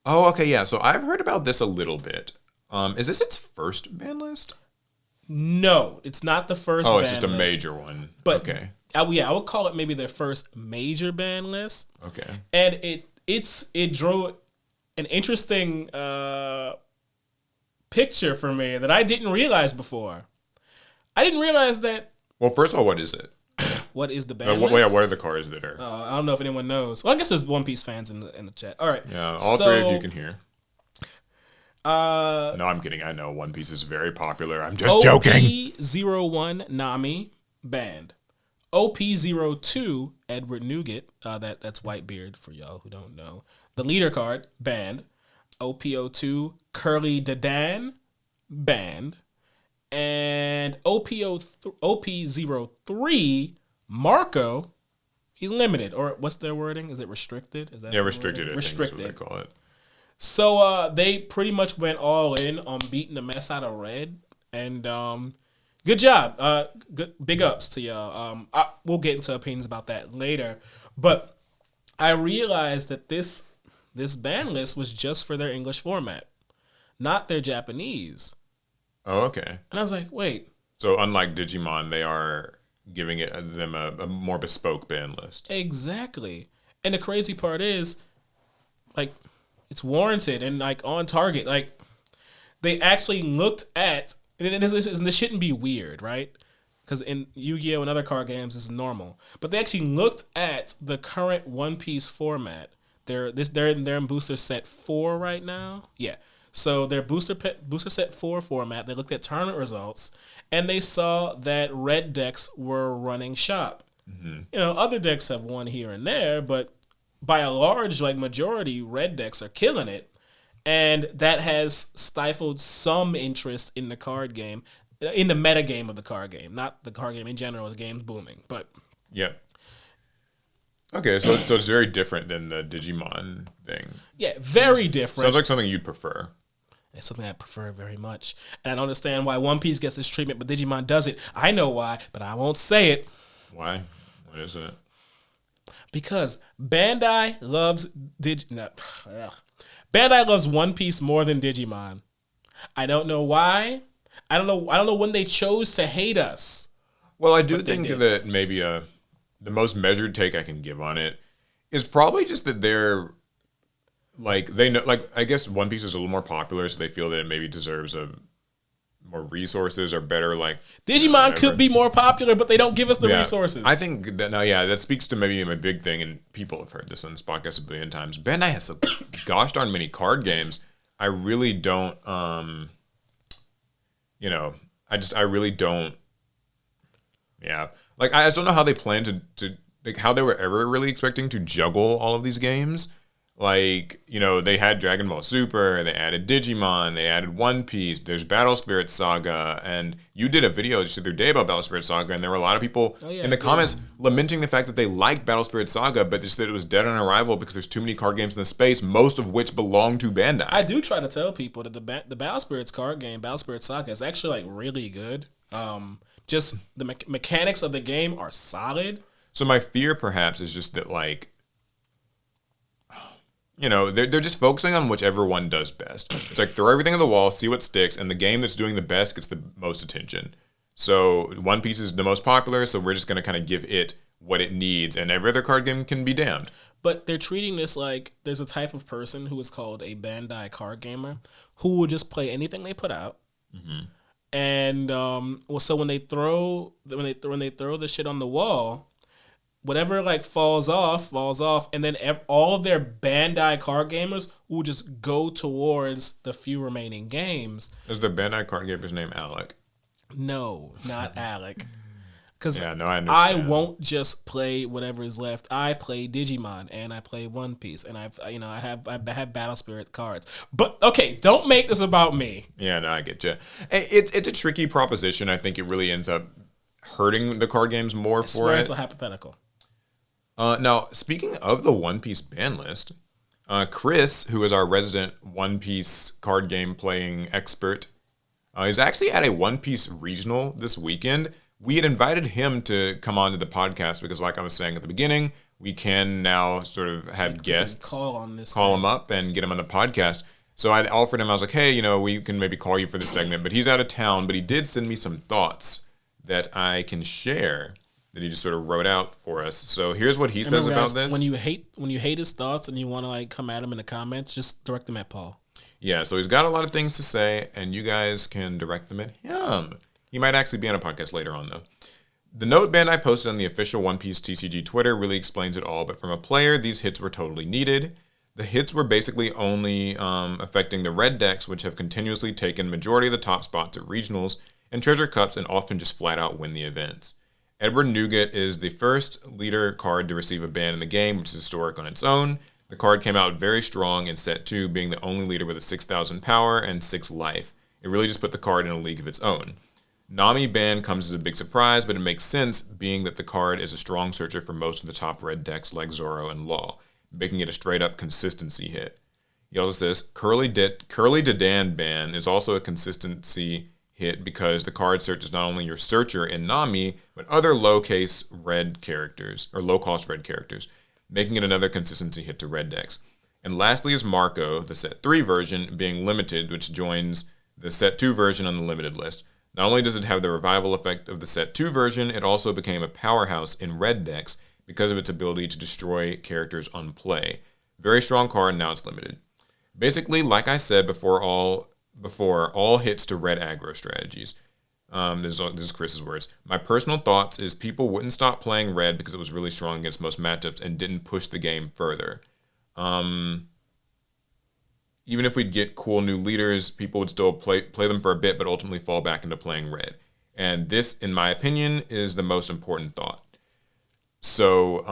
Speaker 1: Oh, okay, yeah. So I've heard about this a little bit. Is this its first ban list?
Speaker 2: No, it's not the first ban list.
Speaker 1: Oh, it's just a major one.
Speaker 2: But
Speaker 1: okay.
Speaker 2: I would call it maybe their first major ban list.
Speaker 1: Okay.
Speaker 2: And it drew an interesting picture for me that I didn't realize before. I didn't realize that.
Speaker 1: Well, first of all, what is it?
Speaker 2: What is the ban list?
Speaker 1: What are the cards that are?
Speaker 2: I don't know if anyone knows. Well, I guess there's One Piece fans in the chat. All right.
Speaker 1: Yeah, all three of you can hear. No, I'm kidding. I know One Piece is very popular. I'm just joking.
Speaker 2: OP01 Nami banned. OP02 Edward Nugget, that's Whitebeard for y'all who don't know. The leader card banned. OP02 Curly Dadan banned. And OP03 Marco, he's limited, or what's their wording? Is it restricted? Is that
Speaker 1: restricted? Restricted. Is what they call it.
Speaker 2: So they pretty much went all in on beating the mess out of Red, and good job. Big ups to y'all. We'll get into opinions about that later, but I realized that this ban list was just for their English format, not their Japanese.
Speaker 1: Oh, okay.
Speaker 2: And I was like, wait.
Speaker 1: So unlike Digimon, they are giving them a more bespoke ban list.
Speaker 2: Exactly. And the crazy part is, like, it's warranted and like on target. Like, they actually looked at, and this shouldn't be weird, right? Because in Yu-Gi-Oh! And other card games, this is normal. But they actually looked at the current One Piece format. They're in booster set 4 right now. Yeah. So their booster set 4 format, they looked at tournament results, and they saw that red decks were running shop. Mm-hmm. You know, other decks have won here and there, but by a large majority, red decks are killing it. And that has stifled some interest in the card game, in the meta game of the card game. Not the card game in general, the game's booming. But
Speaker 1: yep. Okay, so it's very different than the Digimon thing.
Speaker 2: Yeah, very different.
Speaker 1: Sounds like something you'd prefer.
Speaker 2: It's something I prefer very much. And I don't understand why One Piece gets this treatment, but Digimon doesn't. I know why, but I won't say it.
Speaker 1: Why? What is it?
Speaker 2: Because Bandai loves Bandai loves One Piece more than Digimon. I don't know why. I don't know when they chose to hate us.
Speaker 1: Well, I do think that maybe the most measured take I can give on it is probably just that they're like they know, like I guess One Piece is a little more popular, so they feel that it maybe deserves more resources or better like
Speaker 2: Digimon could be more popular, but they don't give us the resources.
Speaker 1: I think that that speaks to maybe a big thing, and people have heard this on this podcast a billion times. Bandai has so gosh darn many card games. I really don't I really don't like I just don't know how they plan to like how they were ever really expecting to juggle all of these games. Like, they had Dragon Ball Super, they added Digimon, they added One Piece, there's Battle Spirit Saga, and you did a video just the other day about Battle Spirit Saga, and there were a lot of people in the comments lamenting the fact that they liked Battle Spirit Saga, but just that it was dead on arrival because there's too many card games in the space, most of which belong to Bandai.
Speaker 2: I do try to tell people that the Battle Spirits card game, Battle Spirit Saga, is actually like really good. Just the mechanics of the game are solid.
Speaker 1: So my fear perhaps is just that like, they're just focusing on whichever one does best. It's like throw everything at the wall, see what sticks, and the game that's doing the best gets the most attention. So One Piece is the most popular, so we're just going to kind of give it what it needs, and every other card game can be damned.
Speaker 2: But they're treating this like there's a type of person who is called a Bandai card gamer who will just play anything they put out. Mm-hmm. And so when they throw the shit on the wall, whatever like falls off, and then all of their Bandai card gamers will just go towards the few remaining games.
Speaker 1: Is the Bandai card gamer's name Alec?
Speaker 2: No, not Alec. Because
Speaker 1: I
Speaker 2: won't just play whatever is left. I play Digimon and I play One Piece and I have Battle Spirit cards. But okay, don't make this about me.
Speaker 1: Yeah, no, I get you. It's a tricky proposition. I think it really ends up hurting the card games more for it.
Speaker 2: It's a hypothetical.
Speaker 1: Now, speaking of the One Piece ban list, Chris, who is our resident One Piece card game playing expert, is actually at a One Piece regional this weekend. We had invited him to come on to the podcast because, like I was saying at the beginning, we can now sort of have guests call him up and get him on the podcast. So I offered him, I was like, hey, we can maybe call you for this segment, but he's out of town. But he did send me some thoughts that I can share that he just sort of wrote out for us. So here's what he says about this.
Speaker 2: When you hate his thoughts and you want to like come at him in the comments, just direct them at Paul.
Speaker 1: Yeah, so he's got a lot of things to say, and you guys can direct them at him. He might actually be on a podcast later on, though. The note Bandai posted on the official One Piece TCG Twitter really explains it all, but from a player, these hits were totally needed. The hits were basically only affecting the red decks, which have continuously taken majority of the top spots at regionals and treasure cups and often just flat out win the events. Edward Nougat is the first leader card to receive a ban in the game, which is historic on its own. The card came out very strong in set 2, being the only leader with a 6,000 power and 6 life. It really just put the card in a league of its own. Nami ban comes as a big surprise, but it makes sense, being that the card is a strong searcher for most of the top red decks like Zoro and Law, making it a straight-up consistency hit. He also says, Curly Dedan ban is also a consistency hit because the card searches not only your searcher in Nami, but other low-cost red characters, making it another consistency hit to red decks. And lastly is Marco, the set 3 version, being limited, which joins the set 2 version on the limited list. Not only does it have the revival effect of the set 2 version, it also became a powerhouse in red decks because of its ability to destroy characters on play. Very strong card, and now it's limited. Basically, like I said before, all hits to red aggro strategies. This is Chris's words. My personal thoughts is people wouldn't stop playing red because it was really strong against most matchups and didn't push the game further. Even if we'd get cool new leaders, people would still play them for a bit, but ultimately fall back into playing red. And this, in my opinion, is the most important thought. So,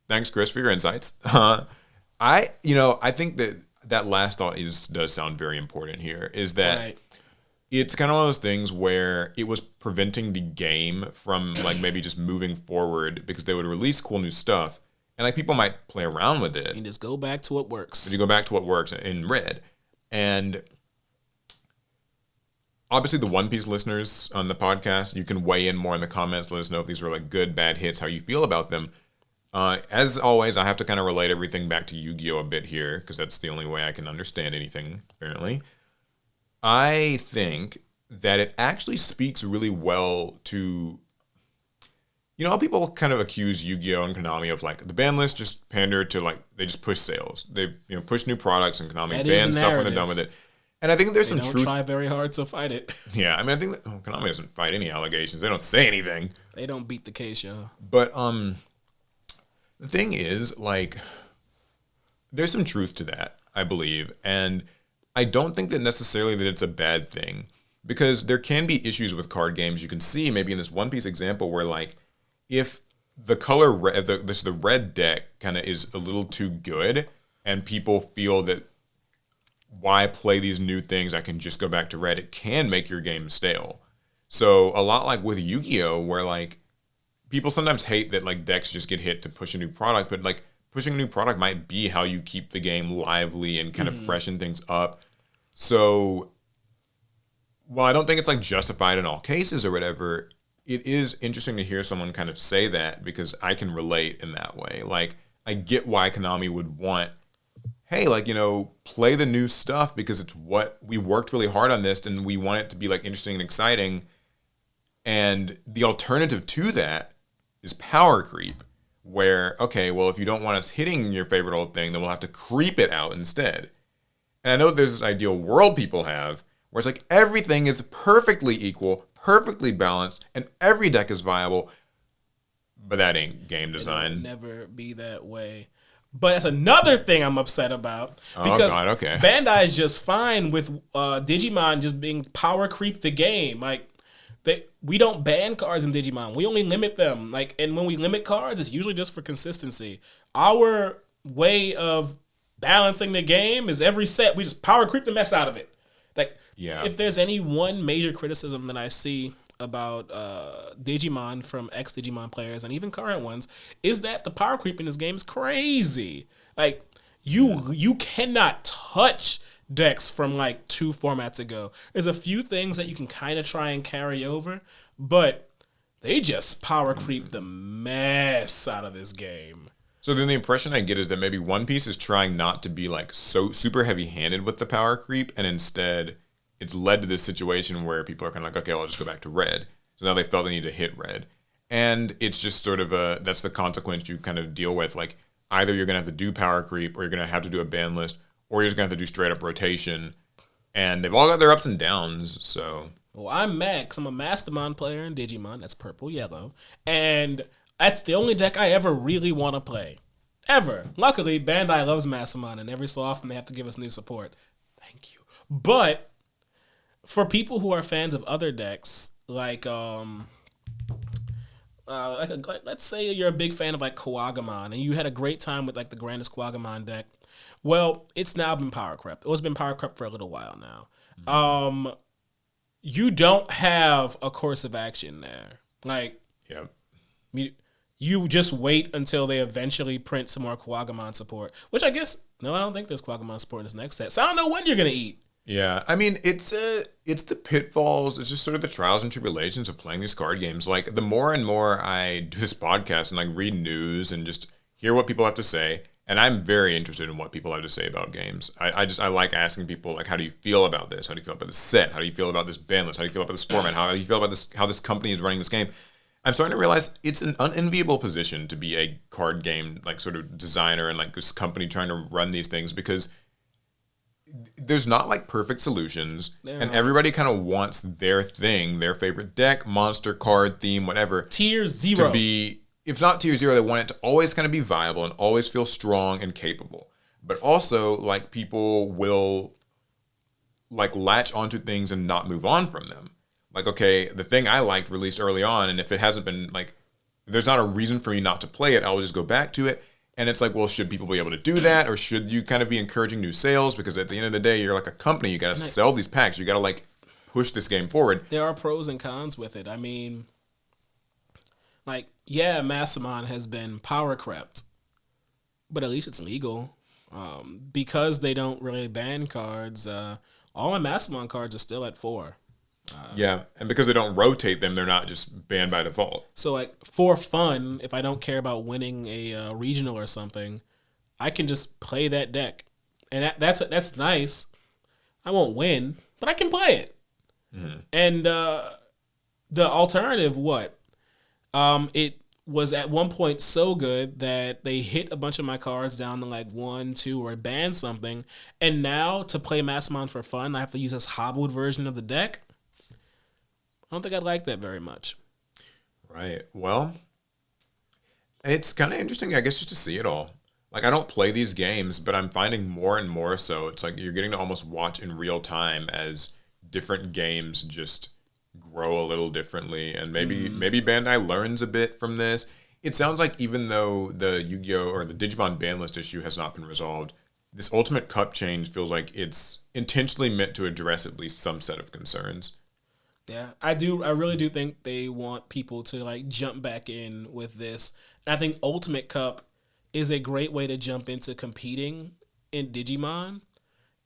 Speaker 1: thanks, Chris, for your insights. I think that last thought does sound very important here, is that, it's kind of one of those things where it was preventing the game from like maybe just moving forward because they would release cool new stuff and like people might play around with it.
Speaker 2: You just go back to what works.
Speaker 1: You go back to what works in Red. And obviously the One Piece listeners on the podcast, you can weigh in more in the comments. Let us know if these were like good, bad hits, how you feel about them. As always, I have to kind of relate everything back to Yu-Gi-Oh! A bit here because that's the only way I can understand anything, apparently. I think that it actually speaks really well to, you know how people kind of accuse Yu-Gi-Oh! And Konami of like the ban list just pander to like, they just push sales. They push new products and Konami ban stuff when they're done with it. And I think there's some truth.
Speaker 2: They don't try very hard to fight it.
Speaker 1: Yeah, I mean, I think that Konami doesn't fight any allegations. They don't say anything.
Speaker 2: They don't beat the case, yo.
Speaker 1: But the thing is, like, there's some truth to that, I believe. And I don't think that necessarily that it's a bad thing. Because there can be issues with card games. You can see maybe in this One Piece example where, like, if the color red, the red deck kind of is a little too good and people feel that why play these new things? I can just go back to red. It can make your game stale. So a lot like with Yu-Gi-Oh, where like people sometimes hate that like decks just get hit to push a new product, but like pushing a new product might be how you keep the game lively and kind of freshen things up. So while I don't think it's like justified in all cases or whatever, it is interesting to hear someone kind of say that because I can relate in that way. Like I get why Konami would want, hey, like, play the new stuff because it's what we worked really hard on this and we want it to be like interesting and exciting. And the alternative to that is power creep, where, okay, well, if you don't want us hitting your favorite old thing, then we'll have to creep it out instead. And I know there's this ideal world people have where it's like everything is perfectly equal, perfectly balanced, and every deck is viable. But that ain't game design.
Speaker 2: It'll never be that way. But that's another thing I'm upset about. Because
Speaker 1: okay.
Speaker 2: Bandai is just fine with Digimon just being power creep the game. Like, we don't ban cards in Digimon. We only limit them. Like, and when we limit cards, it's usually just for consistency. Our way of balancing the game is every set, we just power creep the mess out of it. Like, if there's any one major criticism that I see about Digimon from ex-Digimon players and even current ones is that the power creep in this game is crazy. Like, you cannot touch decks from like 2 formats ago. There's a few things that you can kind of try and carry over, but they just power creep the mess out of this game.
Speaker 1: So then the impression I get is that maybe One Piece is trying not to be like so super heavy-handed with the power creep, and instead it's led to this situation where people are kind of like, okay, I'll just go back to red. So now they felt they need to hit red. And it's just sort of that's the consequence you kind of deal with. Like, either you're going to have to do power creep, or you're going to have to do a ban list, or you're just going to have to do straight up rotation. And they've all got their ups and downs, so.
Speaker 2: Well, I'm mad because I'm a Mastermind player in Digimon. That's purple, yellow. And that's the only deck I ever really want to play. Ever. Luckily, Bandai loves Mastermind, and every so often they have to give us new support. Thank you. But for people who are fans of other decks, like let's say you're a big fan of like Kuwagamon, and you had a great time with like the Grandest Kuwagamon deck. Well, it's now been power crept. It's been power crept for a little while now. You don't have a course of action there. Like, you just wait until they eventually print some more Kuwagamon support. Which I guess, no, I don't think there's Kuwagamon support in this next set. So I don't know when you're gonna eat.
Speaker 1: Yeah, I mean, it's the pitfalls. It's just sort of the trials and tribulations of playing these card games. Like, the more and more I do this podcast and like read news and just hear what people have to say, and I'm very interested in what people have to say about games. I like asking people, like, how do you feel about this? How do you feel about this set? How do you feel about this ban list? How do you feel about this format? How do you feel about this? How this company is running this game? I'm starting to realize it's an unenviable position to be a card game like sort of designer and like this company trying to run these things, because there's not like perfect solutions, and everybody kind of wants their thing, their favorite deck, monster, card, theme, whatever.
Speaker 2: Tier 0.
Speaker 1: To be, if not tier 0, they want it to always kind of be viable and always feel strong and capable. But also, like, people will like latch onto things and not move on from them. Like, okay, the thing I liked released early on, and if it hasn't been like, there's not a reason for me not to play it, I'll just go back to it. And it's like, well, should people be able to do that? Or should you kind of be encouraging new sales? Because at the end of the day, you're like a company. You got to sell these packs. You got to like push this game forward.
Speaker 2: There are pros and cons with it. I mean, like, yeah, Massamon has been power crept, but at least it's legal. Because they don't really ban cards, all my Massamon cards are still at 4.
Speaker 1: Yeah, and because they don't rotate them, they're not just banned by default.
Speaker 2: So, like, for fun, if I don't care about winning a regional or something, I can just play that deck, and that's nice. I won't win, but I can play it. Mm-hmm. And the alternative, what? It was at one point so good that they hit a bunch of my cards down to like 1, 2, or ban something. And now to play Massamon for fun, I have to use this hobbled version of the deck. I don't think I like that very much.
Speaker 1: Right. Well, it's kind of interesting, I guess, just to see it all. Like, I don't play these games, but I'm finding more and more so. It's like you're getting to almost watch in real time as different games just grow a little differently. And maybe Bandai learns a bit from this. It sounds like even though the Yu-Gi-Oh! Or the Digimon banlist issue has not been resolved, this Ultimate Cup change feels like it's intentionally meant to address at least some set of concerns.
Speaker 2: Yeah, I really do think they want people to like jump back in with this. And I think Ultimate Cup is a great way to jump into competing in Digimon,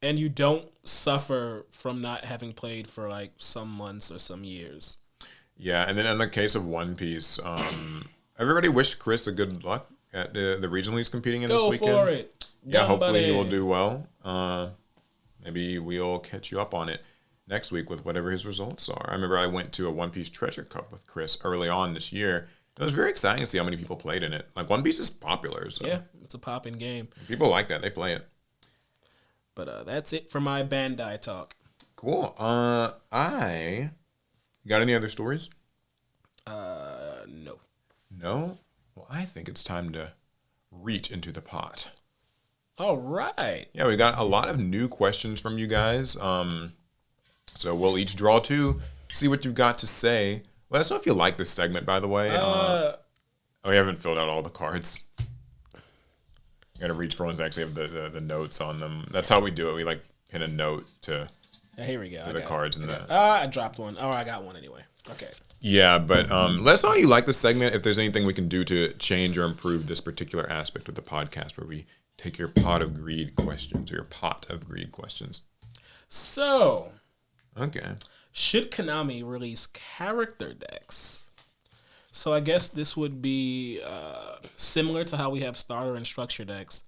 Speaker 2: and you don't suffer from not having played for like some months or some years.
Speaker 1: Yeah, and then in the case of One Piece, everybody wished Chris a good luck at the regional he's competing in this weekend.
Speaker 2: Go for it.
Speaker 1: Yeah, hopefully he will do well. Maybe we'll catch you up on it next week with whatever his results are. I remember I went to a One Piece Treasure Cup with Chris early on this year. It was very exciting to see how many people played in it. Like, One Piece is popular. So
Speaker 2: yeah, it's a popping game.
Speaker 1: People like that. They play it.
Speaker 2: But that's it for my Bandai talk.
Speaker 1: Cool. I got any other stories?
Speaker 2: No.
Speaker 1: No? Well, I think it's time to reach into the pot.
Speaker 2: All right.
Speaker 1: Yeah, we got a lot of new questions from you guys. So we'll each draw 2, see what you've got to say. Let us know if you like this segment, by the way. We haven't filled out all the cards. You gotta reach for ones that actually have the notes on them. That's how we do it. We like pin a note to
Speaker 2: here we go.
Speaker 1: The cards and that.
Speaker 2: I dropped one. Oh, I got one anyway. Okay.
Speaker 1: Yeah, but let us know how you like this segment. If there's anything we can do to change or improve this particular aspect of the podcast, where we take your pot of greed questions or your pot of greed questions.
Speaker 2: So.
Speaker 1: Okay.
Speaker 2: Should Konami release character decks? So I guess this would be similar to how we have starter and structure decks,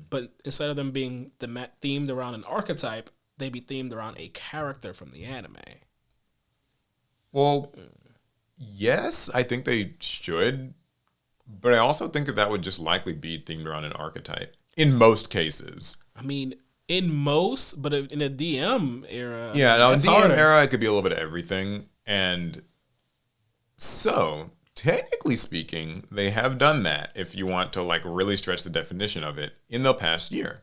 Speaker 2: but instead of them being themed around an archetype, they'd be themed around a character from the anime.
Speaker 1: Well, yes, I think they should, but I also think that would just likely be themed around an archetype in most cases.
Speaker 2: I mean, in most, but in a DM era.
Speaker 1: Yeah, now in DM era, it could be a little bit of everything. And so, technically speaking, they have done that, if you want to like really stretch the definition of it, in the past year.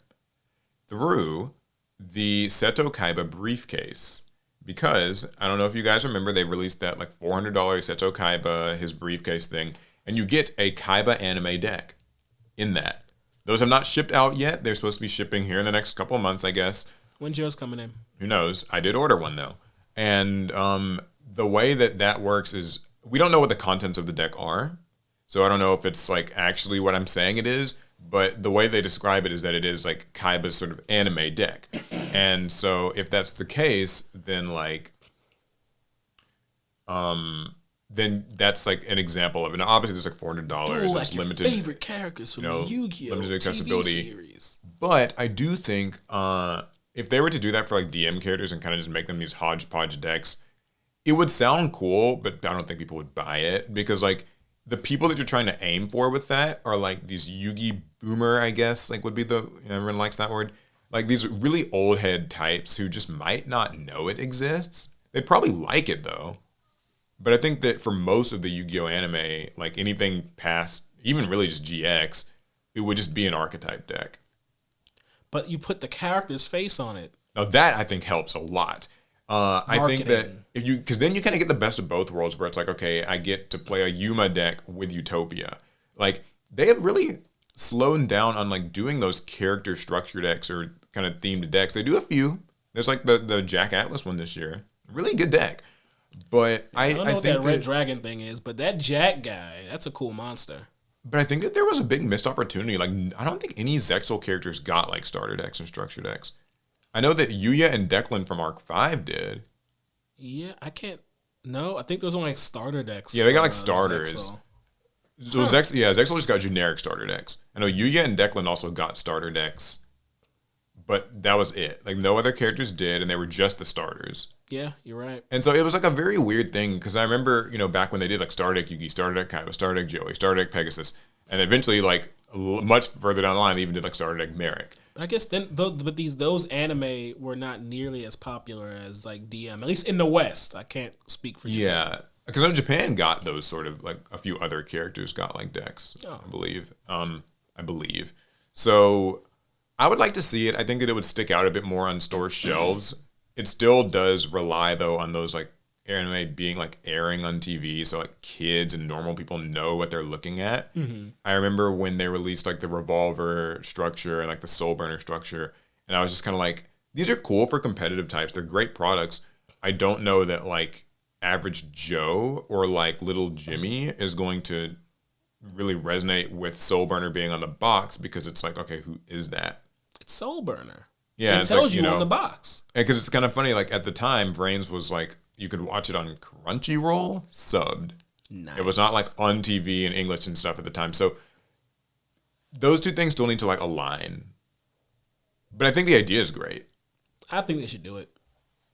Speaker 1: Through the Seto Kaiba briefcase. Because, I don't know if you guys remember, they released that like $400 Seto Kaiba, his briefcase thing, and you get a Kaiba anime deck in that. Those have not shipped out yet. They're supposed to be shipping here in the next couple of months, I guess.
Speaker 2: When's yours coming in?
Speaker 1: Who knows? I did order one, though. And the way that works is we don't know what the contents of the deck are. So I don't know if it's like actually what I'm saying it is. But the way they describe it is that it is like Kaiba's sort of anime deck. And so if that's the case, then like... then that's like an example of it. Now, obviously, there's like $400.
Speaker 2: Like your limited favorite characters from the Yu-Gi-Oh!
Speaker 1: Limited accessibility
Speaker 2: TV series.
Speaker 1: But I do think if they were to do that for like DM characters and kind of just make them these hodgepodge decks, it would sound cool, but I don't think people would buy it because like the people that you're trying to aim for with that are like these Yu-Gi boomer, I guess, like would be the everyone likes that word. Like these really old head types who just might not know it exists. They'd probably like it though. But I think that for most of the Yu-Gi-Oh! Anime, like anything past, even really just GX, it would just be an archetype deck.
Speaker 2: But you put the character's face on it.
Speaker 1: Now that I think helps a lot. I think that because then you kind of get the best of both worlds where it's like, okay, I get to play a Yuma deck with Utopia. Like they have really slowed down on like doing those character structure decks or kind of themed decks. They do a few. There's like the Jack Atlas one this year. Really good deck. But
Speaker 2: I don't know
Speaker 1: I
Speaker 2: what that
Speaker 1: think
Speaker 2: red
Speaker 1: that,
Speaker 2: dragon thing is, but that Jack guy, that's a cool monster.
Speaker 1: but I think that there was a big missed opportunity. Like, I don't think any Zexal characters got like starter decks and structure decks. I know that Yuya and Declan from Arc 5 did.
Speaker 2: Yeah, I can't. No, I think there was only like starter decks.
Speaker 1: Yeah, they got
Speaker 2: for,
Speaker 1: like starters.
Speaker 2: Zexal.
Speaker 1: So Zexal just got generic starter decks. I know Yuya and Declan also got starter decks, but that was it. Like, no other characters did, and they were just the starters.
Speaker 2: Yeah, you're right.
Speaker 1: And so it was like a very weird thing because I remember, back when they did like starter deck Yugi, starter deck Kaiba, starter deck Joey, starter deck Pegasus, and eventually, like much further down the line, they even did like starter deck Merrick.
Speaker 2: But I guess then, but those anime were not nearly as popular as like DM, at least in the West. I can't speak for Japan.
Speaker 1: Yeah, because I know Japan got those sort of like a few other characters got like decks,
Speaker 2: Oh.
Speaker 1: I believe. I believe. So I would like to see it. I think that it would stick out a bit more on store shelves. It still does rely though on those like anime being like airing on TV, so like kids and normal people know what they're looking at. Mm-hmm. I remember when they released like the Revolver structure and like the Soul Burner structure, and I was just kind of like, these are cool for competitive types. They're great products. I don't know that like average Joe or like little Jimmy is going to really resonate with Soul Burner being on the box because it's like, okay, who is that?
Speaker 2: It's Soul Burner.
Speaker 1: Yeah,
Speaker 2: It
Speaker 1: it's
Speaker 2: tells
Speaker 1: like,
Speaker 2: you on the box.
Speaker 1: because it's kind of funny. Like at the time, Brains was like you could watch it on Crunchyroll subbed.
Speaker 2: Nice.
Speaker 1: It was not like on TV in English and stuff at the time. So those two things still need to like align. But I think the idea is great.
Speaker 2: I think they should do it.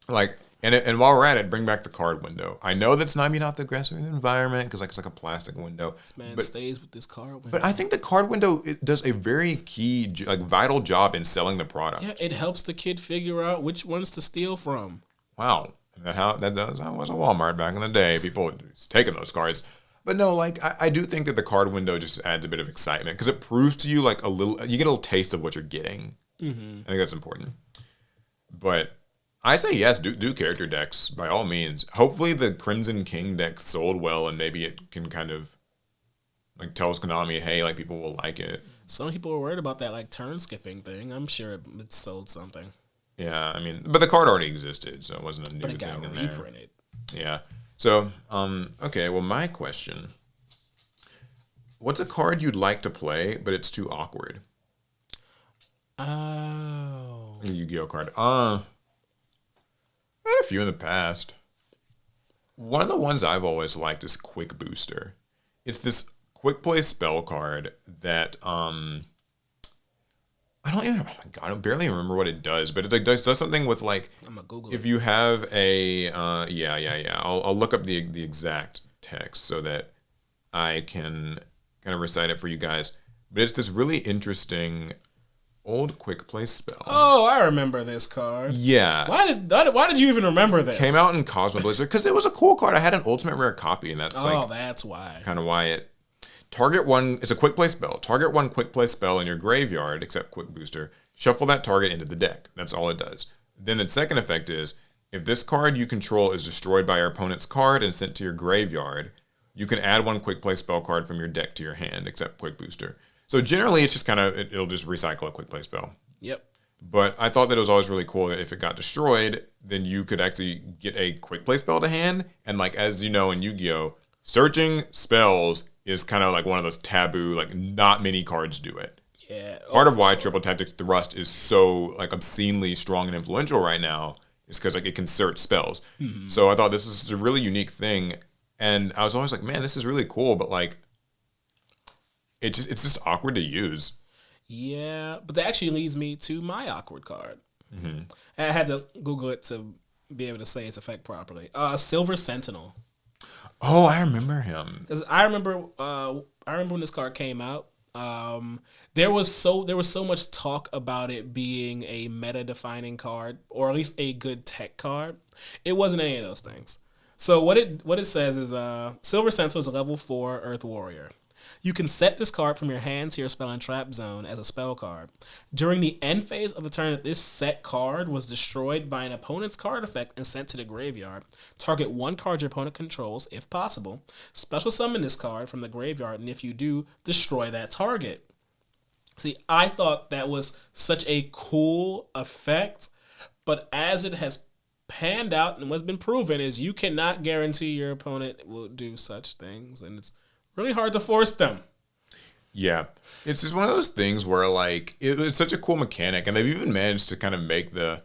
Speaker 1: Like, and while we're at it, bring back the card window. I know that's maybe not the aggressive environment because like it's like a plastic window.
Speaker 2: This man
Speaker 1: but
Speaker 2: stays with this card window.
Speaker 1: but I think the card window it does a very key, like vital job in selling the product.
Speaker 2: Yeah, it helps the kid figure out which ones to steal from.
Speaker 1: Wow, that how was a Walmart back in the day. People were just taking those cards. But no, like I do think that the card window just adds a bit of excitement because it proves to you like you get a little taste of what you're getting. Mm-hmm. I think that's important. But I say yes, do character decks by all means. Hopefully the Crimson King deck sold well and maybe it can kind of like tells Konami, hey, like people will like it.
Speaker 2: Some people were worried about that like turn skipping thing. I'm sure it sold something.
Speaker 1: Yeah, I mean, but the card already existed, so it wasn't a new
Speaker 2: But it
Speaker 1: thing
Speaker 2: got
Speaker 1: in there.
Speaker 2: reprinted.
Speaker 1: Yeah. So, okay, well my question. What's a card you'd like to play, but it's too awkward?
Speaker 2: Oh.
Speaker 1: A Yu-Gi-Oh card. I had a few in the past. One of the ones I've always liked is Quick Booster. It's this quick play spell card that I don't even. Oh my god, I don't barely remember what it does, but it like does something with like
Speaker 2: I'm gonna Google
Speaker 1: if
Speaker 2: it.
Speaker 1: you have a yeah. I'll look up the exact text so that I can kind of recite it for you guys. But it's this really interesting old quick play spell.
Speaker 2: Oh, I remember this card.
Speaker 1: Yeah.
Speaker 2: Why did you even remember this?
Speaker 1: Came out in Cosmo Blizzard because it was a cool card. I had an ultimate rare copy, and that's
Speaker 2: Oh,
Speaker 1: like
Speaker 2: that's why.
Speaker 1: kind of why it. Target one. It's a quick play spell. Target one quick play spell in your graveyard, except Quick Booster. Shuffle that target into the deck. That's all it does. Then its second effect is if this card you control is destroyed by your opponent's card and sent to your graveyard, you can add one quick play spell card from your deck to your hand, except Quick Booster. So generally, it's just kind of it'll just recycle a quick play spell.
Speaker 2: Yep.
Speaker 1: But I thought that it was always really cool that if it got destroyed, then you could actually get a quick play spell to hand. And like as you know in Yu-Gi-Oh, searching spells is kind of like one of those taboo, like not many cards do it.
Speaker 2: Yeah.
Speaker 1: Part of why Triple Tactics Thrust is so like obscenely strong and influential right now is because like it can search spells. Mm-hmm. So I thought this was a really unique thing. And I was always like, man, this is really cool, but like it's just awkward to use.
Speaker 2: Yeah, but that actually leads me to my awkward card. Mm-hmm. I had to Google it to be able to say its effect properly. Silver Sentinel.
Speaker 1: Oh, I remember him.
Speaker 2: Because I remember when this card came out. There was so much talk about it being a meta-defining card, or at least a good tech card. It wasn't any of those things. So what it says is Silver Sentinel is a level 4 Earth Warrior. You can set this card from your hand to your spell and trap zone as a spell card. During the end phase of the turn that this set card was destroyed by an opponent's card effect and sent to the graveyard, target one card your opponent controls, if possible. Special summon this card from the graveyard, and if you do, destroy that target. See, I thought that was such a cool effect, but as it has panned out and what's been proven is you cannot guarantee your opponent will do such things, and it's really hard to force them.
Speaker 1: Yeah. It's just one of those things where, like, it's such a cool mechanic, and they've even managed to kind of make the,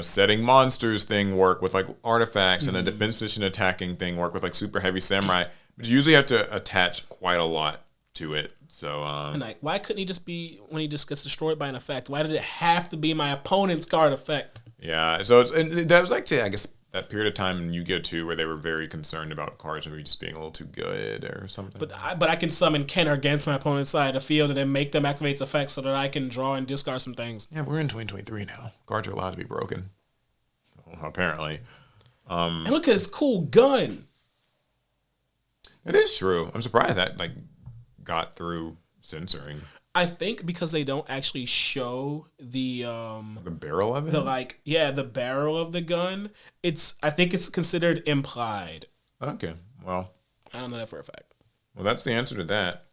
Speaker 1: setting monsters thing work with, like, artifacts, and the defense mission attacking thing work with, like, super heavy samurai. But you usually have to attach quite a lot to it. So,
Speaker 2: and like, why couldn't he just be when he just gets destroyed by an effect? Why did it have to be my opponent's card effect?
Speaker 1: Yeah, so that was actually, I guess, that period of time in Yu-Gi-Oh! 2 where they were very concerned about cards maybe just being a little too good or something.
Speaker 2: But I can summon Kenner against my opponent's side of the field and then make them activate its effects so that I can draw and discard some things.
Speaker 1: Yeah, we're in 2023 now. Cards are allowed to be broken. Well, apparently.
Speaker 2: And look at this cool gun.
Speaker 1: It is true. I'm surprised that got through censoring.
Speaker 2: I think because they don't actually show the
Speaker 1: barrel of it.
Speaker 2: The barrel of the gun. I think it's considered implied.
Speaker 1: Okay, well,
Speaker 2: I don't know that for a fact.
Speaker 1: Well, that's the answer to that.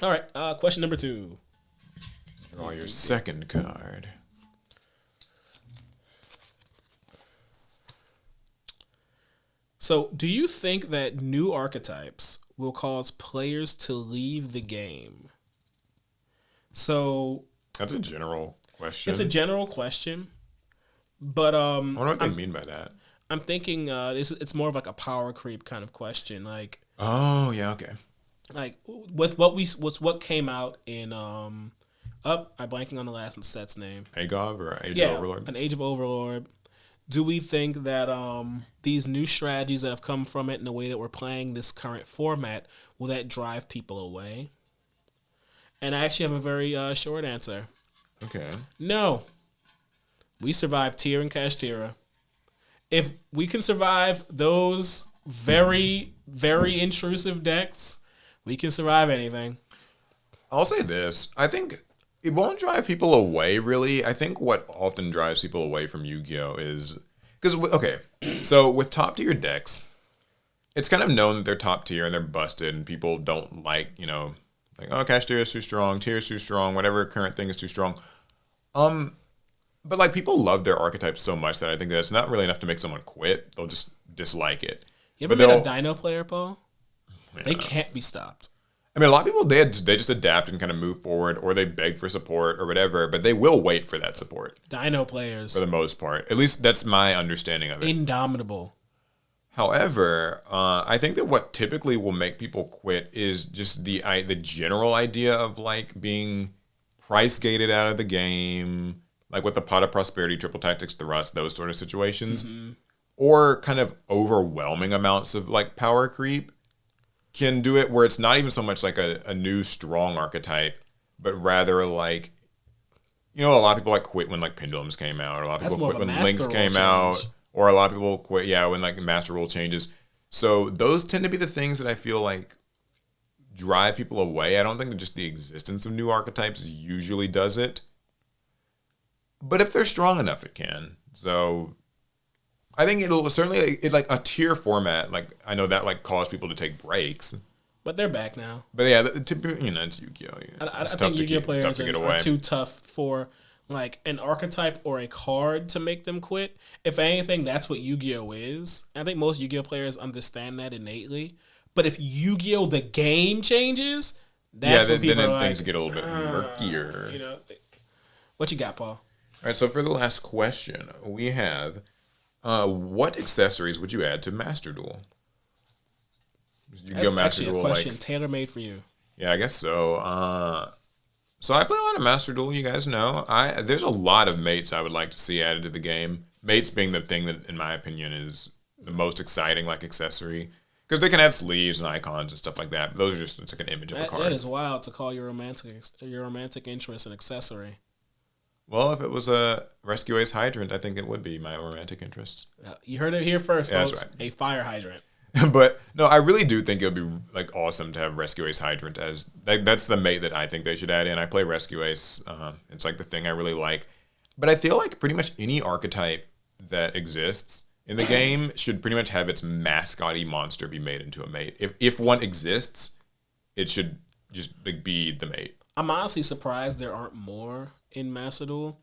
Speaker 2: All right, question number 2.
Speaker 1: Draw your second card.
Speaker 2: So, do you think that new archetypes will cause players to leave the game? So
Speaker 1: that's a general question.
Speaker 2: It's a general question, but
Speaker 1: I don't know what they mean by that.
Speaker 2: I'm thinking it's more of like a power creep kind of question. Like,
Speaker 1: oh yeah, okay.
Speaker 2: Like with what came out in I'm blanking on the last set's name.
Speaker 1: Agov or Age of Overlord.
Speaker 2: An Age of Overlord. Do we think that these new strategies that have come from it and the way that we're playing this current format will that drive people away? And I actually have a very short answer.
Speaker 1: Okay.
Speaker 2: No. We survived Tyr and Kashtira. If we can survive those very, very intrusive decks, we can survive anything.
Speaker 1: I'll say this. I think it won't drive people away, really. I think what often drives people away from Yu-Gi-Oh! Is... Because, okay, so with top-tier decks, it's kind of known that they're top tier and they're busted and people don't like, oh, Kashtira is too strong, Tyr is too strong, whatever current thing is too strong. But people love their archetypes so much that I think that's not really enough to make someone quit. They'll just dislike it.
Speaker 2: You ever been a Dino player, Paul? Yeah. They can't be stopped.
Speaker 1: I mean, a lot of people, they just adapt and kind of move forward, or they beg for support or whatever, but they will wait for that support.
Speaker 2: Dino players.
Speaker 1: For the most part. At least that's my understanding of it.
Speaker 2: Indomitable.
Speaker 1: However, I think that what typically will make people quit is just the general idea of being price gated out of the game, with the Pot of Prosperity, Triple Tactics Thrust, those sort of situations, or kind of overwhelming amounts of power creep can do it where it's not even so much a new strong archetype, but rather a lot of people quit when Pendulums came out, or a lot of people quit when Links came out. Or a lot of people quit, when Master Rule changes. So those tend to be the things that I feel drive people away. I don't think that just the existence of new archetypes usually does it. But if they're strong enough, it can. So I think it'll certainly, a tier format, I know that caused people to take breaks.
Speaker 2: But they're back now.
Speaker 1: But yeah, it's Yu-Gi-Oh!
Speaker 2: I think Yu-Gi-Oh! Players are too tough for... an archetype or a card to make them quit. If anything, that's what Yu-Gi-Oh! Is. I think most Yu-Gi-Oh! Players understand that innately. But if Yu-Gi-Oh! The game changes, that's when people are
Speaker 1: things get a little bit murkier.
Speaker 2: What you got, Paul?
Speaker 1: All right, so for the last question, we have, what accessories would you add to Master Duel?
Speaker 2: That's actually a question tailor-made for you.
Speaker 1: Yeah, I guess so. So I play a lot of Master Duel, you guys know. There's a lot of mates I would like to see added to the game. Mates being the thing that, in my opinion, is the most exciting, accessory. Because they can add sleeves and icons and stuff like that. But those are just, it's an image of a card.
Speaker 2: That is wild to call your romantic interest an accessory.
Speaker 1: Well, if it was a Rescue Ace Hydrant, I think it would be my romantic interest.
Speaker 2: You heard it here first, folks.
Speaker 1: That's right.
Speaker 2: A fire hydrant.
Speaker 1: But no, I really do think it would be awesome to have Rescue Ace Hydrant as that's the mate that I think they should add in. I play Rescue Ace. It's the thing I really like. But I feel pretty much any archetype that exists in the game should pretty much have its mascot-y monster be made into a mate. If one exists, it should just be the mate.
Speaker 2: I'm honestly surprised there aren't more in Master Duel.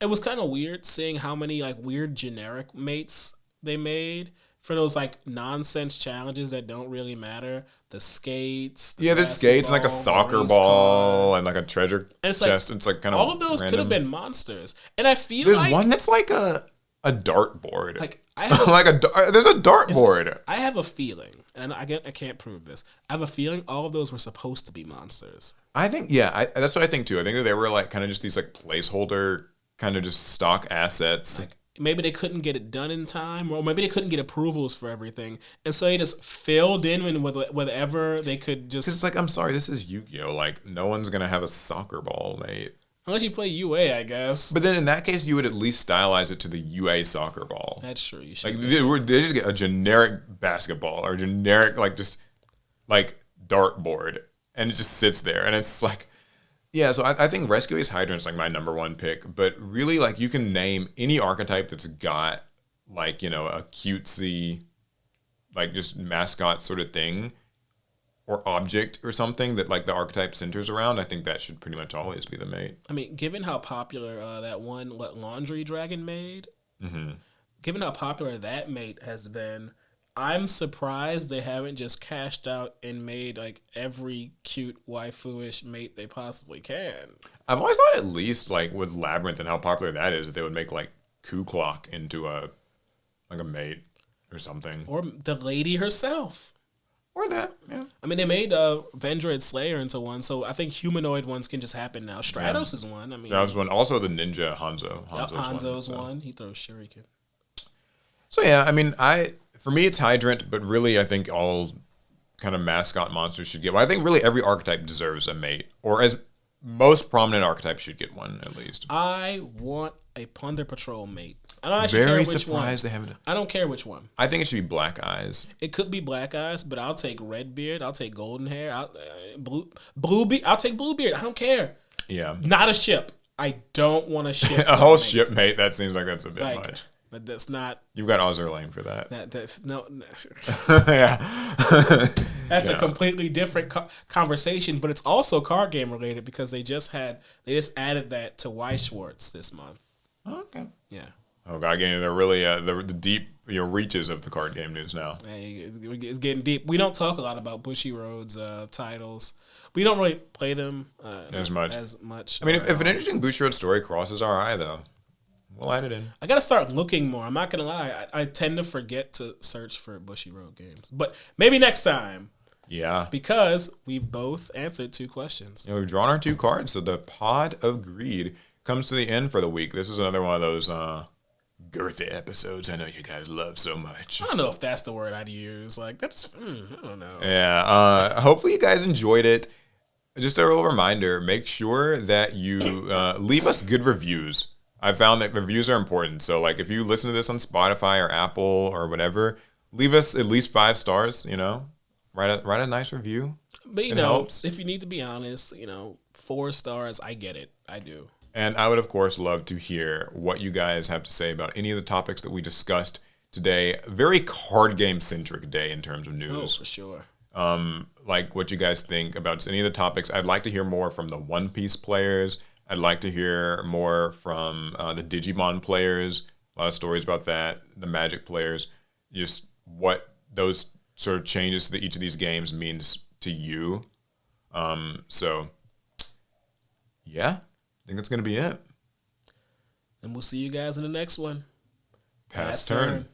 Speaker 2: It was kind of weird seeing how many like weird generic mates they made for those like nonsense challenges that don't really matter. The skates,
Speaker 1: Yeah, there's skates and like a
Speaker 2: basketball,
Speaker 1: soccer
Speaker 2: race
Speaker 1: ball
Speaker 2: car.
Speaker 1: and like a treasure
Speaker 2: And it's like
Speaker 1: chest. It's like kind
Speaker 2: all
Speaker 1: of
Speaker 2: of those could have
Speaker 1: random.
Speaker 2: been monsters. And I feel
Speaker 1: There's
Speaker 2: like
Speaker 1: one that's like a dartboard.
Speaker 2: like I have
Speaker 1: like there's a dartboard.
Speaker 2: I have a feeling, and I can't prove this. I have a feeling all of those were supposed to be monsters.
Speaker 1: I think yeah, that's what I think too. I think that they were like kind of just these like placeholder kind of just stock assets.
Speaker 2: Like maybe they couldn't get it done in time, or maybe they couldn't get approvals for everything, and so they just filled in with whatever they could. Just
Speaker 1: It's like I'm sorry, this is Yu-Gi-Oh. Like no one's gonna have a soccer ball, mate.
Speaker 2: unless you play UA, I guess.
Speaker 1: But then in that case, you would at least stylize it to the UA soccer ball.
Speaker 2: That's true. You should.
Speaker 1: Like they just get a generic basketball or generic like just like dartboard, and it just sits there, and it's like. Yeah, so I think Rescue Ace Hydrant's like my number one pick, but really like you can name any archetype that's got like, you know, a cutesy, like just mascot sort of thing or object or something that like the archetype centers around. I think that should pretty much always be the mate.
Speaker 2: I mean, given how popular that one Laundry Dragon made, given how popular that mate has been, I'm surprised they haven't just cashed out and made like every cute waifu-ish mate they possibly can.
Speaker 1: I've always thought at least like with Labyrinth and how popular that is that they would make like Ku Klok into a mate or something.
Speaker 2: Or the lady herself.
Speaker 1: Or that, yeah.
Speaker 2: I mean, they made Vendroid Slayer into one, so I think humanoid ones can just happen now. Stratos is one. I mean,
Speaker 1: That was one. Also the Ninja Hanzo.
Speaker 2: Hanzo's
Speaker 1: one.
Speaker 2: one. He throws shuriken.
Speaker 1: So yeah, I mean, for me it's Hydrant, but really I think all kind of mascot monsters should get one. I think really every archetype deserves a mate, or as most prominent archetypes should get one at least.
Speaker 2: I want a Plunder Patrol mate. I don't actually care
Speaker 1: Very
Speaker 2: which
Speaker 1: surprised
Speaker 2: one.
Speaker 1: they haven't.
Speaker 2: I don't care which one.
Speaker 1: I think it should be Black Eyes.
Speaker 2: It could be Black Eyes, but I'll take Redbeard. I'll take Golden Hair. Bluebeard. I'll take Bluebeard. I don't care.
Speaker 1: Yeah.
Speaker 2: Not a ship. I don't want a ship.
Speaker 1: A whole
Speaker 2: mate.
Speaker 1: shipmate. That seems like that's a bit
Speaker 2: Like,
Speaker 1: much.
Speaker 2: but that's not.
Speaker 1: You've got Ozerlane for that.
Speaker 2: That's no.
Speaker 1: Yeah.
Speaker 2: That's
Speaker 1: Yeah.
Speaker 2: a completely different conversation, but it's also card game related because they just added that to Weiss Schwartz this month.
Speaker 1: Okay.
Speaker 2: Yeah.
Speaker 1: Oh god, getting the really the deep reaches of the card game news now.
Speaker 2: It's getting deep. We don't talk a lot about Bushiroad's titles. We don't really play them
Speaker 1: As much. I mean, if an interesting Bushiroad story crosses our eye, though, we'll add it in.
Speaker 2: I gotta start looking more. I'm not gonna lie. I tend to forget to search for Bushiroad games, but maybe next time.
Speaker 1: Yeah.
Speaker 2: Because we've both answered 2 questions.
Speaker 1: We've drawn our 2 cards, so the Pod of Greed comes to the end for the week. This is another one of those girthy episodes I know you guys love so much.
Speaker 2: I don't know if that's the word I'd use. Like, that's, I don't know.
Speaker 1: Yeah. Hopefully you guys enjoyed it. Just a little reminder, make sure that you leave us good reviews. I found that reviews are important. So, like, if you listen to this on Spotify or Apple or whatever, leave us at least 5 stars, you know? Write a nice review.
Speaker 2: But, you
Speaker 1: It
Speaker 2: know,
Speaker 1: helps.
Speaker 2: if you need to be honest, 4 stars, I get it. I do.
Speaker 1: And I would, of course, love to hear what you guys have to say about any of the topics that we discussed today. Very card game centric day in terms of
Speaker 2: Oh,
Speaker 1: news.
Speaker 2: for sure.
Speaker 1: Like what you guys think about just any of the topics. I'd like to hear more from the One Piece players. I'd like to hear more from the Digimon players. A lot of stories about that. The Magic players. Just what those sort of changes to each of these games means to you. So, yeah. I think that's going to be it.
Speaker 2: And we'll see you guys in the next one.
Speaker 1: Pass turn.